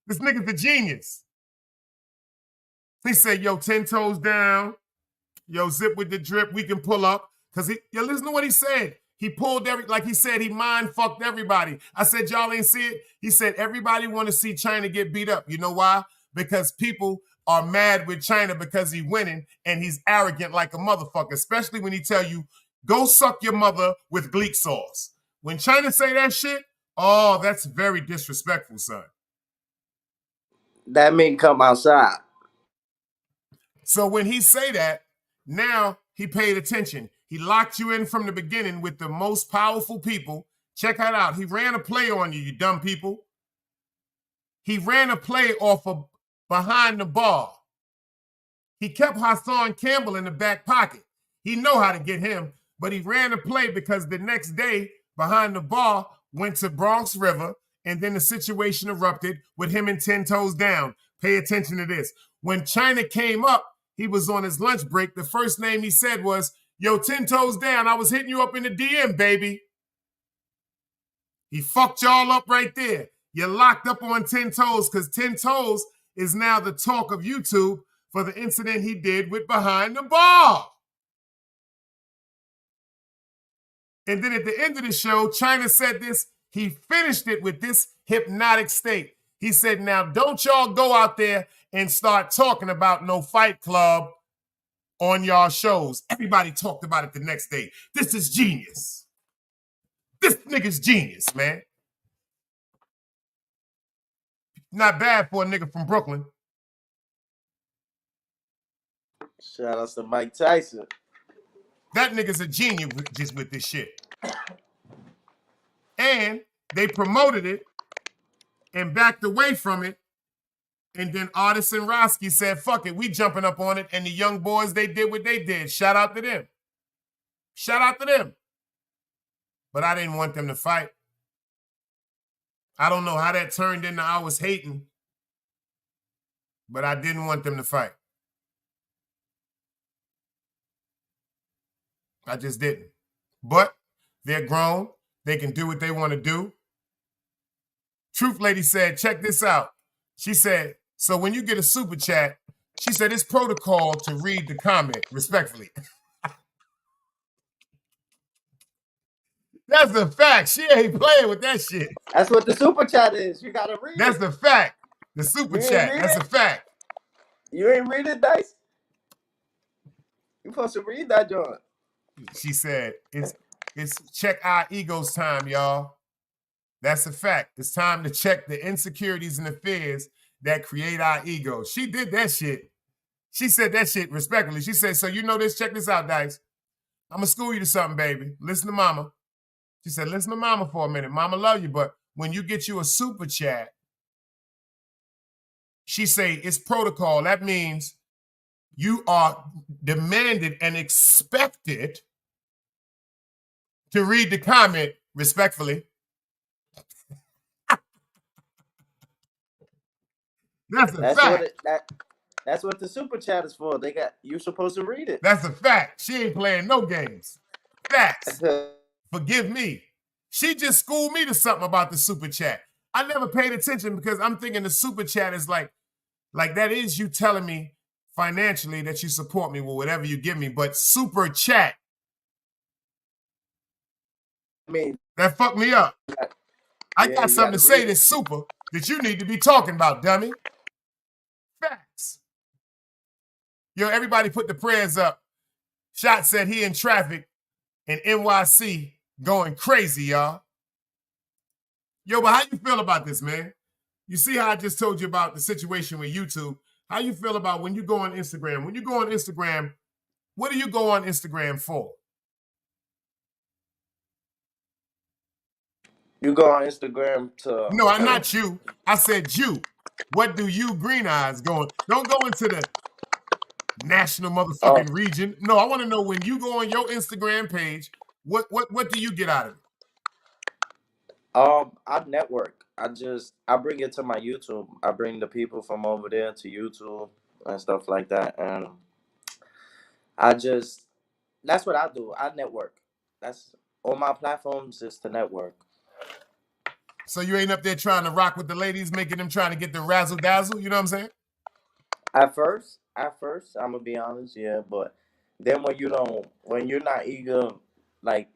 This nigga's a genius. He said, yo, 10 toes down. Yo, zip with the drip. We can pull up. Because listen to what he said. He pulled like he said, he mind fucked everybody. I said, y'all ain't see it? He said, everybody want to see China get beat up. You know why? Because people are mad with China because he's winning and he's arrogant like a motherfucker, especially when he tell you, go suck your mother with Gleek sauce. When China say that shit, oh, that's very disrespectful, son. That mean come outside. So when he say that, now he paid attention. He locked you in from the beginning with the most powerful people. Check that out. He ran a play on you, you dumb people. He ran a play off of behind the ball. He kept Hassan Campbell in the back pocket. He know how to get him, but he ran a play because the next day, behind the ball, went to Bronx River, and then the situation erupted with him and 10 toes down. Pay attention to this. When China came up, he was on his lunch break. The first name he said was, yo, 10 toes down, I was hitting you up in the DM, baby. He fucked y'all up right there. You're locked up on 10 toes because 10 toes is now the talk of YouTube for the incident he did with behind the ball. And then at the end of the show, China said this. He finished it with this hypnotic state. He said, now don't y'all go out there and start talking about no Fight Club on y'all shows. Everybody talked about it the next day. This is genius. This nigga's genius, man. Not bad for a nigga from Brooklyn. Shout out to Mike Tyson. That nigga's a genius just with this shit. And they promoted it and backed away from it. And then Artis and Roski said, fuck it, we jumping up on it. And the young boys, they did what they did. Shout out to them. Shout out to them. But I didn't want them to fight. I don't know how that turned into I was hating, but I didn't want them to fight. I just didn't. But they're grown. They can do what they want to do. Truth Lady said, check this out. She said, so when you get a super chat, she said it's protocol to read the comment respectfully. That's the fact. She ain't playing with that shit. That's what the super chat is. You gotta read That's it. the fact. The super chat. That's a fact. You ain't read it, Dice? You supposed to read that, John. She said, it's check our egos time, y'all. That's a fact. It's time to check the insecurities and the fears that create our egos. She did that shit. She said that shit respectfully. She said, so you know this? Check this out, Dice. I'm going to school you to something, baby. Listen to mama. She said, listen to mama for a minute. Mama love you, but when you get you a super chat, she say it's protocol. That means you are demanded and expected to read the comment respectfully. That's a fact. That's what the super chat is for. You're supposed to read it. That's a fact. She ain't playing no games. Facts. Forgive me. She just schooled me to something about the super chat. I never paid attention because I'm thinking the super chat is like that is you telling me financially that you support me with whatever you give me, but super chat. I mean, that fucked me up. I got something to say that's super that you need to be talking about, dummy. Facts. Yo, everybody put the prayers up. Shot said he in traffic in NYC going crazy, y'all. Yo, but how you feel about this, man? You see how I just told you about the situation with YouTube. How you feel about when you go on Instagram? When you go on Instagram, what do you go on Instagram for? You go on Instagram to... No, I'm not you. I said you. What do you green eyes going? Don't go into the national motherfucking region. No, I want to know when you go on your Instagram page, what do you get out of it? I network. I bring it to my YouTube. I bring the people from over there to YouTube and stuff like that. And that's what I do. I network. That's on my platforms is to network. So you ain't up there trying to rock with the ladies, making them trying to get the razzle dazzle, you know what I'm saying? At first, I'm gonna be honest, yeah, but then when you're not eager, like,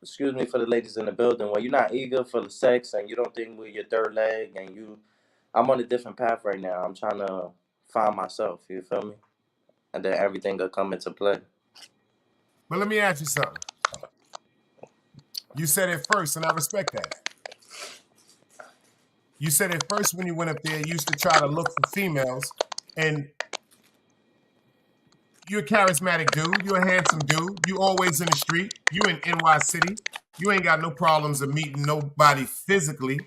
excuse me for the ladies in the building, when you're not eager for the sex and you don't think we're your third leg and I'm on a different path right now. I'm trying to find myself, you feel me? And then everything will come into play. But let me ask you something. You said it first, and I respect that. You said it first when you went up there, you used to try to look for females, and you're a charismatic dude. You're a handsome dude. You always in the street. You in NY City. You ain't got no problems of meeting nobody physically.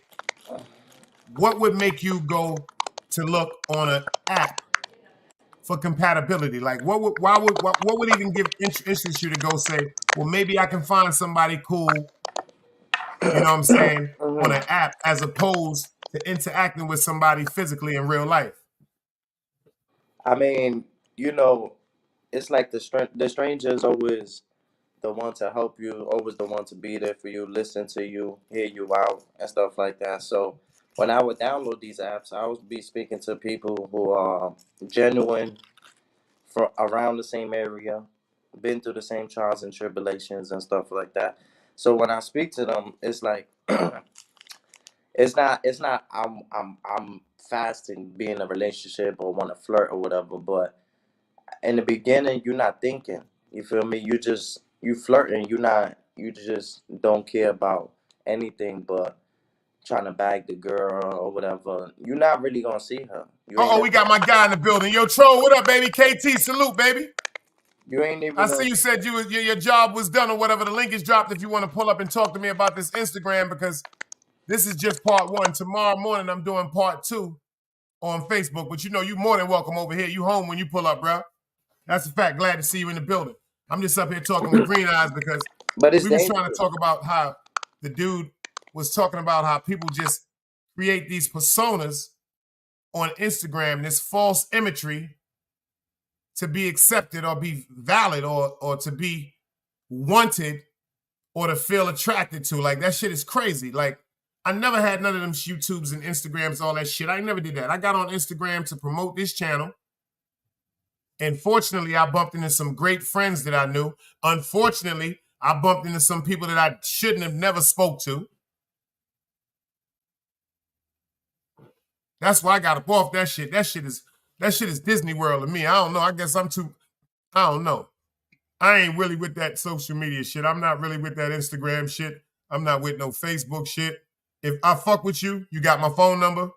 What would make you go to look on an app for compatibility? Like, what would even give interest you to go say, well, maybe I can find somebody cool, you know what I'm saying, on an app as opposed to interacting with somebody physically in real life? I mean, it's like the stranger is always the one to help you, always the one to be there for you, listen to you, hear you out, and stuff like that. So when I would download these apps, I would be speaking to people who are genuine, from around the same area, been through the same trials and tribulations and stuff like that. So when I speak to them, it's like it's not I'm fasting being in a relationship or want to flirt or whatever, but in the beginning you're not thinking. You feel me? You flirting, you just don't care about anything but trying to bag the girl or whatever. You're not really gonna see her. Uh-oh, we got my guy in the building. Yo, Troll, what up, baby? KT, salute, baby. You ain't I even see you said your job was done or whatever. The link is dropped if you want to pull up and talk to me about this Instagram, because this is just part one. Tomorrow morning, I'm doing part two on Facebook. But you more than welcome over here. You home when you pull up, bro. That's a fact. Glad to see you in the building. I'm just up here talking with green eyes because but it's we was trying to dangerous. talk about how the dude was talking about how people just create these personas on Instagram, this false imagery to be accepted or be valid or to be wanted or to feel attracted to. Like, that shit is crazy. Like, I never had none of them YouTubes and Instagrams, all that shit. I never did that. I got on Instagram to promote this channel. And fortunately, I bumped into some great friends that I knew. Unfortunately, I bumped into some people that I shouldn't have never spoke to. That's why I got up off that shit. That shit is Disney World to me. I don't know. I guess I don't know. I ain't really with that social media shit. I'm not really with that Instagram shit. I'm not with no Facebook shit. If I fuck with you, you got my phone number.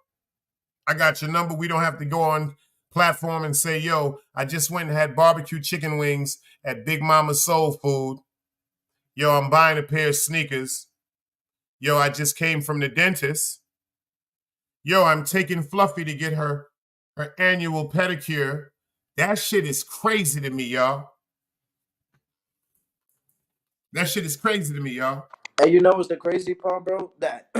I got your number. We don't have to go on platform and say, yo, I just went and had barbecue chicken wings at Big Mama's Soul Food. Yo, I'm buying a pair of sneakers. Yo, I just came from the dentist. Yo, I'm taking Fluffy to get her annual pedicure. That shit is crazy to me, y'all. That shit is crazy to me, y'all. And you know what's the crazy part, bro? That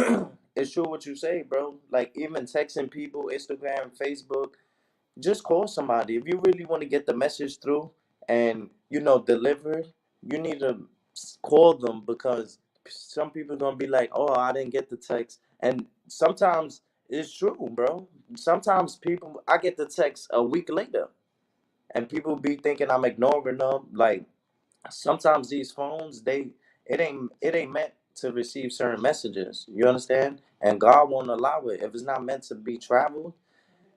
it's true what you say, bro. Like even texting people, Instagram, Facebook, just call somebody. If you really want to get the message through and deliver it, you need to call them, because some people gonna be like, "Oh, I didn't get the text," and sometimes it's true, bro. Sometimes I get the text a week later, and people be thinking I'm ignoring them. Like sometimes these phones, it ain't meant to receive certain messages. You understand? And God won't allow it. If it's not meant to be traveled,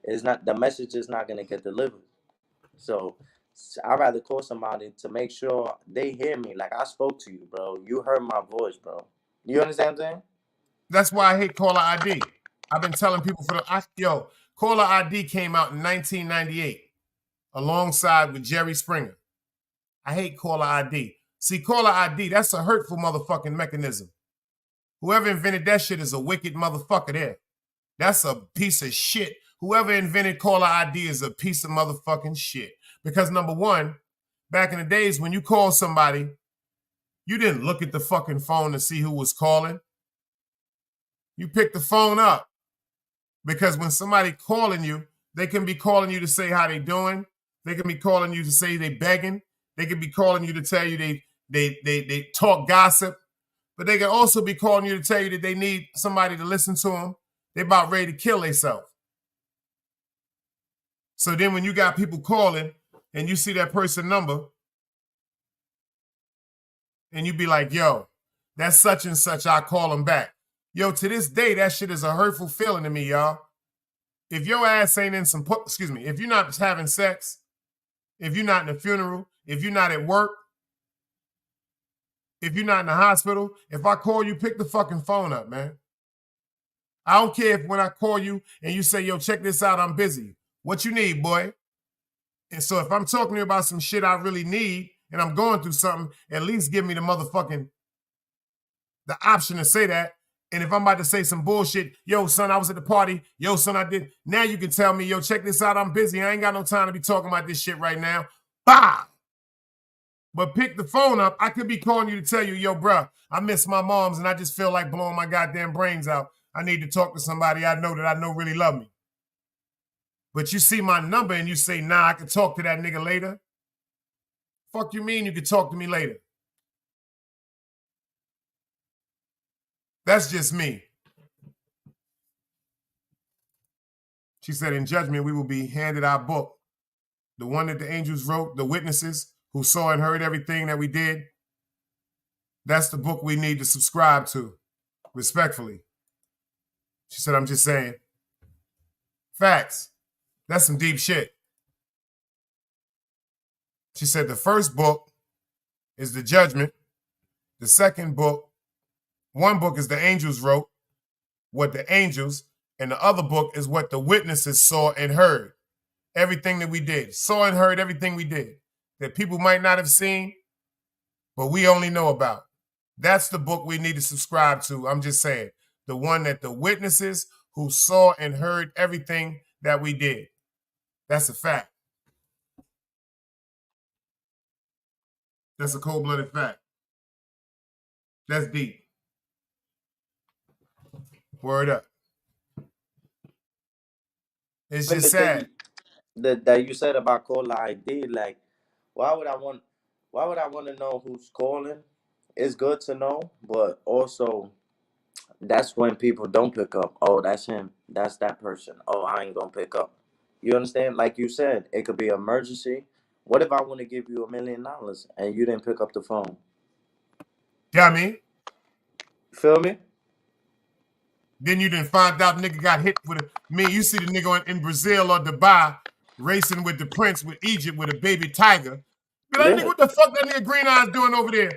it's not the message is not gonna get delivered. So I'd rather call somebody to make sure they hear me. Like I spoke to you, bro. You heard my voice, bro. You understand what I'm saying? That's why I hate caller ID. I've been telling people caller ID came out in 1998 alongside with Jerry Springer. I hate caller ID. See, caller ID, that's a hurtful motherfucking mechanism. Whoever invented that shit is a wicked motherfucker there. That's a piece of shit. Whoever invented caller ID is a piece of motherfucking shit. Because number one, back in the days when you call somebody, you didn't look at the fucking phone to see who was calling. You picked the phone up. Because when somebody calling you, they can be calling you to say how they doing. They can be calling you to say they begging. They can be calling you to tell you they talk gossip. But they can also be calling you to tell you that they need somebody to listen to them. They about ready to kill themselves. So then when you got people calling and you see that person number and you be like, yo, that's such and such, I'll call them back. Yo, to this day, that shit is a hurtful feeling to me, y'all. If your ass ain't in some, if you're not having sex, if you're not in a funeral, if you're not at work, if you're not in the hospital, if I call you, pick the fucking phone up, man. I don't care if when I call you and you say, yo, check this out, I'm busy. What you need, boy? And so if I'm talking to you about some shit I really need and I'm going through something, at least give me the motherfucking the option to say that. And if I'm about to say some bullshit, yo, son, I was at the party. Yo, son, I did. Now you can tell me, yo, check this out. I'm busy. I ain't got no time to be talking about this shit right now. Bah! But pick the phone up. I could be calling you to tell you, yo, bruh, I miss my moms and I just feel like blowing my goddamn brains out. I need to talk to somebody I know really love me. But you see my number and you say, nah, I can talk to that nigga later. Fuck you mean you can talk to me later? That's just me. She said, in judgment, we will be handed our book. The one that the angels wrote, the witnesses who saw and heard everything that we did. That's the book we need to subscribe to, respectfully. She said, I'm just saying. Facts. That's some deep shit. She said the first book is the judgment. The second book, one book is the angels wrote, what the angels, and the other book is what the witnesses saw and heard. Everything that we did. Saw and heard everything we did. That people might not have seen, but we only know about. That's the book we need to subscribe to. I'm just saying. The one that the witnesses who saw and heard everything that we did. That's a fact. That's a cold-blooded fact. That's deep. Word up. It's Even just the sad. thing that you said about caller ID, like, why would I want to know who's calling? It's good to know, but also that's when people don't pick up. Oh, that's him. That's that person. Oh, I ain't gonna pick up. You understand? Like you said, it could be an emergency. What if I want to give you $1 million and you didn't pick up the phone? Yeah, I mean, You feel me? then you didn't find out nigga got hit with a. You see the nigga in Brazil or Dubai racing with the prince with Egypt with a baby tiger. Be like, nigga, Yeah. what the fuck that nigga Green Eyes doing over there?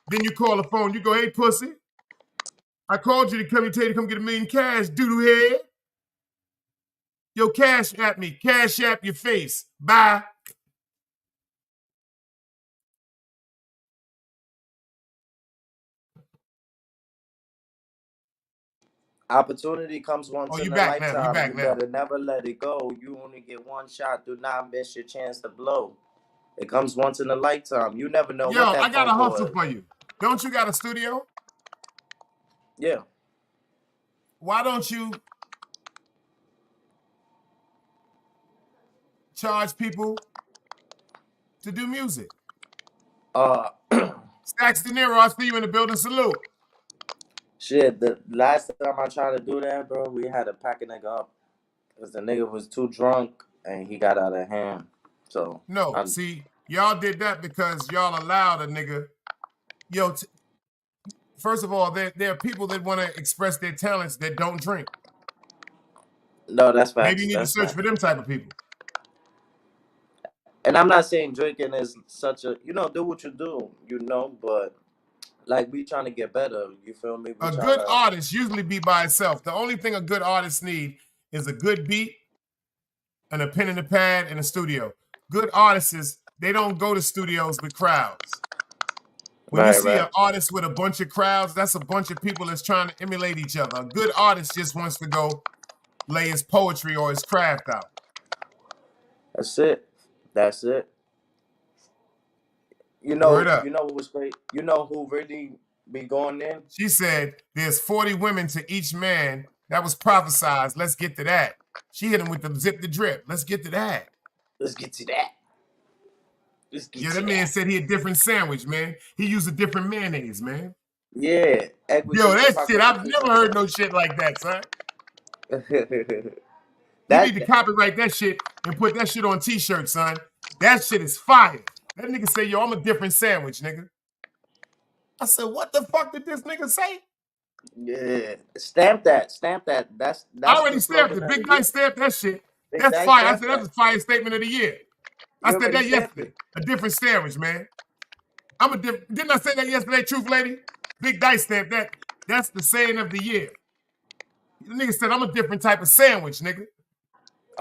Then you call the phone. You go, hey, pussy. I called you to tell you to come get $1 million cash, doodoo head. Yo, cash at me. Cash app your face. Bye. Opportunity comes Oh, once you in a back now. You lifetime. back You now. better never let it go. You only get one shot. Do not miss your chance to blow. It comes once in a lifetime. You never know what Yo, I that got phone a call hustle is. for you. Don't you got a studio? Yeah. Why don't you charge people to do music? Uh, Stacks De Niro, I see you in the building. Salute. shit. The last time I tried to do that, bro, we had to pack a nigga up because the nigga was too drunk and he got out of hand. So, No, see, y'all did that because y'all allowed a nigga. Yo, first of all, there are people that want to express their talents that don't drink. no, that's Maybe facts. you need to That's search for facts. them type of people. And I'm not saying drinking is such a, do what you do, but like we trying to get better. You feel me? We A trying good to. artist usually be by itself. The only thing a good artist need is a good beat and a pen and a pad and a studio. Good artists, they don't go to studios with crowds. When you Right, see an right. artist with a bunch of crowds, that's a bunch of people that's trying to emulate each other. A good artist just wants to go lay his poetry or his craft out. That's it. That's it. Word up. You know what was great? You know who really be going in? She said, there's 40 women to each man. That was prophesized. Let's get to that. She hit him with the zip the drip. Let's get to that. Let's get to that. Let's get Yeah, to that man that. said he a different sandwich, man. He used a different mayonnaise, man. Yeah, egg with Yo, chicken, that shit, pocket with I've fish never and heard no shit like that, son. chips. You need to that copyright that shit and put that shit on t-shirts, son. That shit is fire. That nigga say, yo, I'm a different sandwich, nigga. I said, what the fuck did this nigga say? yeah, stamp that, stamp that. I That's the already stamped slogan it. of Big the year. Dice stamped that shit. Big That's Dice fire. I stamp said, that's that. a fire statement of the year. I You said already that stamped yesterday. it. A different sandwich, man. I'm a different. Didn't I say that yesterday, Truth Lady? Big Dice stamped that. That's the saying of the year. The nigga said, I'm a different type of sandwich, nigga.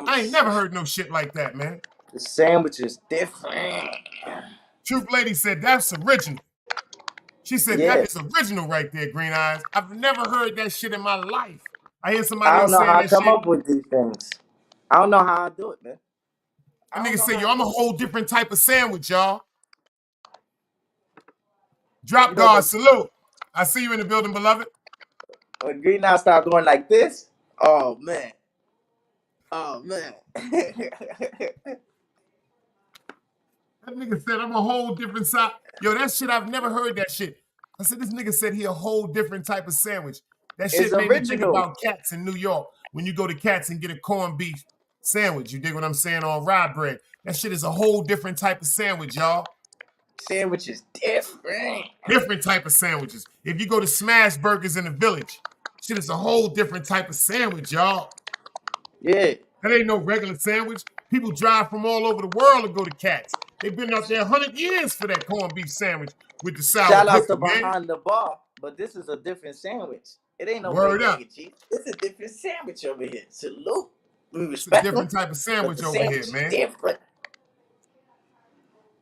I ain't never heard no shit like that, man. The sandwich is different. Truth Lady said, that's original. She said, Yeah. that is original right there, Green Eyes. I've never heard that shit in my life. I hear somebody I don't else know saying how I that come shit. up with these things. I don't know how I do it, man. That I don't nigga know said, how yo, I I'm a do it. whole different type of sandwich, y'all. Drop You know, guard, salute. I see you in the building, beloved. when Green Eye start going like this, oh man. Oh man. That nigga said, I'm a whole different side. Yo, that shit, I've never heard that shit. I said, this nigga said he a whole different type of sandwich. That It's shit made me think original. about Cats in New York. When you go to Cats and get a corned beef sandwich, you dig what I'm saying, on rye bread. That shit is a whole different type of sandwich, y'all. Sandwich is different. Different type of sandwiches. If you go to Smash Burgers in the Village, shit is a whole different type of sandwich, y'all. Yeah. That ain't no regular sandwich. People drive from all over the world to go to Cats. They've been out there 100 years for that corned beef sandwich with the sour Shout outs to pickle, man. behind the bar, but this is a different sandwich. It ain't no Word regular up. mac and cheese. It's a different sandwich over here. Salute. We It's a respect them, different type of but sandwich the over sandwich here, is man. different.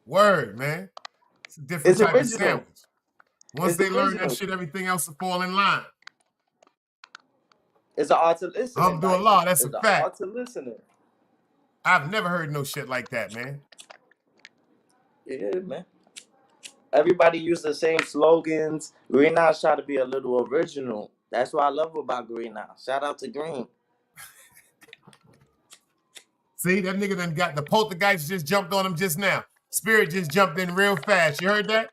Word, man. It's a different It's type of original. sandwich. Once It's they learn that original. shit, everything else will fall in line. It's an art to listening, Dice. Alhamdulillah, that's a It's an fact. art to listening. I've never heard no shit like that, man. Yeah, man. Everybody use the same slogans. Green House try to be a little original. That's what I love about Green House. Shout out to Green. See, that nigga done got the poltergeist just jumped on him just now. Spirit just jumped in real fast. You heard that?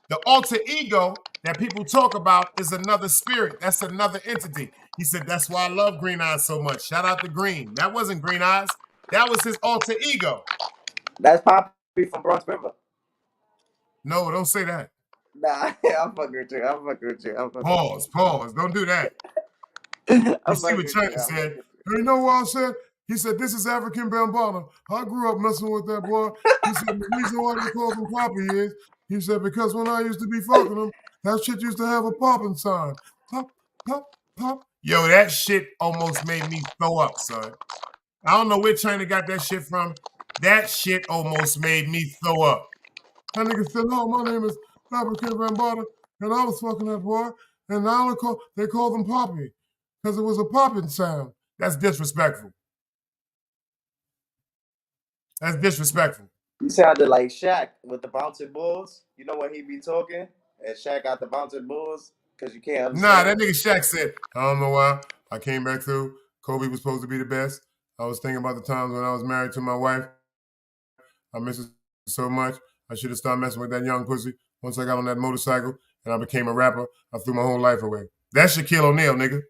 The alter ego that people talk about is another spirit. That's another entity. He said, that's why I love Green Eyes so much. Shout out to Green. That wasn't Green Eyes. That was his alter ego. That's Poppy from Bronx River. No, don't say that. Nah, I'm fucking with you. I'm fucking with you. I'm fucking Pause. Don't do that. with you. You I'm see fucking what with China you. I'm said? fucking with you. You know what I said? He said, this is African Bambaataa. I grew up messing with that boy. He said, the reason why they call him Poppy is, he said, because when I used to be fucking him, that shit used to have a popping sign. Pop, pop, pop. Yo, that shit almost made me throw up, son. I don't know where China got that shit from. That shit almost made me throw up. That nigga said, oh, my name is African Bambaataa, and I was fucking that boy, and now they call him Poppy because it was a popping sound. That's disrespectful. That's disrespectful. You sounded like Shaq with the bouncing balls. You know when he be talking and Shaq got the bouncing balls because you can't Nah, understand. that nigga Shaq said, I don't know why. I came back through. Kobe was supposed to be the best. I was thinking about the times when I was married to my wife. I miss her so much. I should have stopped messing with that young pussy. Once I got on that motorcycle and I became a rapper, I threw my whole life away. That's Shaquille O'Neal, nigga.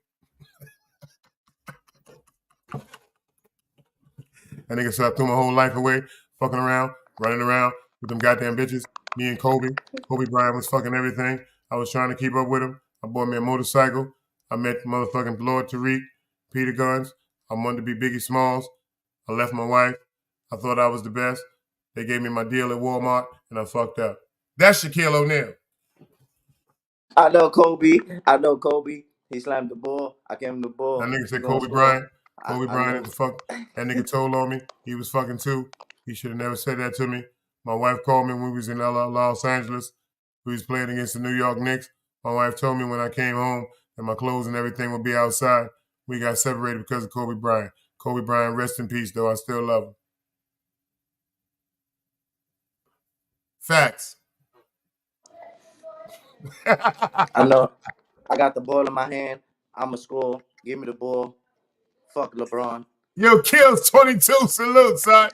That nigga said I threw my whole life away, fucking around, running around with them goddamn bitches. Me and Kobe. Kobe Bryant was fucking everything. I was trying to keep up with him. I bought me a motorcycle. I met motherfucking Lord Tariq, Peter Guns. I wanted to be Biggie Smalls. I left my wife. I thought I was the best. They gave me my deal at Walmart, and I fucked up. That's Shaquille O'Neal. I know Kobe. I know Kobe. He slammed the ball. I gave him the That ball. nigga He said gonna Kobe score. Bryant. Kobe I Bryant is know. the fuck. That nigga told on me. He was fucking too. He should have never said that to me. My wife called me when we was in Los Angeles. We was playing against the New York Knicks. My wife told me when I came home that my clothes and everything would be outside. We got separated because of Kobe Bryant. Kobe Bryant, rest in peace, though. I still love him. Facts. I know. I got the ball in my hand. I'ma score. Give me the ball. Fuck LeBron. Yo, Kills 22. Salute, son.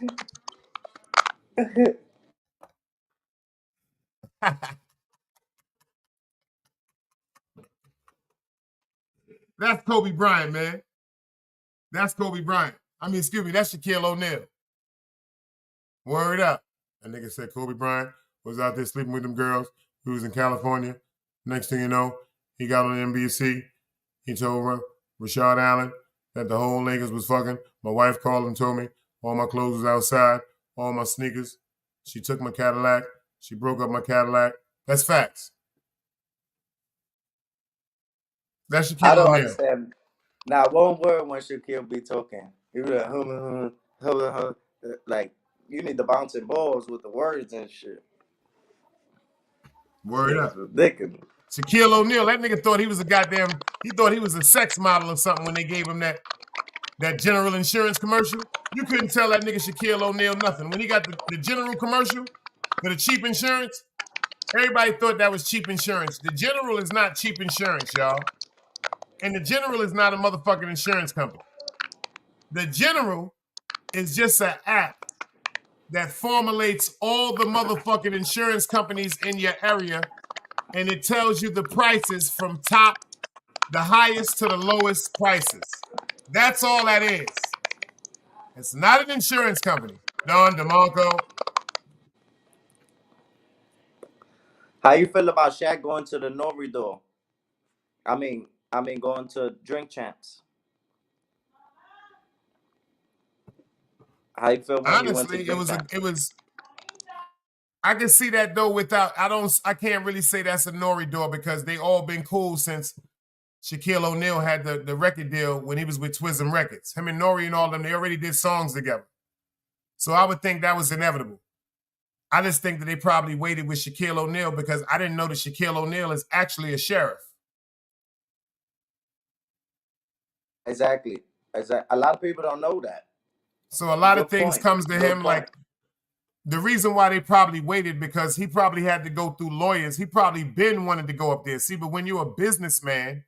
That's Kobe Bryant, man. That's Kobe Bryant. Excuse me, that's Shaquille O'Neal. Word up. That nigga said Kobe Bryant was out there sleeping with them girls. He was in California. Next thing you know, he got on NBC. He told Rashad Allen that the whole Lakers was fucking. My wife called and told me all my clothes was outside, all my sneakers. She took my Cadillac. She broke up my Cadillac. That's facts. That's I Shaquille don't O'Neal. understand. Now one word when Shaquille be talking. He be like, like you need the bouncing balls with the words and shit. Word It's up. ridiculous. Shaquille O'Neal, that nigga thought he was he thought he was a sex model or something when they gave him that General Insurance commercial. You couldn't tell that nigga Shaquille O'Neal nothing. When he got the General commercial for the cheap insurance, everybody thought that was cheap insurance. The General is not cheap insurance, y'all. And the General is not a motherfucking insurance company. The General is just an app that formulates all the motherfucking insurance companies in your area, and it tells you the prices from the highest to the lowest prices. That's all that is. It's not an insurance company. Don DeMarco. How you feel about Shaq going to the Nori door? I mean going to Drink Champs. How you feel when he went to Honestly, Drink Champs? I can see that though I can't really say that's a Nori door because they all been cool since Shaquille O'Neal had the record deal when he was with Twism Records. Him and Nori and all them, they already did songs together. So I would think that was inevitable. I just think that they probably waited with Shaquille O'Neal because I didn't know that Shaquille O'Neal is actually a sheriff. Exactly. A lot of people don't know that. So a lot of Good things point. comes to Good him point. like the reason why they probably waited because he probably had to go through lawyers. He probably been wanted to go up there. See, but when you're a businessman,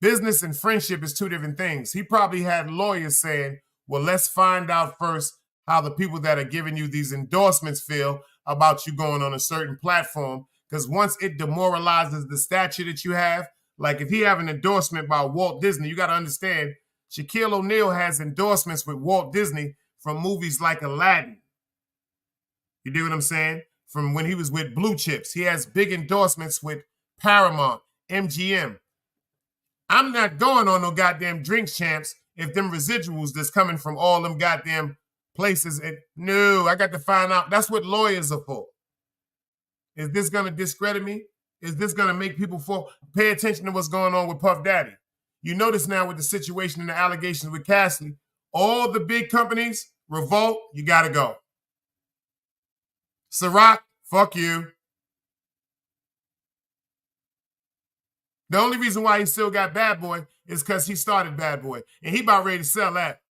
business and friendship is two different things. He probably had lawyers saying, well, let's find out first how the people that are giving you these endorsements feel about you going on a certain platform. Because once it demoralizes the stature that you have, like if he have an endorsement by Walt Disney, you got to understand, Shaquille O'Neal has endorsements with Walt Disney from movies like Aladdin. You do what I'm saying? From when he was with Blue Chips. He has big endorsements with Paramount, MGM. I'm not going on no goddamn Drink Champs if them residuals that's coming from all them goddamn places. No, I got to find out. That's what lawyers are for. Is this going to discredit me? Is this going to make people pay attention to what's going on with Puff Daddy? You notice now with the situation and the allegations with Castley, all the big companies revolt, you got to go. Ciroc, fuck you. The only reason why he still got Bad Boy is because he started Bad Boy. And he about ready to sell that.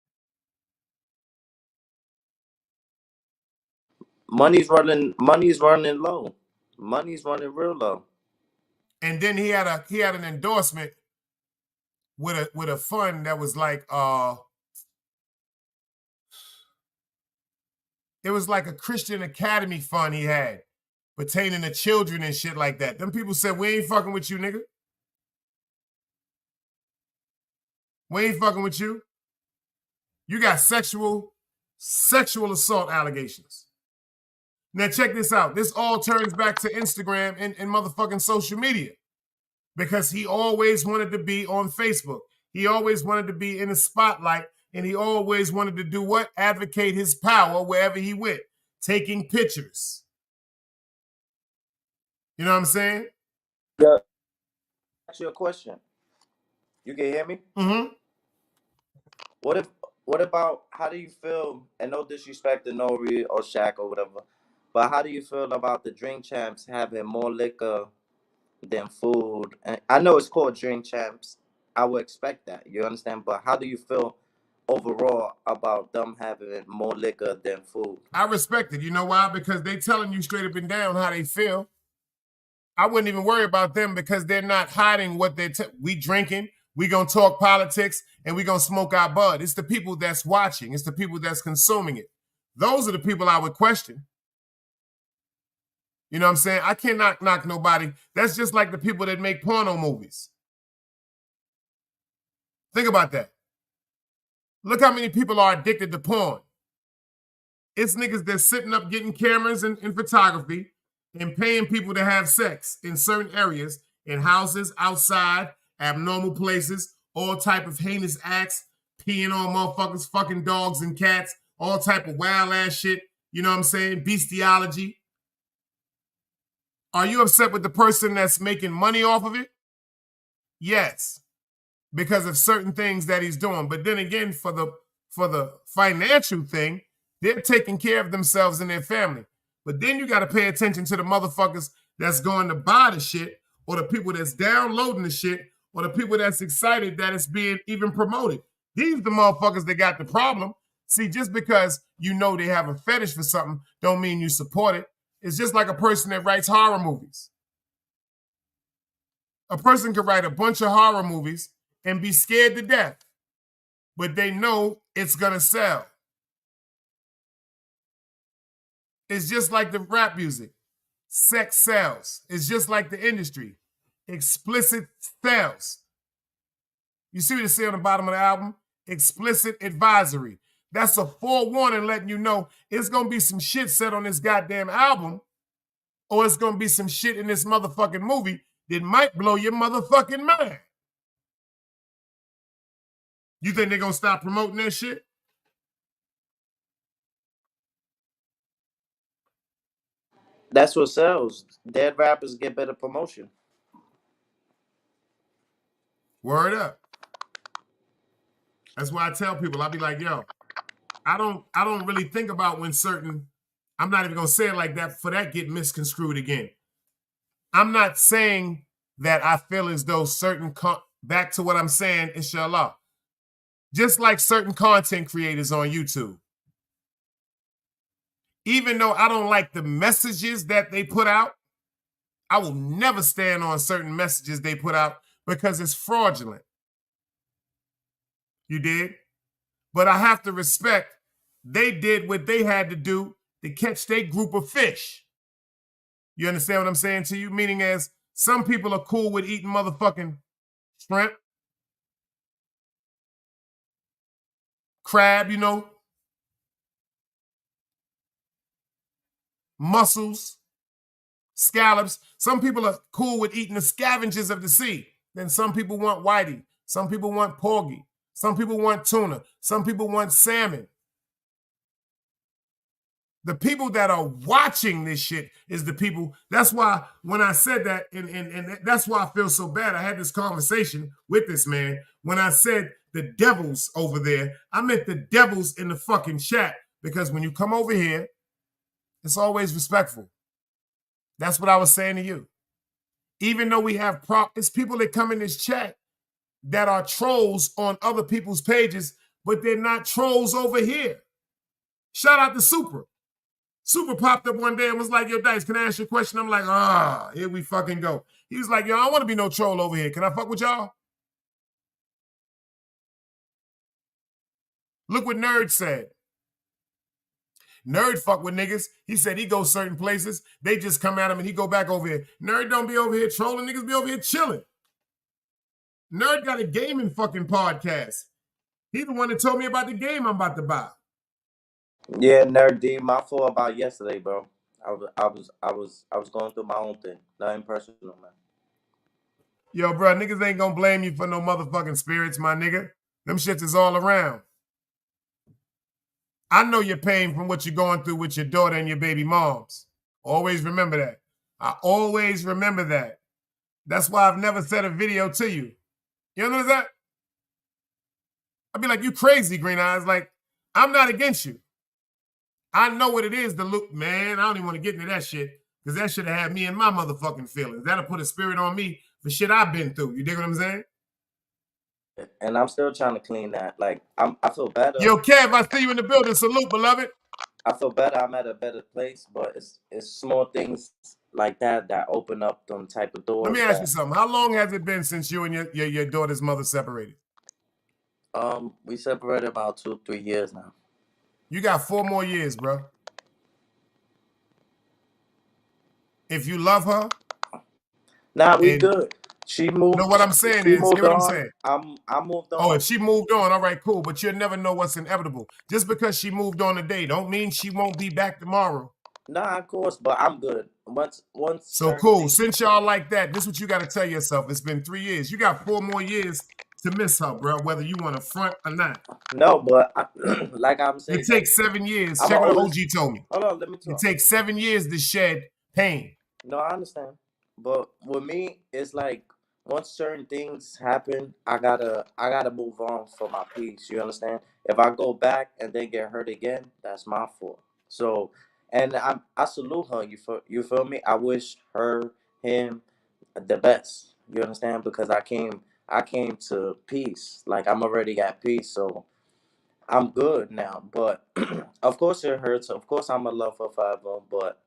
Money's running low. Money's running real low. And then he had an endorsement with a fund that was like it was like a Christian Academy fund he had pertaining to children and shit like that. Them people said, we ain't fucking with you, nigga. We ain't fucking with you. You got sexual assault allegations. Now check this out. This all turns back to Instagram and motherfucking social media because he always wanted to be on Facebook. He always wanted to be in the spotlight, and he always wanted to do what? Advocate his power wherever he went, taking pictures. You know what I'm saying? Yeah. Ask you a question. You can hear me? Mm-hmm. What about how do you feel, and no disrespect to Nori or Shaq or whatever, but how do you feel about the Drink Champs having more liquor than food? And I know it's called Drink Champs. I would expect that. You understand? But how do you feel overall about them having more liquor than food? I respect it. You know why? Because they telling you straight up and down how they feel. I wouldn't even worry about them because they're not hiding what we drinking. We gonna talk politics and we gonna smoke our bud. It's the people that's watching. It's the people that's consuming it. Those are the people I would question. You know what I'm saying? I cannot knock nobody. That's just like the people that make porno movies. Think about that. Look how many people are addicted to porn. It's niggas that's sitting up getting cameras and photography and paying people to have sex in certain areas, in houses, outside, abnormal places, all type of heinous acts, peeing on motherfuckers, fucking dogs and cats, all type of wild ass shit. You know what I'm saying? Bestiology. Are you upset with the person that's making money off of it? Yes, because of certain things that he's doing. But then again, for the financial thing, they're taking care of themselves and their family. But then you got to pay attention to the motherfuckers that's going to buy the shit, or the people that's downloading the shit, or the people that's excited that it's being even promoted. These the motherfuckers that got the problem. See, just because you know they have a fetish for something don't mean you support it. It's just like a person that writes horror movies. A person could write a bunch of horror movies and be scared to death, but they know it's gonna sell. It's just like the rap music. Sex sells. It's just like the industry. Explicit sells. You see what it say on the bottom of the album? Explicit advisory. That's a forewarning letting you know it's going to be some shit said on this goddamn album, or it's going to be some shit in this motherfucking movie that might blow your motherfucking mind. You think they're going to stop promoting that shit? That's what sells. Dead rappers get better promotion. Word up. That's why I tell people, I'll be like, yo, I don't really think about when certain, I'm not even gonna say it like that for that get misconstrued again. I'm not saying that I feel as though certain, back to what I'm saying, inshallah, just like certain content creators on YouTube, even though I don't like the messages that they put out, I will never stand on certain messages they put out because it's fraudulent. You did? But I have to respect they did what they had to do to catch their group of fish. You understand what I'm saying to you? Meaning as some people are cool with eating motherfucking shrimp, crab, you know, mussels, scallops. Some people are cool with eating the scavengers of the sea. Then some people want whitey. Some people want porgy. Some people want tuna. Some people want salmon. The people that are watching this shit is the people. That's why when I said that, and that's why I feel so bad. I had this conversation with this man. When I said the devils over there, I meant the devils in the fucking chat. Because when you come over here, it's always respectful. That's what I was saying to you. Even though we have it's people that come in this chat that are trolls on other people's pages, but they're not trolls over here. Shout out to Super. Super popped up one day and was like, yo, Dice, can I ask you a question? I'm like, here we fucking go. He was like, yo, I don't want to be no troll over here. Can I fuck with y'all? Look what Nerd said. Nerd fuck with niggas. He said he goes certain places. They just come at him and he go back over here. Nerd don't be over here trolling. Niggas be over here chilling. Nerd got a gaming fucking podcast. He the one that told me about the game I'm about to buy. Yeah, Nerd D, my fault about yesterday, bro. I was going through my own thing. Nothing personal, man. Yo, bro, niggas ain't gonna blame you for no motherfucking spirits, my nigga. Them shits is all around. I know your pain from what you're going through with your daughter and your baby moms. Always remember that. I always remember that. That's why I've never said a video to you. You know that? I'd be like, you crazy, Green Eyes. Like, I'm not against you. I know what it is to look, man. I don't even want to get into that shit because that should have had me in my motherfucking feelings. That'll put a spirit on me for shit I've been through. You dig what I'm saying? And I'm still trying to clean that. Like, I feel better. Yo, Kev, I see you in the building. Salute, beloved. I feel better. I'm at a better place, but it's small things like that open up them type of doors. Let me ask you something. How long has it been since you and your daughter's mother separated? We separated about 2-3 years now. You got 4 more years, bro. If you love her, nah, we good. She moved. No, what I'm saying is, hear what I'm saying. I moved on. Oh, if she moved on, all right, cool. But you'll never know what's inevitable. Just because she moved on today, don't mean she won't be back tomorrow. Nah, of course, but I'm good. Once. So cool. Since y'all like that, this is what you got to tell yourself. It's been 3 years. You got 4 more years to miss her, bro. Whether you want to front or not. No, but like I'm saying, it takes 7 years. Check what OG told me. Hold on, let me talk. It takes 7 years to shed pain. No, I understand, but with me, it's like once certain things happen, I gotta move on for my peace. You understand? If I go back and then get hurt again, that's my fault. So and I salute her. You feel me? I wish him the best. You understand? Because I came to peace. Like I'm already at peace, so I'm good now. But of course it hurts. Of course I'm gonna love her forever. But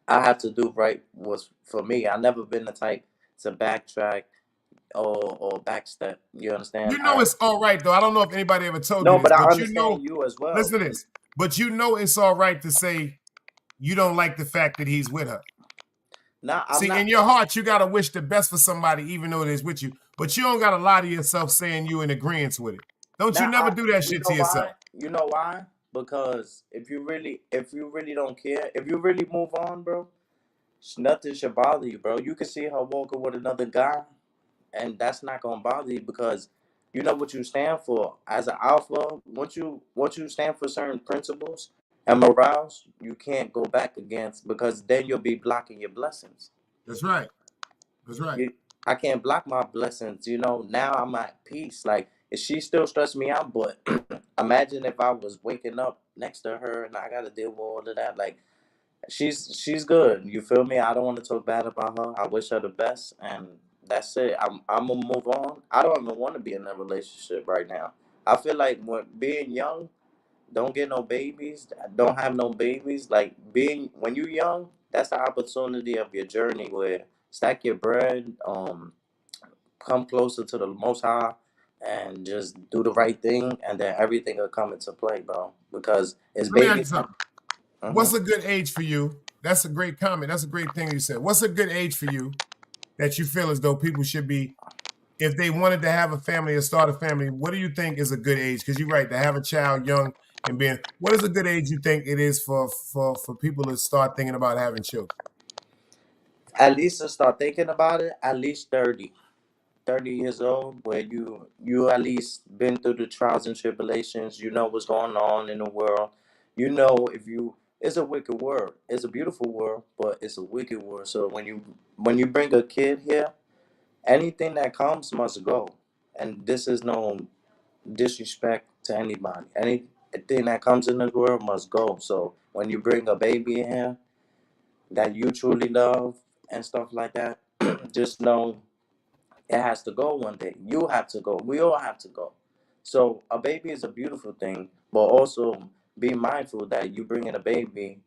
I have to do right was for me. I never been the type to backtrack or backstep. You understand? You know it's all right though. I don't know if anybody ever told you No, this, but I but you know, understand you as well. listen to this. But you know it's all right to say you don't like the fact that he's with her. Now I'm See, in not. your heart, you gotta wish the best for somebody, even though it is with you. But you don't gotta lie to yourself saying you in agreement with it. Don't you Now never do that you shit to know yourself. why? You know why? Because if you really don't care, if you really move on, bro, nothing should bother you, bro. You can see her walking with another guy, and that's not gonna bother you because you know what you stand for. As an alpha, once you stand for certain principles and morals, you can't go back against because then you'll be blocking your blessings. That's right. That's right. You, I can't block my blessings. You know, now I'm at peace. Like, she still stressed me out, but imagine if I was waking up next to her and I got to deal with all of that. Like, she's good. You feel me? I don't want to talk bad about her. I wish her the best, and that's it. I'm gonna move on. I don't even want to be in a relationship right now. I feel like when being young, don't get no babies, don't have no babies. Like being when you're young, that's the opportunity of your journey where stack your bread, come closer to the Most High, and just do the right thing, and then everything will come into play, bro. Because it's Let me ask baby you time. something. What's a good age for you? That's a great comment. That's a great thing you said. What's a good age for you that you feel as though people should be, if they wanted to have a family or start a family, what do you think is a good age? Because you're right, to have a child young and being, what is a good age you think it is for people to start thinking about having children? At least to start thinking about it, at least 30 years old, where you at least been through the trials and tribulations. You know what's going on in the world. You know if you it's a wicked world. It's a beautiful world, but it's a wicked world. So when you bring a kid here, anything that comes must go. And this is no disrespect to anybody. Anything that comes in this world must go. So when you bring a baby in here that you truly love and stuff like that, just know it has to go one day. You have to go. We all have to go. So a baby is a beautiful thing, but also be mindful that you bringing a baby,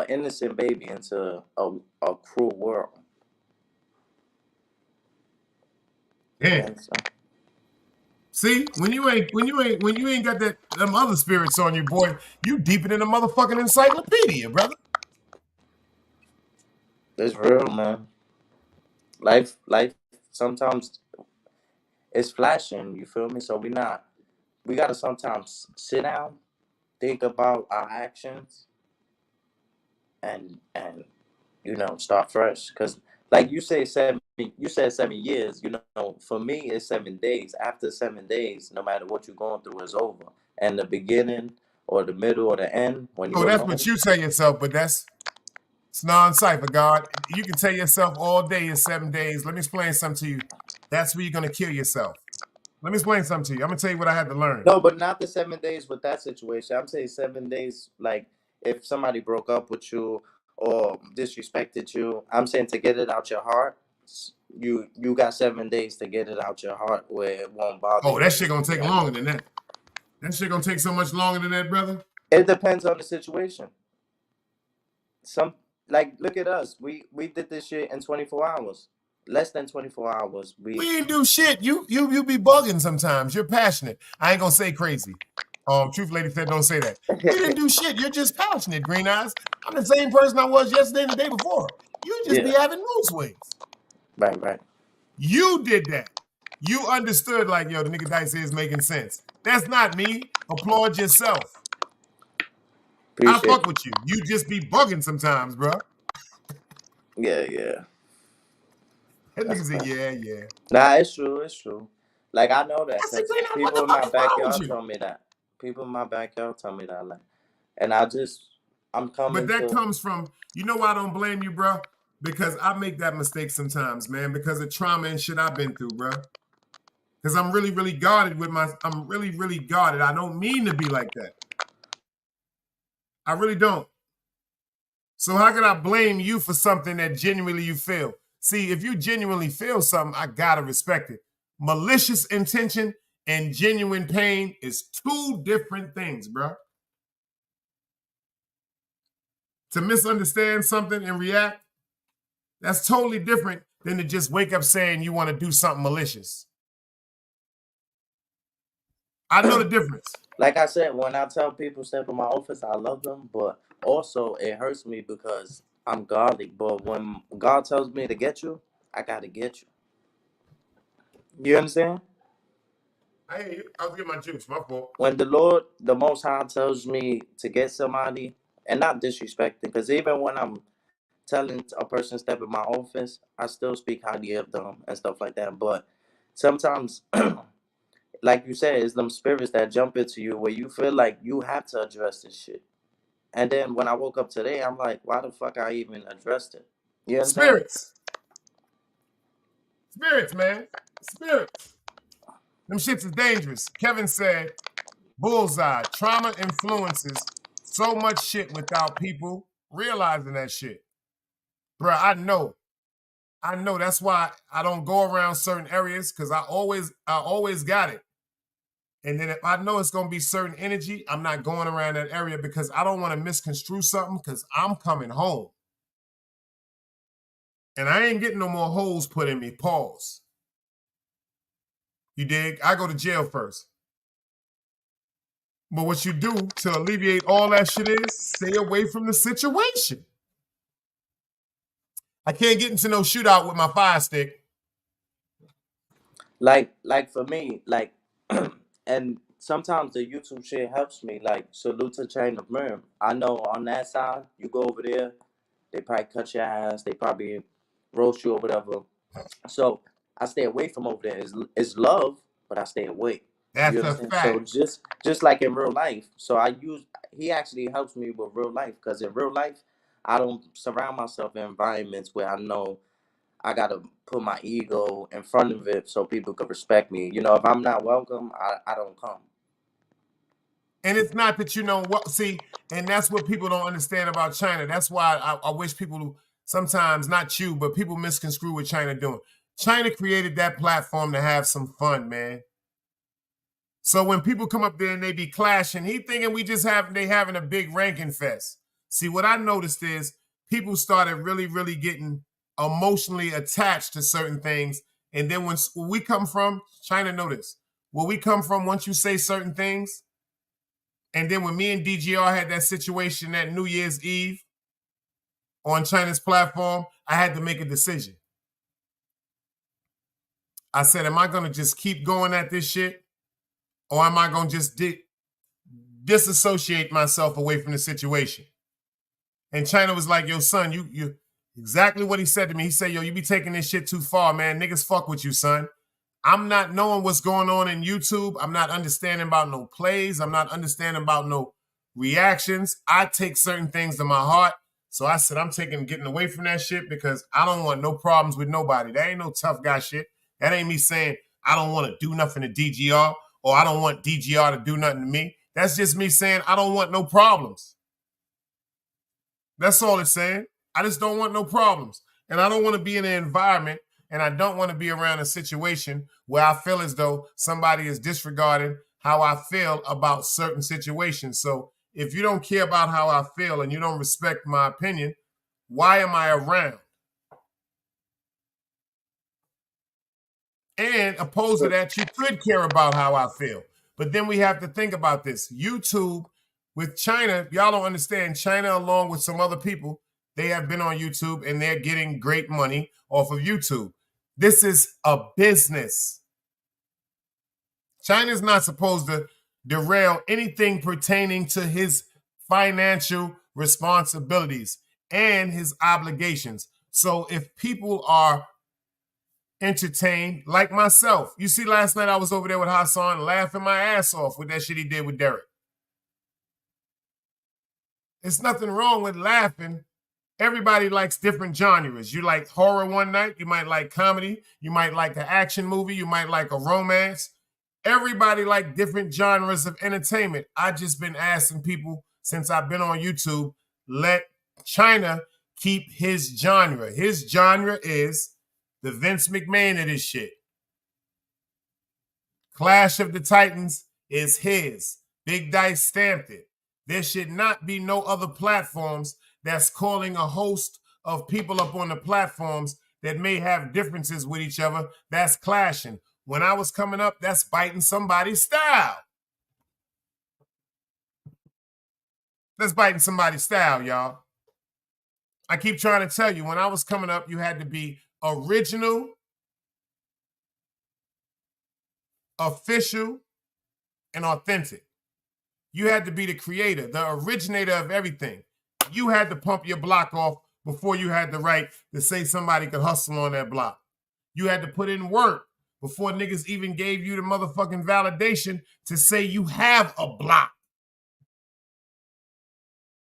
innocent baby, into a cruel world. Yeah. And so, See, when you ain't got that them other spirits on you, boy, you deeper than a motherfucking encyclopedia, brother. it's real, man. Life sometimes it's flashing. You feel me? So we gotta sometimes sit down, think about our actions, and start fresh. Cause like you said 7 years. For me it's 7 days. After 7 days, no matter what you're going through, is over. And the beginning or the middle or the end, when Oh, you're that's alone. what you tell yourself, but it's non-cipher, God. You can tell yourself all day in 7 days. Let me explain something to you. That's where you're gonna kill yourself. Let me explain something to you. I'm gonna tell you what I had to learn. No, but not the 7 days with that situation. I'm saying 7 days, like if somebody broke up with you or disrespected you. I'm saying to get it out your heart. You got 7 days to get it out your heart where it won't bother Oh, you that shit gonna take anymore. longer than that. That shit gonna take so much longer than that, brother. It depends on the situation. Some like look at us. We did this shit in 24 hours. Less than 24 hours. We ain't do shit. You be bugging sometimes. You're passionate. I ain't gonna say crazy. Truth Lady said don't say that. We didn't do shit. You're just passionate, Green Eyes. I'm the same person I was yesterday and the day before. You just be Yeah. having mood swings. Right, right. You did that. You understood like, yo, the nigga Dice is making sense. That's not me. Applaud yourself. I Appreciate fuck with you. You just be bugging sometimes, bro. Yeah, yeah. That That's nigga a said, fact. yeah, yeah. Nah, it's true, it's true. Like I know that I said, because Green Eyes, what people the in fuck my is wrong with backyard you? tell me that. People in my backyard tell me that, like, and I'm But coming that to. comes from, you know why I don't blame you, bro? Because I make that mistake sometimes, man, because of trauma and shit I've been through, bro. Because I'm really, really guarded I'm really, really guarded. I don't mean to be like that. I really don't. So how can I blame you for something that genuinely you feel? See, if you genuinely feel something, I gotta respect it. Malicious intention and genuine pain is two different things, bro. To misunderstand something and react, that's totally different than to just wake up saying you want to do something malicious. I know the difference. Like I said, when I tell people step in my office, I love them, but also it hurts me because I'm godly. But when God tells me to get you, I gotta get you. You understand? I hear you. I was getting my juice. My fault. When the Lord, the Most High, tells me to get somebody, and not disrespecting, because even when I'm telling a person step in my office, I still speak highly of them and stuff like that. But sometimes, like you said, it's them spirits that jump into you where you feel like you have to address this shit. And then when I woke up today, I'm like, why the fuck I even addressed it? You understand? Spirits. Spirits, man. Spirits. Them shits is dangerous. Kevin said, bullseye. Trauma influences so much shit without people realizing that shit. Bruh, I know. That's why I don't go around certain areas, because I always got it. And then if I know it's gonna be certain energy, I'm not going around that area because I don't want to misconstrue something, because I'm coming home. And I ain't getting no more holes put in me. Pause. You dig? I go to jail first. But what you do to alleviate all that shit is stay away from the situation. I can't get into no shootout with my fire stick. Like for me, like, and sometimes the YouTube shit helps me. Like, salute to Chain of Miriam. I know on that side, you go over there, they probably cut your ass, they probably roast you or whatever. So I stay away from over there. It's love, but I stay away. You That's a understand? So fact. just like in real life. So he actually helps me with real life, because in real life, I don't surround myself in environments where I know I gotta put my ego in front of it so people can respect me. You know, if I'm not welcome, I don't come. And it's not that you know what, see, and that's what people don't understand about China. That's why I wish people sometimes, not you, but people misconstrue what China doing. China created that platform to have some fun, man. So when people come up there and they be clashing, he thinking they having a big ranking fest. See, what I noticed is people started really, really getting emotionally attached to certain things. And then when we come from, China know this. Where we come from, once you say certain things, and then when me and DGR had that situation that New Year's Eve on China's platform, I had to make a decision. I said, am I going to just keep going at this shit? Or am I going to just disassociate myself away from the situation? And China was like, yo, son, you exactly what he said to me. He said, yo, you be taking this shit too far, man. Niggas fuck with you, son. I'm not knowing what's going on in YouTube. I'm not understanding about no plays. I'm not understanding about no reactions. I take certain things to my heart. So I said, I'm getting away from that shit because I don't want no problems with nobody. That ain't no tough guy shit. That ain't me saying I don't want to do nothing to DGR or I don't want DGR to do nothing to me. That's just me saying I don't want no problems. That's all it's saying. I just don't want no problems. And I don't want to be in an environment, and I don't want to be around a situation where I feel as though somebody is disregarding how I feel about certain situations. So if you don't care about how I feel and you don't respect my opinion, why am I around? And opposed to that, you could care about how I feel. But then we have to think about this. YouTube with China, y'all don't understand. China, along with some other people, they have been on YouTube and they're getting great money off of YouTube. This is a business. China's not supposed to derail anything pertaining to his financial responsibilities and his obligations. So if people are entertained, like myself, you see, last night I was over there with Hassan laughing my ass off with that shit he did with Derek. There's nothing wrong with laughing. Everybody likes different genres. You like horror one night, you might like comedy, you might like an action movie, you might like a romance. Everybody like different genres of entertainment. I just been asking people since I've been on YouTube, let China keep his genre. His genre is the Vince McMahon of this shit. Clash of the Titans is his. Big Dice stamped it. There should not be no other platforms that's calling a host of people up on the platforms that may have differences with each other. That's clashing. When I was coming up, that's biting somebody's style. That's biting somebody's style, y'all. I keep trying to tell you, when I was coming up, you had to be original, official, and authentic. You had to be the creator, the originator of everything. You had to pump your block off before you had the right to say somebody could hustle on that block. You had to put in work before niggas even gave you the motherfucking validation to say you have a block.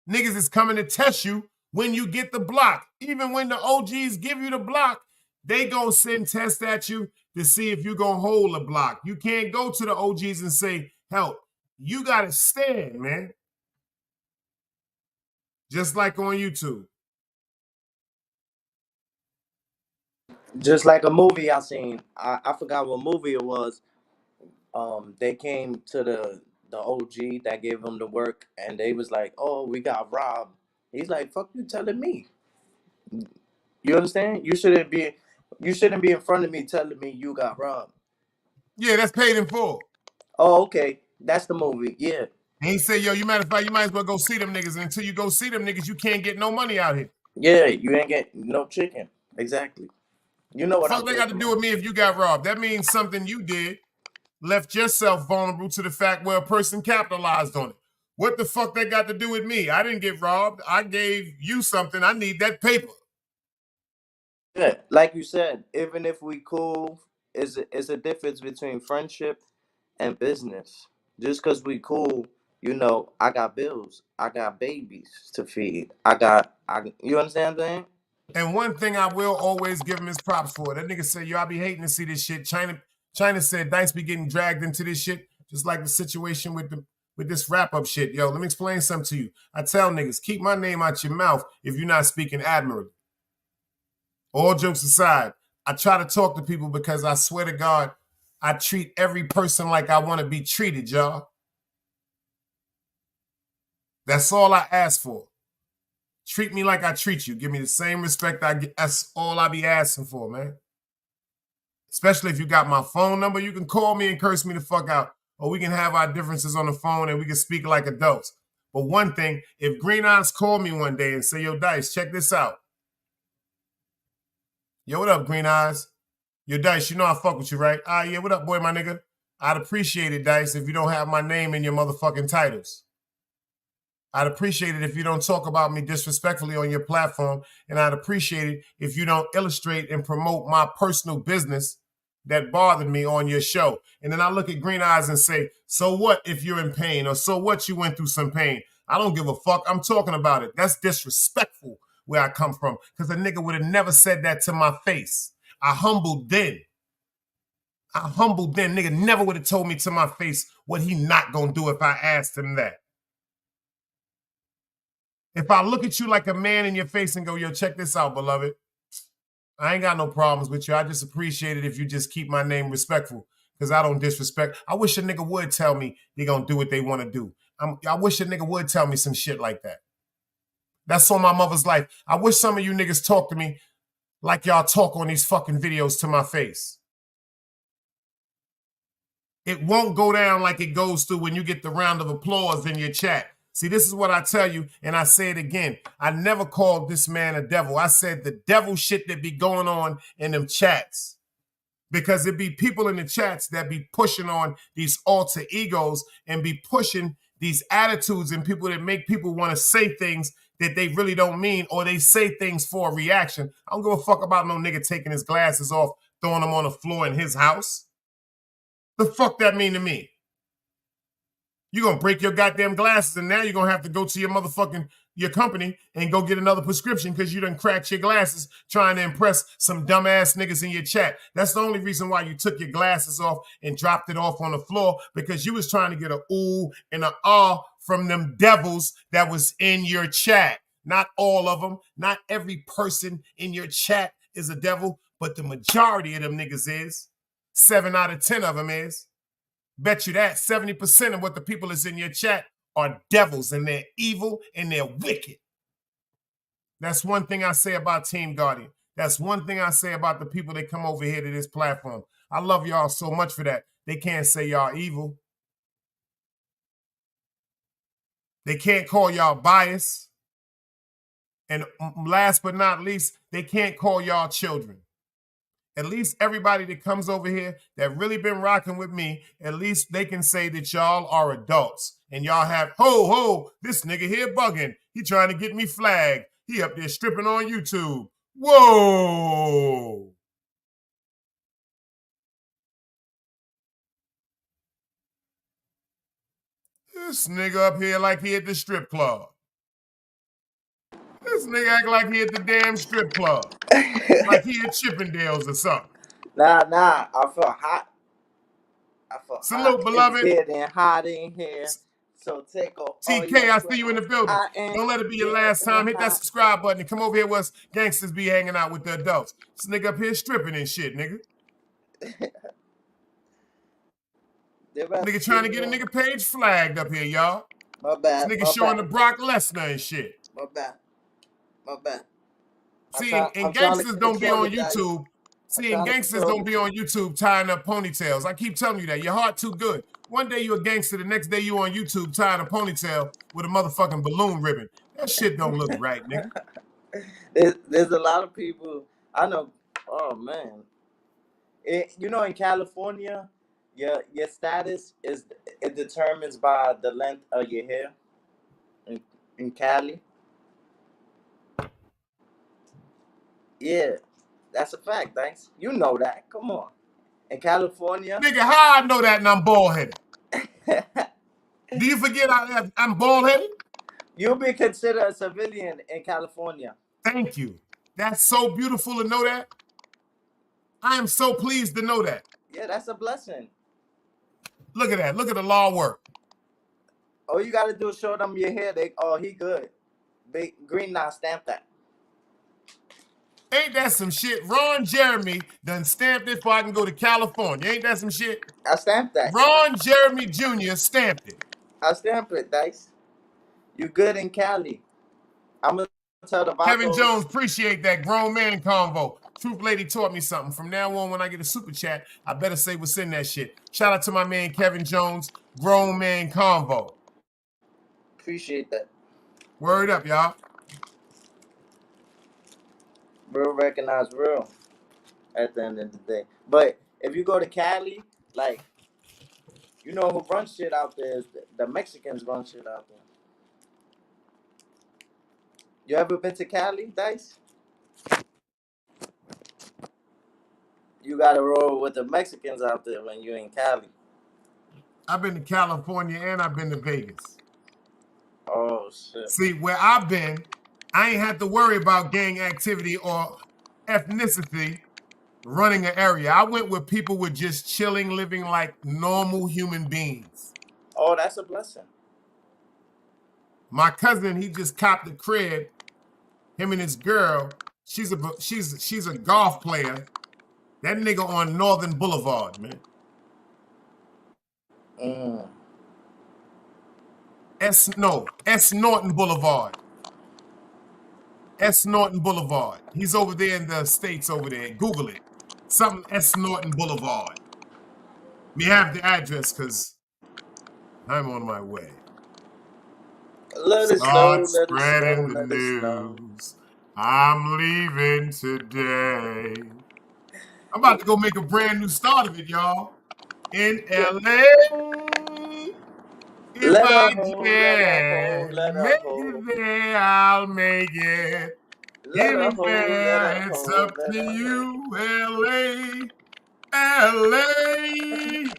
Niggas is coming to test you when you get the block. Even when the OGs give you the block, they gonna send tests at you to see if you gonna hold a block. You can't go to the OGs and say, help. You gotta stand, man. Just like on YouTube. Just like a movie I seen. I forgot what movie it was. They came to the OG that gave him the work, and they was like, "Oh, we got robbed." He's like, "Fuck you telling me." You understand? You shouldn't be in front of me telling me you got robbed. Yeah, that's paid in full. Oh, okay. That's the movie. Yeah. And he said, yo, you matter of fact, you might as well go see them niggas. And until you go see them niggas, you can't get no money out here. Yeah, you ain't get no chicken. Exactly. You know what Fuck they got to do with me if you got robbed. That means something you did left yourself vulnerable to the fact where a person capitalized on it. What the fuck that got to do with me? I didn't get robbed. I gave you something. I need that paper. Yeah, like you said, even if we cool, is a difference between friendship and business. Just because we cool, I got bills, I got babies to feed, you understand what I'm saying? And one thing I will always give him his props for. That nigga said, yo, I be hating to see this shit. China said Dice be getting dragged into this shit, just like the situation with this wrap-up shit. Yo, let me explain something to you. I tell niggas, keep my name out your mouth if you're not speaking admirably. All jokes aside, I try to talk to people because I swear to God, I treat every person like I want to be treated, y'all. That's all I ask for. Treat me like I treat you. Give me the same respect I get. That's all I be asking for, man. Especially if you got my phone number, you can call me and curse me the fuck out. Or we can have our differences on the phone and we can speak like adults. But one thing, if Green Eyes call me one day and say, yo, Dice, check this out. Yo, what up, Green Eyes? Yo, Dice, you know I fuck with you, right? Yeah, what up, boy, my nigga? I'd appreciate it, Dice, if you don't have my name in your motherfucking titles. I'd appreciate it if you don't talk about me disrespectfully on your platform, and I'd appreciate it if you don't illustrate and promote my personal business that bothered me on your show. And then I look at Green Eyes and say, so what if you're in pain, or so what you went through some pain? I don't give a fuck. I'm talking about it. That's disrespectful where I come from, because a nigga would have never said that to my face. I humbled then. Nigga never would have told me to my face what he not gonna do if I asked him that. If I look at you like a man in your face and go, yo, check this out, beloved. I ain't got no problems with you. I just appreciate it if you just keep my name respectful, because I don't disrespect. I wish a nigga would tell me they gonna do what they want to do. I wish a nigga would tell me some shit like that. That's on my mother's life. I wish some of you niggas talk to me like y'all talk on these fucking videos to my face. It won't go down like it goes through when you get the round of applause in your chat. See, this is what I tell you, and I say it again. I never called this man a devil. I said the devil shit that be going on in them chats. Because it be people in the chats that be pushing on these alter egos and be pushing these attitudes and people that make people want to say things that they really don't mean, or they say things for a reaction. I don't give a fuck about no nigga taking his glasses off, throwing them on the floor in his house. The fuck that mean to me? You're going to break your goddamn glasses, and now you're going to have to go to your company and go get another prescription because you done cracked your glasses trying to impress some dumbass niggas in your chat. That's the only reason why you took your glasses off and dropped it off on the floor, because you was trying to get an ooh and an ah from them devils that was in your chat. Not all of them. Not every person in your chat is a devil, but the majority of them niggas is. 7 out of 10 of them is. Bet you that 70% of what the people is in your chat are devils, and they're evil and they're wicked. That's one thing I say about Team Guardian. That's one thing I say about the people that come over here to this platform. I love y'all so much for that. They can't say y'all evil. They can't call y'all biased. And last but not least, they can't call y'all children. At least everybody that comes over here that really been rocking with me, at least they can say that y'all are adults. And y'all have, ho, this nigga here bugging. He trying to get me flagged. He up there stripping on YouTube. Whoa. This nigga up here like he at the strip club. This nigga act like he at the damn strip club. Like he at Chippendales or something. Nah, I feel hot. Salute, hot. beloved. It's getting hot in here. So take off all TK, your I see you in the building. Don't let it be your last time. Hit that subscribe button and come over here where us gangsters be hanging out with the adults. This nigga up here stripping and shit, nigga. Nigga trying to get a nigga page flagged up here, y'all. My bad. This nigga showing the Brock Lesnar and shit. My bad. See, and gangsters don't be on YouTube. See, and gangsters don't be on YouTube tying up ponytails. I keep telling you that. Your heart too good. One day you a gangster, the next day you on YouTube tying a ponytail with a motherfucking balloon ribbon. That shit don't look right, nigga. There's a lot of people I know. Oh man, in California, your status it determines by the length of your hair. In Cali, yeah, that's a fact. Thanks. You know that. Come on. In California, nigga, how I know that and I'm bald headed? Do you forget I'm bald headed? You'll be considered a civilian in California. Thank you. That's so beautiful to know that. I am so pleased to know that. Yeah, that's a blessing. Look at that. Look at the law work. All you gotta do is show them your hair. He good. Big green now stamp that. Ain't that some shit? Ron Jeremy done stamped it before I can go to California. Ain't that some shit? I stamped that. Ron Jeremy Jr. stamped it. I stamped it, Dice. You good in Cali. I'm gonna tell the Kevin Jones, appreciate that grown man convo. Truth Lady taught me something. From now on, when I get a super chat, I better say what's in that shit. Shout out to my man Kevin Jones, grown man convo. Appreciate that. Word up, y'all. Real recognize real at the end of the day. But if you go to Cali, like, you know who runs shit out there is the Mexicans run shit out there. You ever been to Cali, Dice? You gotta roll with the Mexicans out there when you're in Cali. I've been to California and I've been to Vegas. Oh shit. See, where I've been, I ain't had to worry about gang activity or ethnicity running an area. I went with people with just chilling, living like normal human beings. Oh, that's a blessing. My cousin, he just copped a crib. Him and his girl, she's a golf player. That nigga on Northern Boulevard, man. S. Norton Boulevard. S. Norton Boulevard. He's over there in the States over there. Google it. Something S. Norton Boulevard. We have the address because I'm on my way. Let it Start snow, spreading let the it snow. news. I'm leaving today. I'm about to go make a brand new start of it, y'all. In LA. If Let I her hold, can let her make hold. it there, I'll make it. Let her hold, Anywhere, it's up let to her you, LA. LA.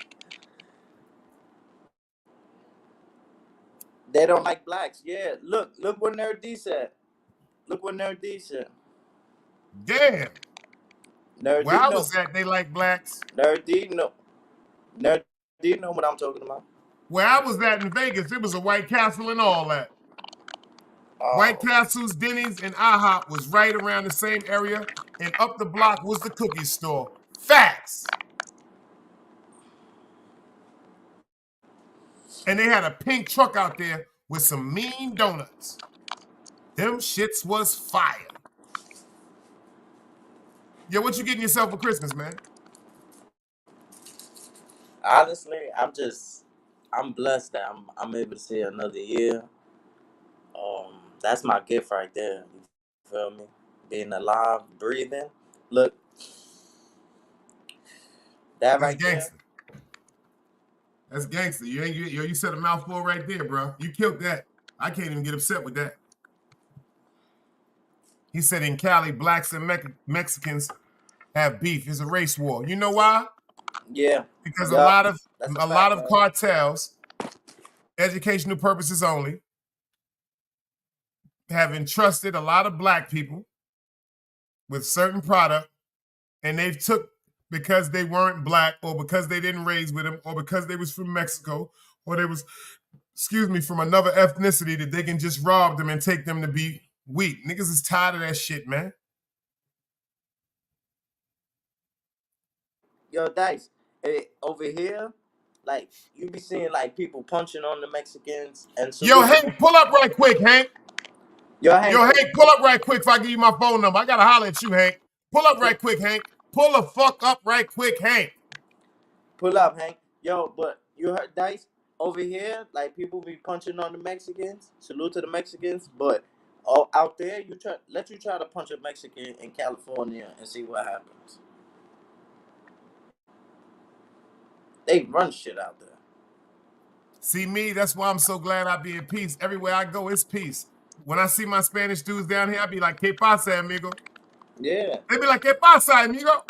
They don't like blacks. Yeah, look what Nerd D said. Look what Nerd D said. Damn. Nerd Where D I know. was at, they like blacks. Nerd D know. Nerd D know what I'm talking about. Where I was at in Vegas, it was a White Castle and all that. White Oh, Castle's, Denny's, and IHOP was right around the same area, and up the block was the cookie store. Facts. And they had a pink truck out there with some mean donuts. Them shits was fire. Yo, what you getting yourself for Christmas, man? honestly, I'm blessed that I'm able to see another year. That's my gift right there. You feel me? Being alive, breathing. Look, that That's right there. gangster. That's gangster. You said a mouthful right there, bro. You killed that. I can't even get upset with that. He said in Cali, blacks and Mexicans have beef. It's a race war. You know why? Yeah. Because Yup. That's a a lot fact, of man. cartels, educational purposes only, have entrusted a lot of black people with certain product, and they've took because they weren't black, or because they didn't raise with them, or because they was from Mexico, or they was, from another ethnicity, that they can just rob them and take them to be weak. Niggas is tired of that shit, man. Yo, Dice, over here, like you be seeing like people punching on the Mexicans and Yo, salute them. Hank, pull up right quick, Hank. Yo, Hank, Yo, Hank, pull up right quick if I give you my phone number. I gotta holler at you, Hank. Pull up right quick, Hank. Pull the fuck up right quick, Hank. pull up, Hank. Yo, but you heard Dice over here, like people be punching on the Mexicans. Salute to the Mexicans, but out there, you try to punch a Mexican in California and see what happens. They run shit out there. See me, that's why I'm so glad I be in peace. Everywhere I go, it's peace. When I see my Spanish dudes down here, I be like, ¿Qué pasa, amigo? Yeah. They be like, ¿Qué pasa, amigo?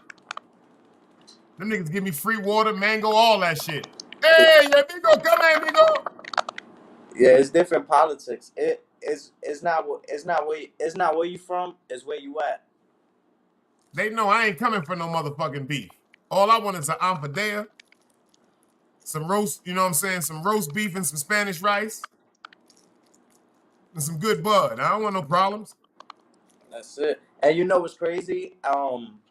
Them niggas give me free water, mango, all that shit. Hey, amigo, come here, amigo. Yeah, it's different politics. It's not where you from. It's where you at. They know I ain't coming for no motherfucking beef. All I want is an ampadea, some roast, you know what I'm saying? Some roast beef and some Spanish rice, and some good bud. I don't want no problems. That's it. And you know what's crazy?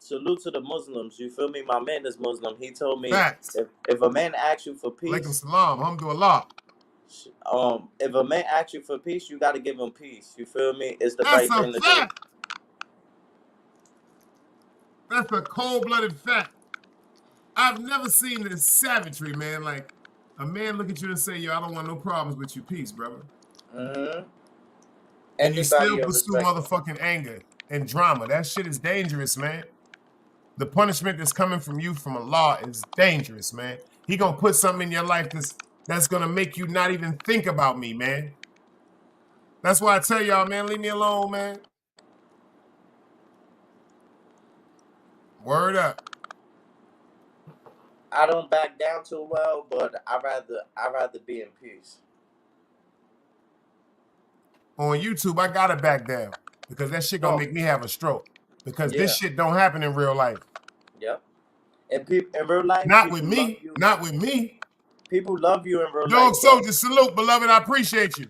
Salute to the Muslims. You feel me? My man is Muslim. He told me Facts. if a man asks you for Alaikum peace, salam, alhamdulillah. if a man asks you for peace, you got to give him peace. You feel me? It's the That's right a thing to do. fact. That's a cold-blooded fact. I've never seen this savagery, man. Like, a man look at you and say, yo, I don't want no problems with you. Peace, brother. Mm-hmm. And you still Anybody will pursue respect him. motherfucking anger and drama. That shit is dangerous, man. The punishment that's coming from you from Allah is dangerous, man. He gonna put something in your life that's gonna make you not even think about me, man. That's why I tell y'all, man, leave me alone, man. Word up. I don't back down too well, but I rather be in peace. On YouTube, I gotta back down because that shit gonna No. make me have a stroke. Because this Yeah. shit don't happen in real life. Yep. And people in real life, Not with people love me. you. Not with me. People love you in real Dog life, but Soldier, salute, beloved. I appreciate you.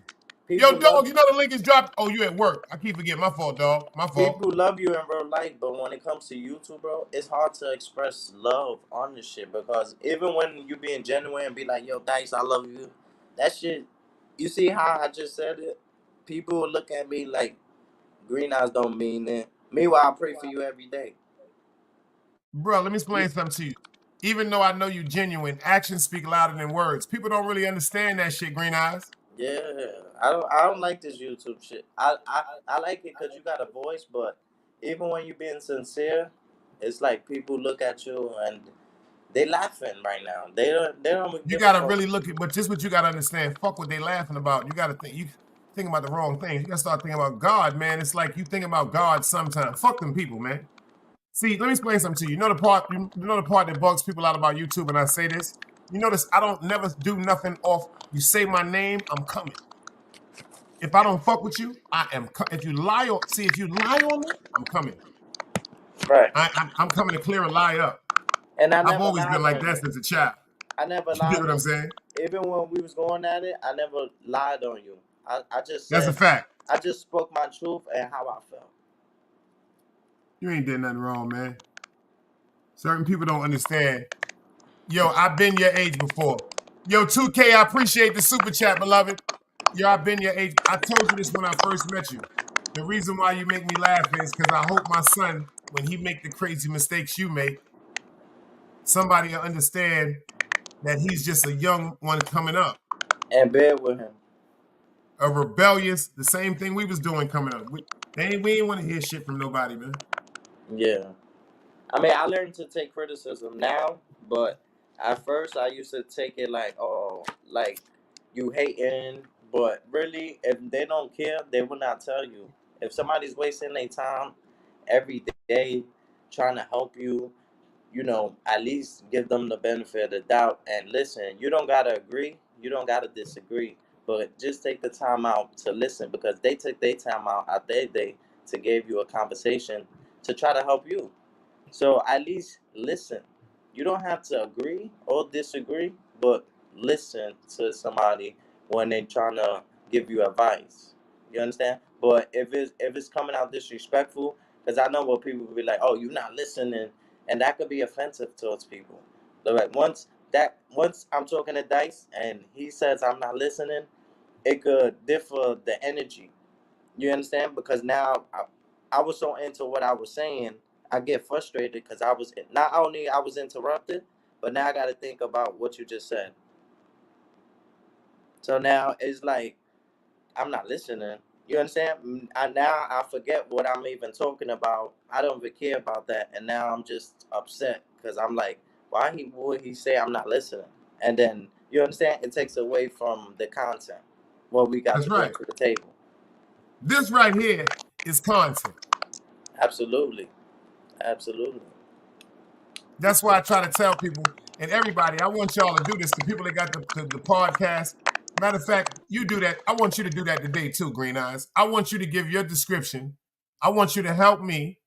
Yo, people love dog, you know the link is dropped. Oh, you at work. I keep forgetting. My fault, dog. My fault. people love you in real life, but when it comes to YouTube, bro, it's hard to express love on this shit because even when you being genuine and be like, "Yo, Dice, I love you," that shit. You see how I just said it? People will look at me like green eyes don't mean it. Meanwhile, I pray for you every day. Bro, let me explain something to you. Even though I know you genuine, actions speak louder than words. People don't really understand that shit, Green Eyes. Yeah, I don't like this YouTube shit. I like it because you got a voice, but even when you being sincere, it's like people look at you and they laughing right now. They don't You give a gotta fuck. really look at, but just what you gotta understand. Fuck what they laughing about. You gotta think. You think about the wrong things. You gotta start thinking about God, man. It's like you think about God sometimes. Fuck them people, man. See, let me explain something to you. You know the part that bugs people out about YouTube, and I say this. You notice I don't never do nothing off. You say my name, I'm coming. If I don't fuck with you, I am. If you lie on me, I'm coming. Right. I'm coming to clear a lie up. And I I've never always been lied like on that you. since a child. I never You get lied what I'm on you. saying? Even when we was going at it, I never lied on you. I just That's a said fact. I just spoke my truth and how I felt. You ain't did nothing wrong, man. Certain people don't understand. Yo, I've been your age before. Yo, 2K, I appreciate the super chat, beloved. Yo, I've been your age. I told you this when I first met you. The reason why you make me laugh is because I hope my son, when he make the crazy mistakes you make, somebody will understand that he's just a young one coming up. And bear with him. A rebellious, the same thing we was doing coming up. We ain't want to hear shit from nobody, man. Yeah. I mean, I learned to take criticism now, but at first I used to take it like, oh, like you hating. But really, if they don't care, they will not tell you. If somebody's wasting their time every day trying to help you, at least give them the benefit of the doubt and listen. You don't gotta agree, you don't gotta disagree, but just take the time out to listen because they took their time out their day to give you a conversation to try to help you. So at least listen. You don't have to agree or disagree, but listen to somebody when they're trying to give you advice. You understand? But if it's coming out disrespectful, because I know what people will be like, "Oh, you're not listening," and that could be offensive towards people. So like once I'm talking to Dice and he says I'm not listening, it could differ the energy. You understand? Because now I was so into what I was saying, I get frustrated because I was not only I was interrupted, but now I got to think about what you just said. So now it's like I'm not listening. You understand? Now I forget what I'm even talking about. I don't even care about that, and now I'm just upset because I'm like, why would he say I'm not listening? And then you understand? It takes away from the content, what we got That's to bring right. to the table. This right here is content. Absolutely, absolutely. That's why I try to tell people and everybody, I want y'all to do this. The people that got the podcast. Matter of fact, you do that. I want you to do that today too, Green Eyes. I want you to give your description. I want you to help me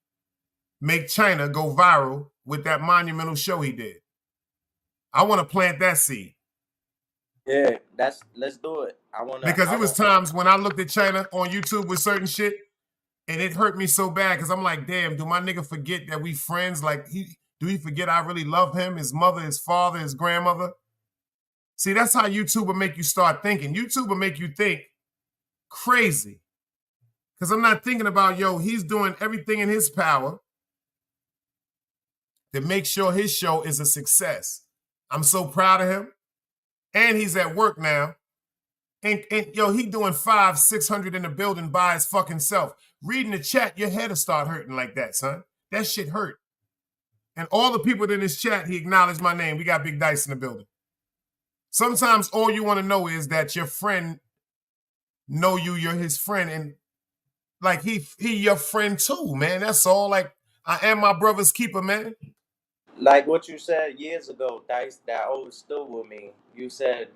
make China go viral with that monumental show he did. I want to plant that seed. Yeah, let's do it. I wanna. Because I it was want. times when I looked at China on YouTube with certain shit, and it hurt me so bad because I'm like, damn, do my nigga forget that we friends? Like, do he forget I really love him, his mother, his father, his grandmother? See, that's how YouTube will make you start thinking. YouTube will make you think crazy. Because I'm not thinking about, yo, he's doing everything in his power to make sure his show is a success. I'm so proud of him. And he's at work now. And yo, he doing 500-600 in the building by his fucking self. Reading the chat, your head will start hurting like that, son. That shit hurt. And all the people in this chat, he acknowledged my name. We got Big Dice in the building. Sometimes all you want to know is that your friend know you're his friend, and like he your friend too, man. That's all. Like, I am my brother's keeper, man. Like what you said years ago, Dice. That always stood with me. You said,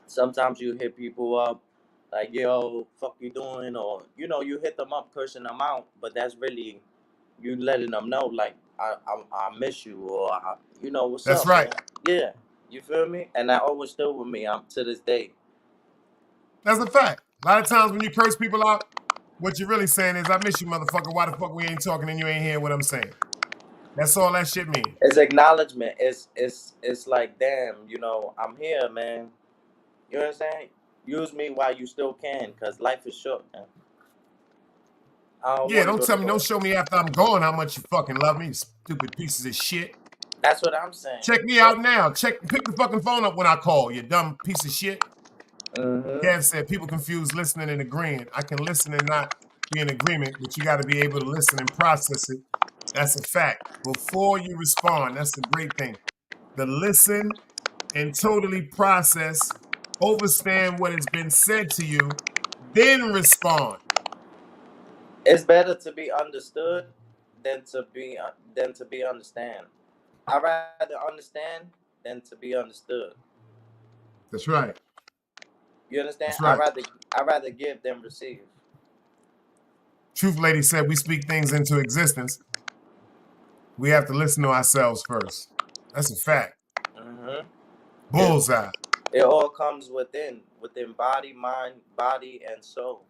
sometimes you hit people up, like, "Yo, fuck you doing," or you hit them up, cursing them out, but that's really you letting them know, like, I miss you, or what's That's up, right. man. Yeah, you feel me? And that always stood with me. I'm to this day. That's a fact. A lot of times when you curse people out, what you're really saying is, I miss you, motherfucker. Why the fuck we ain't talking and you ain't hearing what I'm saying? That's all that shit mean. It's acknowledgement. It's like, damn, I'm here, man. You know what I'm saying? Use me while you still can, cause life is short, man. I don't Yeah, want to don't go tell to me, don't waste. show me after I'm gone how much you fucking love me, you stupid pieces of shit. That's what I'm saying. Check me out now. Pick the fucking phone up when I call, you dumb piece of shit. Mm-hmm. Kev said people confuse listening and agreeing. I can listen and not be in agreement, but you got to be able to listen and process it. That's a fact. Before you respond, that's the great thing. The listen and totally process, understand what has been said to you, then respond. It's better to be understood than to be understand. I rather understand than to be understood. That's right. You understand? That's I right. rather I rather give than receive. Truth Lady said we speak things into existence. We have to listen to ourselves first. That's a fact. Mm-hmm. Yeah. Bullseye. It all comes within body, mind, body, and soul.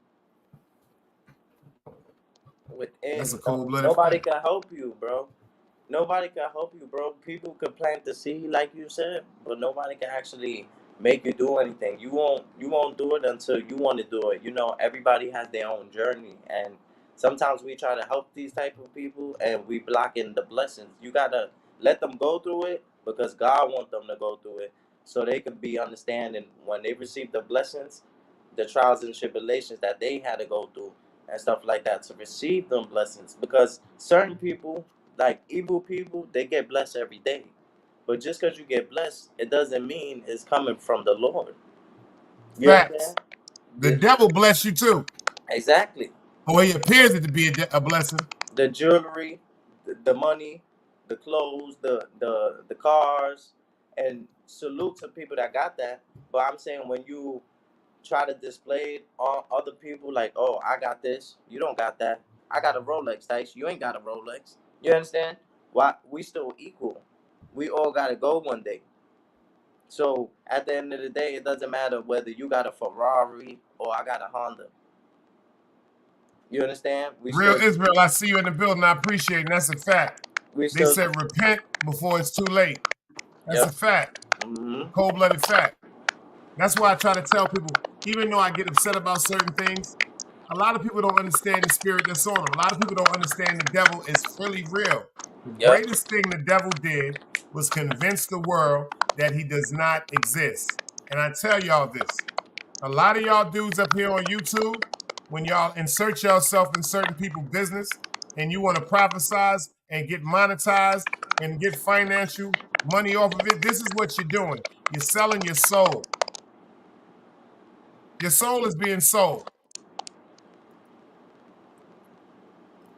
That's a Within. cold-blooded Nobody fact. can help you, bro. Nobody can help you, bro. People can plant the seed, like you said, but nobody can actually make you do anything. You won't do it until you want to do it. Everybody has their own journey, and sometimes we try to help these type of people, and we blocking the blessings. You gotta let them go through it because God wants them to go through it, so they could be understanding when they receive the blessings, the trials and tribulations that they had to go through and stuff like that to receive them blessings. Because certain people, like evil people, they get blessed every day. But just because you get blessed, it doesn't mean it's coming from the Lord. You Facts. understand? The devil bless you too. Exactly. Or he appears it to be a blessing. The jewelry, the money, the clothes, the cars, and salute to people that got that. But I'm saying when you try to display it on other people, like, oh, I got this, you don't got that. I got a Rolex, Dice. You ain't got a Rolex. You understand? Why we still equal? We all gotta go one day. So at the end of the day, it doesn't matter whether you got a Ferrari or I got a Honda. You understand? Real Israel, I see you in the building. I appreciate it. And that's a fact. We They still, said repent before it's too late. That's a yeah. fact. Mm-hmm. Cold-blooded fact. That's why I try to tell people, even though I get upset about certain things, a lot of people don't understand the spirit that's on them. A lot of people don't understand the devil is really real. The Yep. greatest thing the devil did was convince the world that he does not exist. And I tell y'all this, a lot of y'all dudes up here on YouTube, when y'all insert yourself in certain people's business and you want to prophesize and get monetized and get financial money off of it, this is what you're doing. You're selling your soul. Your soul is being sold.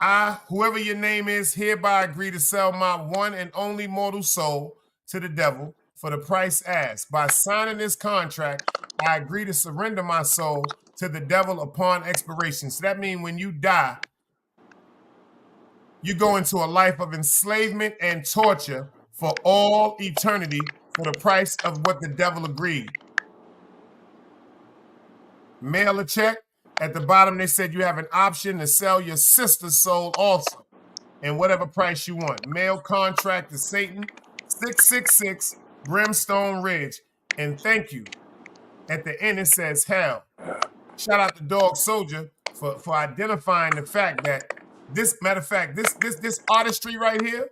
I, whoever your name is, hereby agree to sell my one and only mortal soul to the devil for the price asked. By signing this contract, I agree to surrender my soul to the devil upon expiration. So that means when you die, you go into a life of enslavement and torture for all eternity for the price of what the devil agreed. Mail a check. At the bottom, they said you have an option to sell your sister's soul also, and whatever price you want. Mail contract to Satan, 666 Brimstone Ridge. And thank you. At the end, it says hell. Shout out to Dog Soldier for identifying the fact that this, matter of fact, this artistry right here,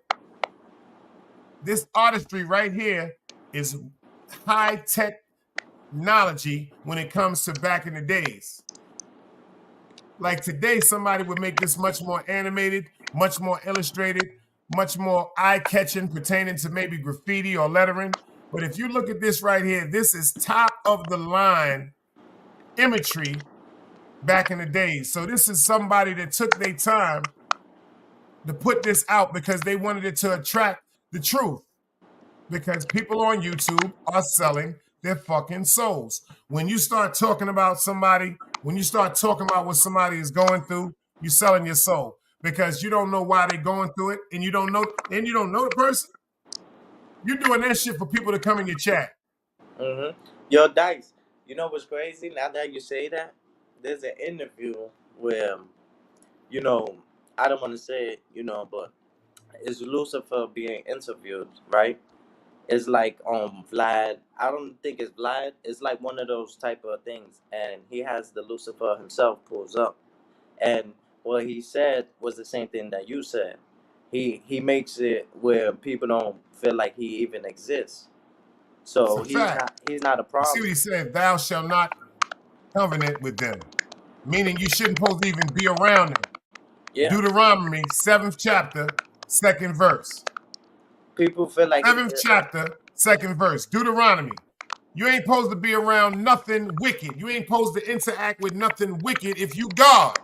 is high technology when it comes to back in the days. Like today, somebody would make this much more animated, much more illustrated, much more eye-catching pertaining to maybe graffiti or lettering. But if you look at this right here, this is top of the line imagery back in the days. So this is somebody that took their time to put this out because they wanted it to attract the truth. Because people on YouTube are selling their fucking souls. When you start talking about somebody, when you start talking about what somebody is going through, you're selling your soul because you don't know why they're going through it, and you don't know the person. You're doing that shit for people to come in your chat. Mm-hmm. Yo, Dice, you know what's crazy? Now that you say that, there's an interview where, you know, I don't want to say it, but it's Lucifer being interviewed, right? It's like Vlad. I don't think it's Vlad. It's like one of those type of things, and he has the Lucifer himself pulls up, and what he said was the same thing that you said. He makes it where people don't feel like he even exists. It's So a he's fact. not he's not a You see what problem. he said? Thou shalt not covenant with them, meaning you shouldn't supposed to even be around them. Yeah, Deuteronomy, 7th chapter, 2nd verse. people feel like 7th chapter, 2nd verse. Deuteronomy. You ain't supposed to be around nothing wicked. You ain't supposed to interact with nothing wicked if you God.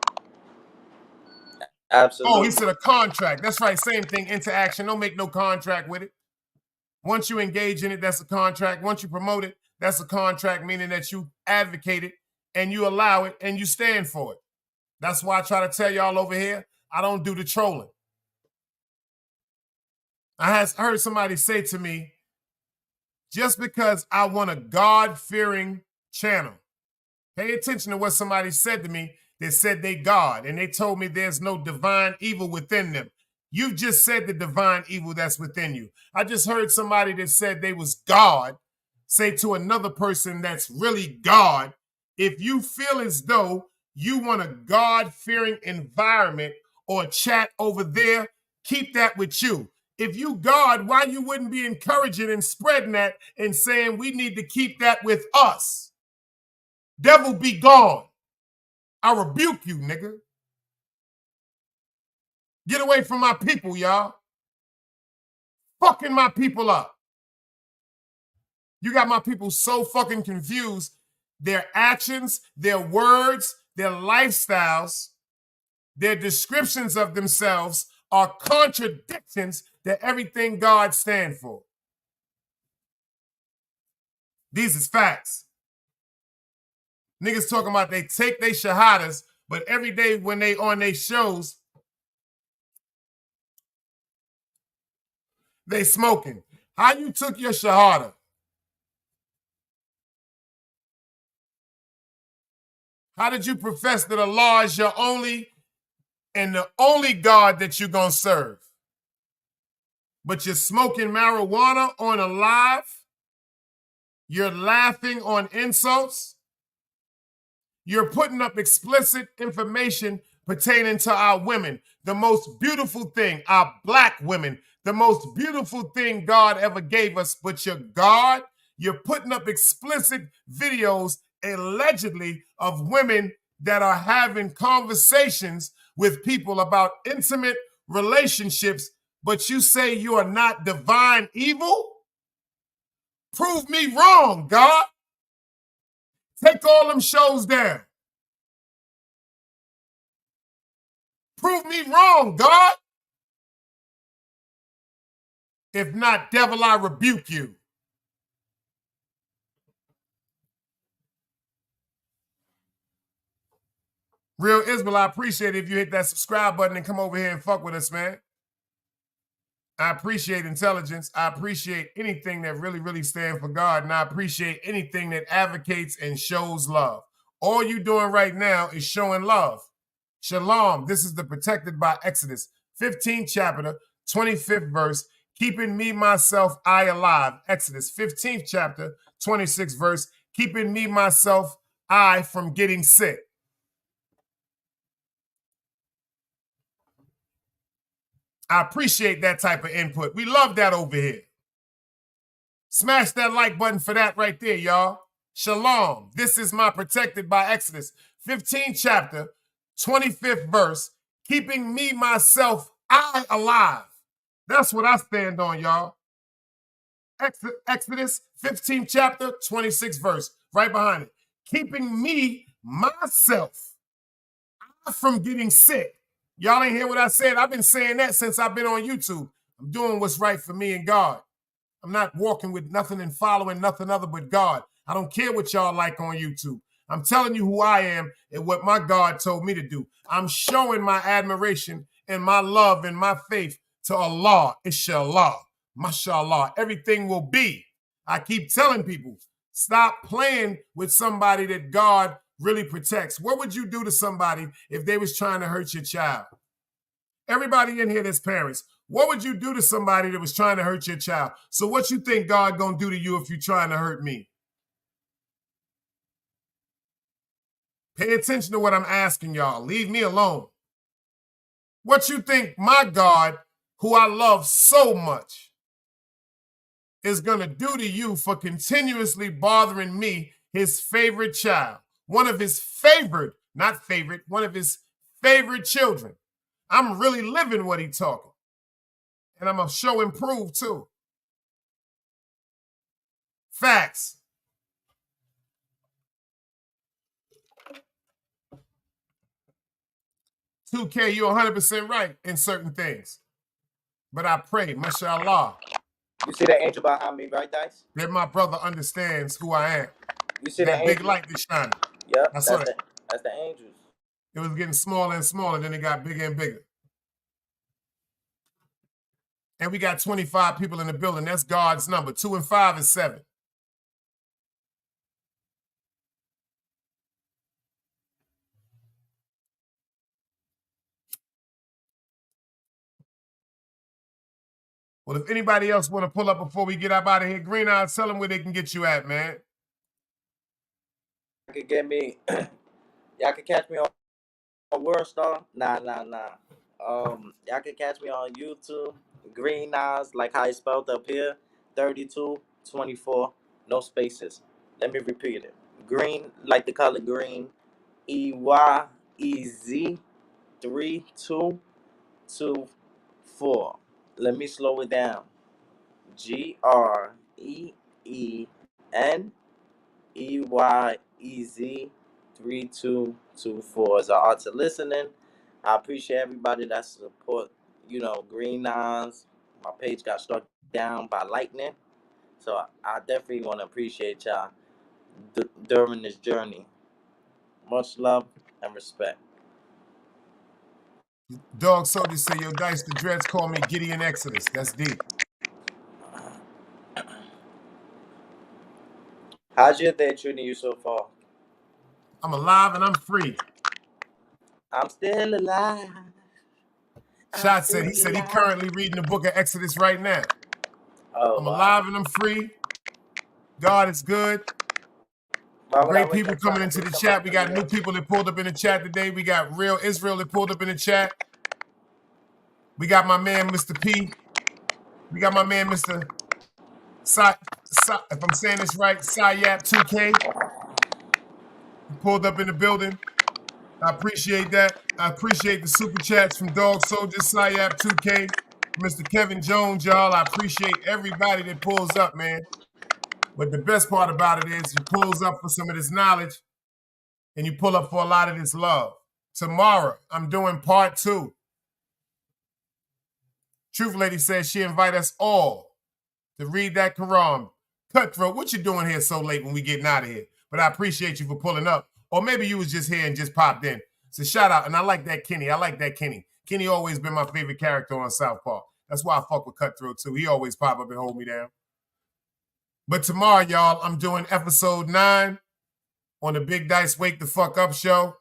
Oh, he absolutely. said a contract. That's right. Same thing. Interaction. Don't make no contract with it. Once you engage in it, that's a contract. Once you promote it, that's a contract, meaning that you advocate it and you allow it and you stand for it. That's why I try to tell y'all over here, I don't do the trolling. I heard somebody say to me, just because I want a God-fearing channel. Pay attention to what somebody said to me. They said they God, and they told me there's no divine evil within them. You just said the divine evil that's within you. I just heard somebody that said they was God say to another person that's really God, if you feel as though you want a God-fearing environment or chat over there, keep that with you. If you God, why you wouldn't be encouraging and spreading that and saying we need to keep that with us? Devil be gone. I rebuke you, nigga. Get away from my people, y'all. Fucking my people up. You got my people so fucking confused. Their actions, their words, their lifestyles, their descriptions of themselves are contradictions to everything God stands for. These is facts. Niggas talking about they take their shahadas, but every day when they on their shows, they smoking. How you took your shahada? How did you profess that Allah is your only and the only God that you're going to serve? But you're smoking marijuana on a live? You're laughing on insults? You're putting up explicit information pertaining to our women. The most beautiful thing, our black women, the most beautiful thing God ever gave us, but you're God. You're putting up explicit videos allegedly of women that are having conversations with people about intimate relationships, but you say you are not divine evil? Prove me wrong, God. Take all them shows down. Prove me wrong, God. If not, devil, I rebuke you. Real Israel, I appreciate it if you hit that subscribe button and come over here and fuck with us, man. I appreciate intelligence. I appreciate anything that really, really stands for God. And I appreciate anything that advocates and shows love. All you doing right now is showing love. Shalom. This is the Protected by Exodus, 15th chapter, 25th verse. Keeping me, myself, I alive. Exodus, 15th chapter, 26th verse. Keeping me, myself, I from getting sick. I appreciate that type of input. We love that over here. Smash that like button for that right there, y'all. Shalom. This is my Protected by Exodus, 15th chapter, 25th verse. Keeping me, myself, I alive. That's what I stand on, y'all. Exodus, 15th chapter, 26th verse. Right behind it. Keeping me, myself, I from getting sick. Y'all ain't hear what I said? I've been saying that since I've been on YouTube. I'm doing what's right for me and God. I'm not walking with nothing and following nothing other but God. I don't care what y'all like on YouTube. I'm telling you who I am and what my God told me to do. I'm showing my admiration and my love and my faith to Allah, inshallah, mashallah. Everything will be. I keep telling people, stop playing with somebody that God really protects. What would you do to somebody if they was trying to hurt your child? Everybody in here that's parents, what would you do to somebody that was trying to hurt your child? So what you think God gonna do to you if you're trying to hurt me? Pay attention to what I'm asking y'all. Leave me alone. What you think my God, who I love so much, is gonna do to you for continuously bothering me, his favorite child? One of his favorite, not favorite, one of his favorite children. I'm really living what he's talking. And I'm going to show and prove too. Facts. 2K, you're 100% right in certain things. But I pray, mashallah, You see that angel behind me, right, Dice? that my brother understands who I am. You see that the big angel? light that's shining. Yep, I saw that. that's the angels. It was getting smaller and smaller, then it got bigger and bigger. And we got 25 people in the building. That's God's number. 2 and 5 is 7. Well, if anybody else want to pull up before we get up out of here, Green Eyes, tell them where they can get you at, man. You can get me. Y'all can catch me on World Star. Nah. Y'all can catch me on YouTube. Green Eyes, like how it's spelled up here. 3224, no spaces. Let me repeat it. Green, like the color green. EYEZ 3224. Let me slow it down. GREENEYEZ 3224 is our art to listening. I appreciate everybody that support, Green Eyes. My page got struck down by lightning. So I definitely want to appreciate y'all during this journey. Much love and respect. Dog Soldier say, yo, Dice, the Dreads call me Gideon Exodus. That's deep. How's your day treating you so far? I'm alive and I'm free. I'm still alive. Shot said, he currently reading the book of Exodus right now. Oh, I'm wow. alive and I'm free. God is good. Great people coming into the chat. We got new people that pulled up in the chat today. We got Real Israel that pulled up in the chat. We got my man, Mr. P. We got my man, Mr. If I'm saying this right, Sayap2K. He pulled up in the building. I appreciate that. I appreciate the super chats from Dog Soldier, Sayap2K, Mr. Kevin Jones, y'all. I appreciate everybody that pulls up, man. But the best part about it is you pulls up for some of this knowledge and you pull up for a lot of this love. Tomorrow, I'm doing part 2. Truth Lady says she invite us all to read that Quran. Cutthroat, what you doing here so late when we getting out of here? But I appreciate you for pulling up. Or maybe you was just here and just popped in. So shout out. And I like that Kenny. Kenny always been my favorite character on South Park. That's why I fuck with Cutthroat too. He always pop up and hold me down. But tomorrow, y'all, I'm doing episode 9 on the Big Dice Wake the Fuck Up show.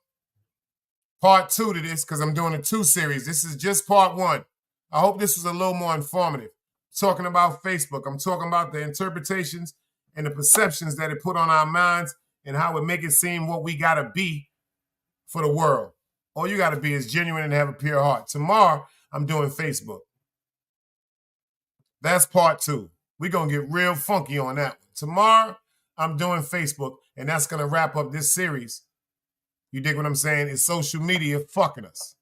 Part 2 to this, because I'm doing a 2 series. This is just part 1. I hope this was a little more informative. Talking about Facebook. I'm talking about the interpretations and the perceptions that it put on our minds and how it make it seem what we got to be for the world. All you got to be is genuine and have a pure heart. Tomorrow, I'm doing Facebook. That's part 2. We're going to get real funky on that one. Tomorrow, I'm doing Facebook, and that's going to wrap up this series. You dig what I'm saying? It's social media fucking us.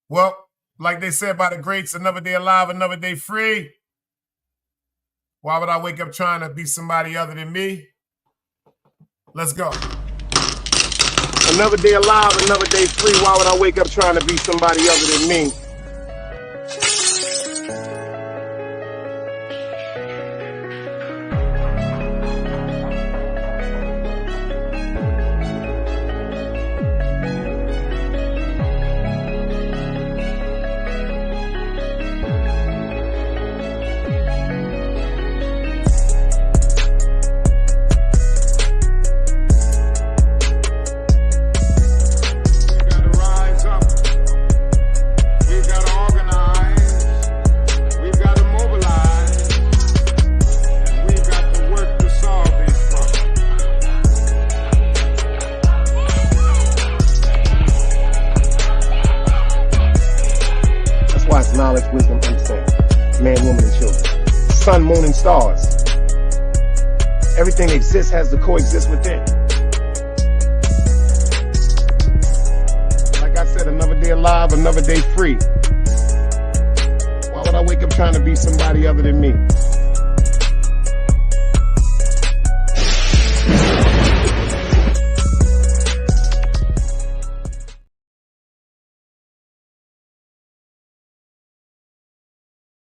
Well, like they said by the greats, another day alive, another day free. Why would I wake up trying to be somebody other than me? Let's go. Another day alive, another day free. Why would I wake up trying to be somebody other than me? Knowledge, wisdom, understanding. Man, woman, and children. Sun, moon, and stars. Everything that exists has to coexist within. Like I said, another day alive, another day free. Why would I wake up trying to be somebody other than me?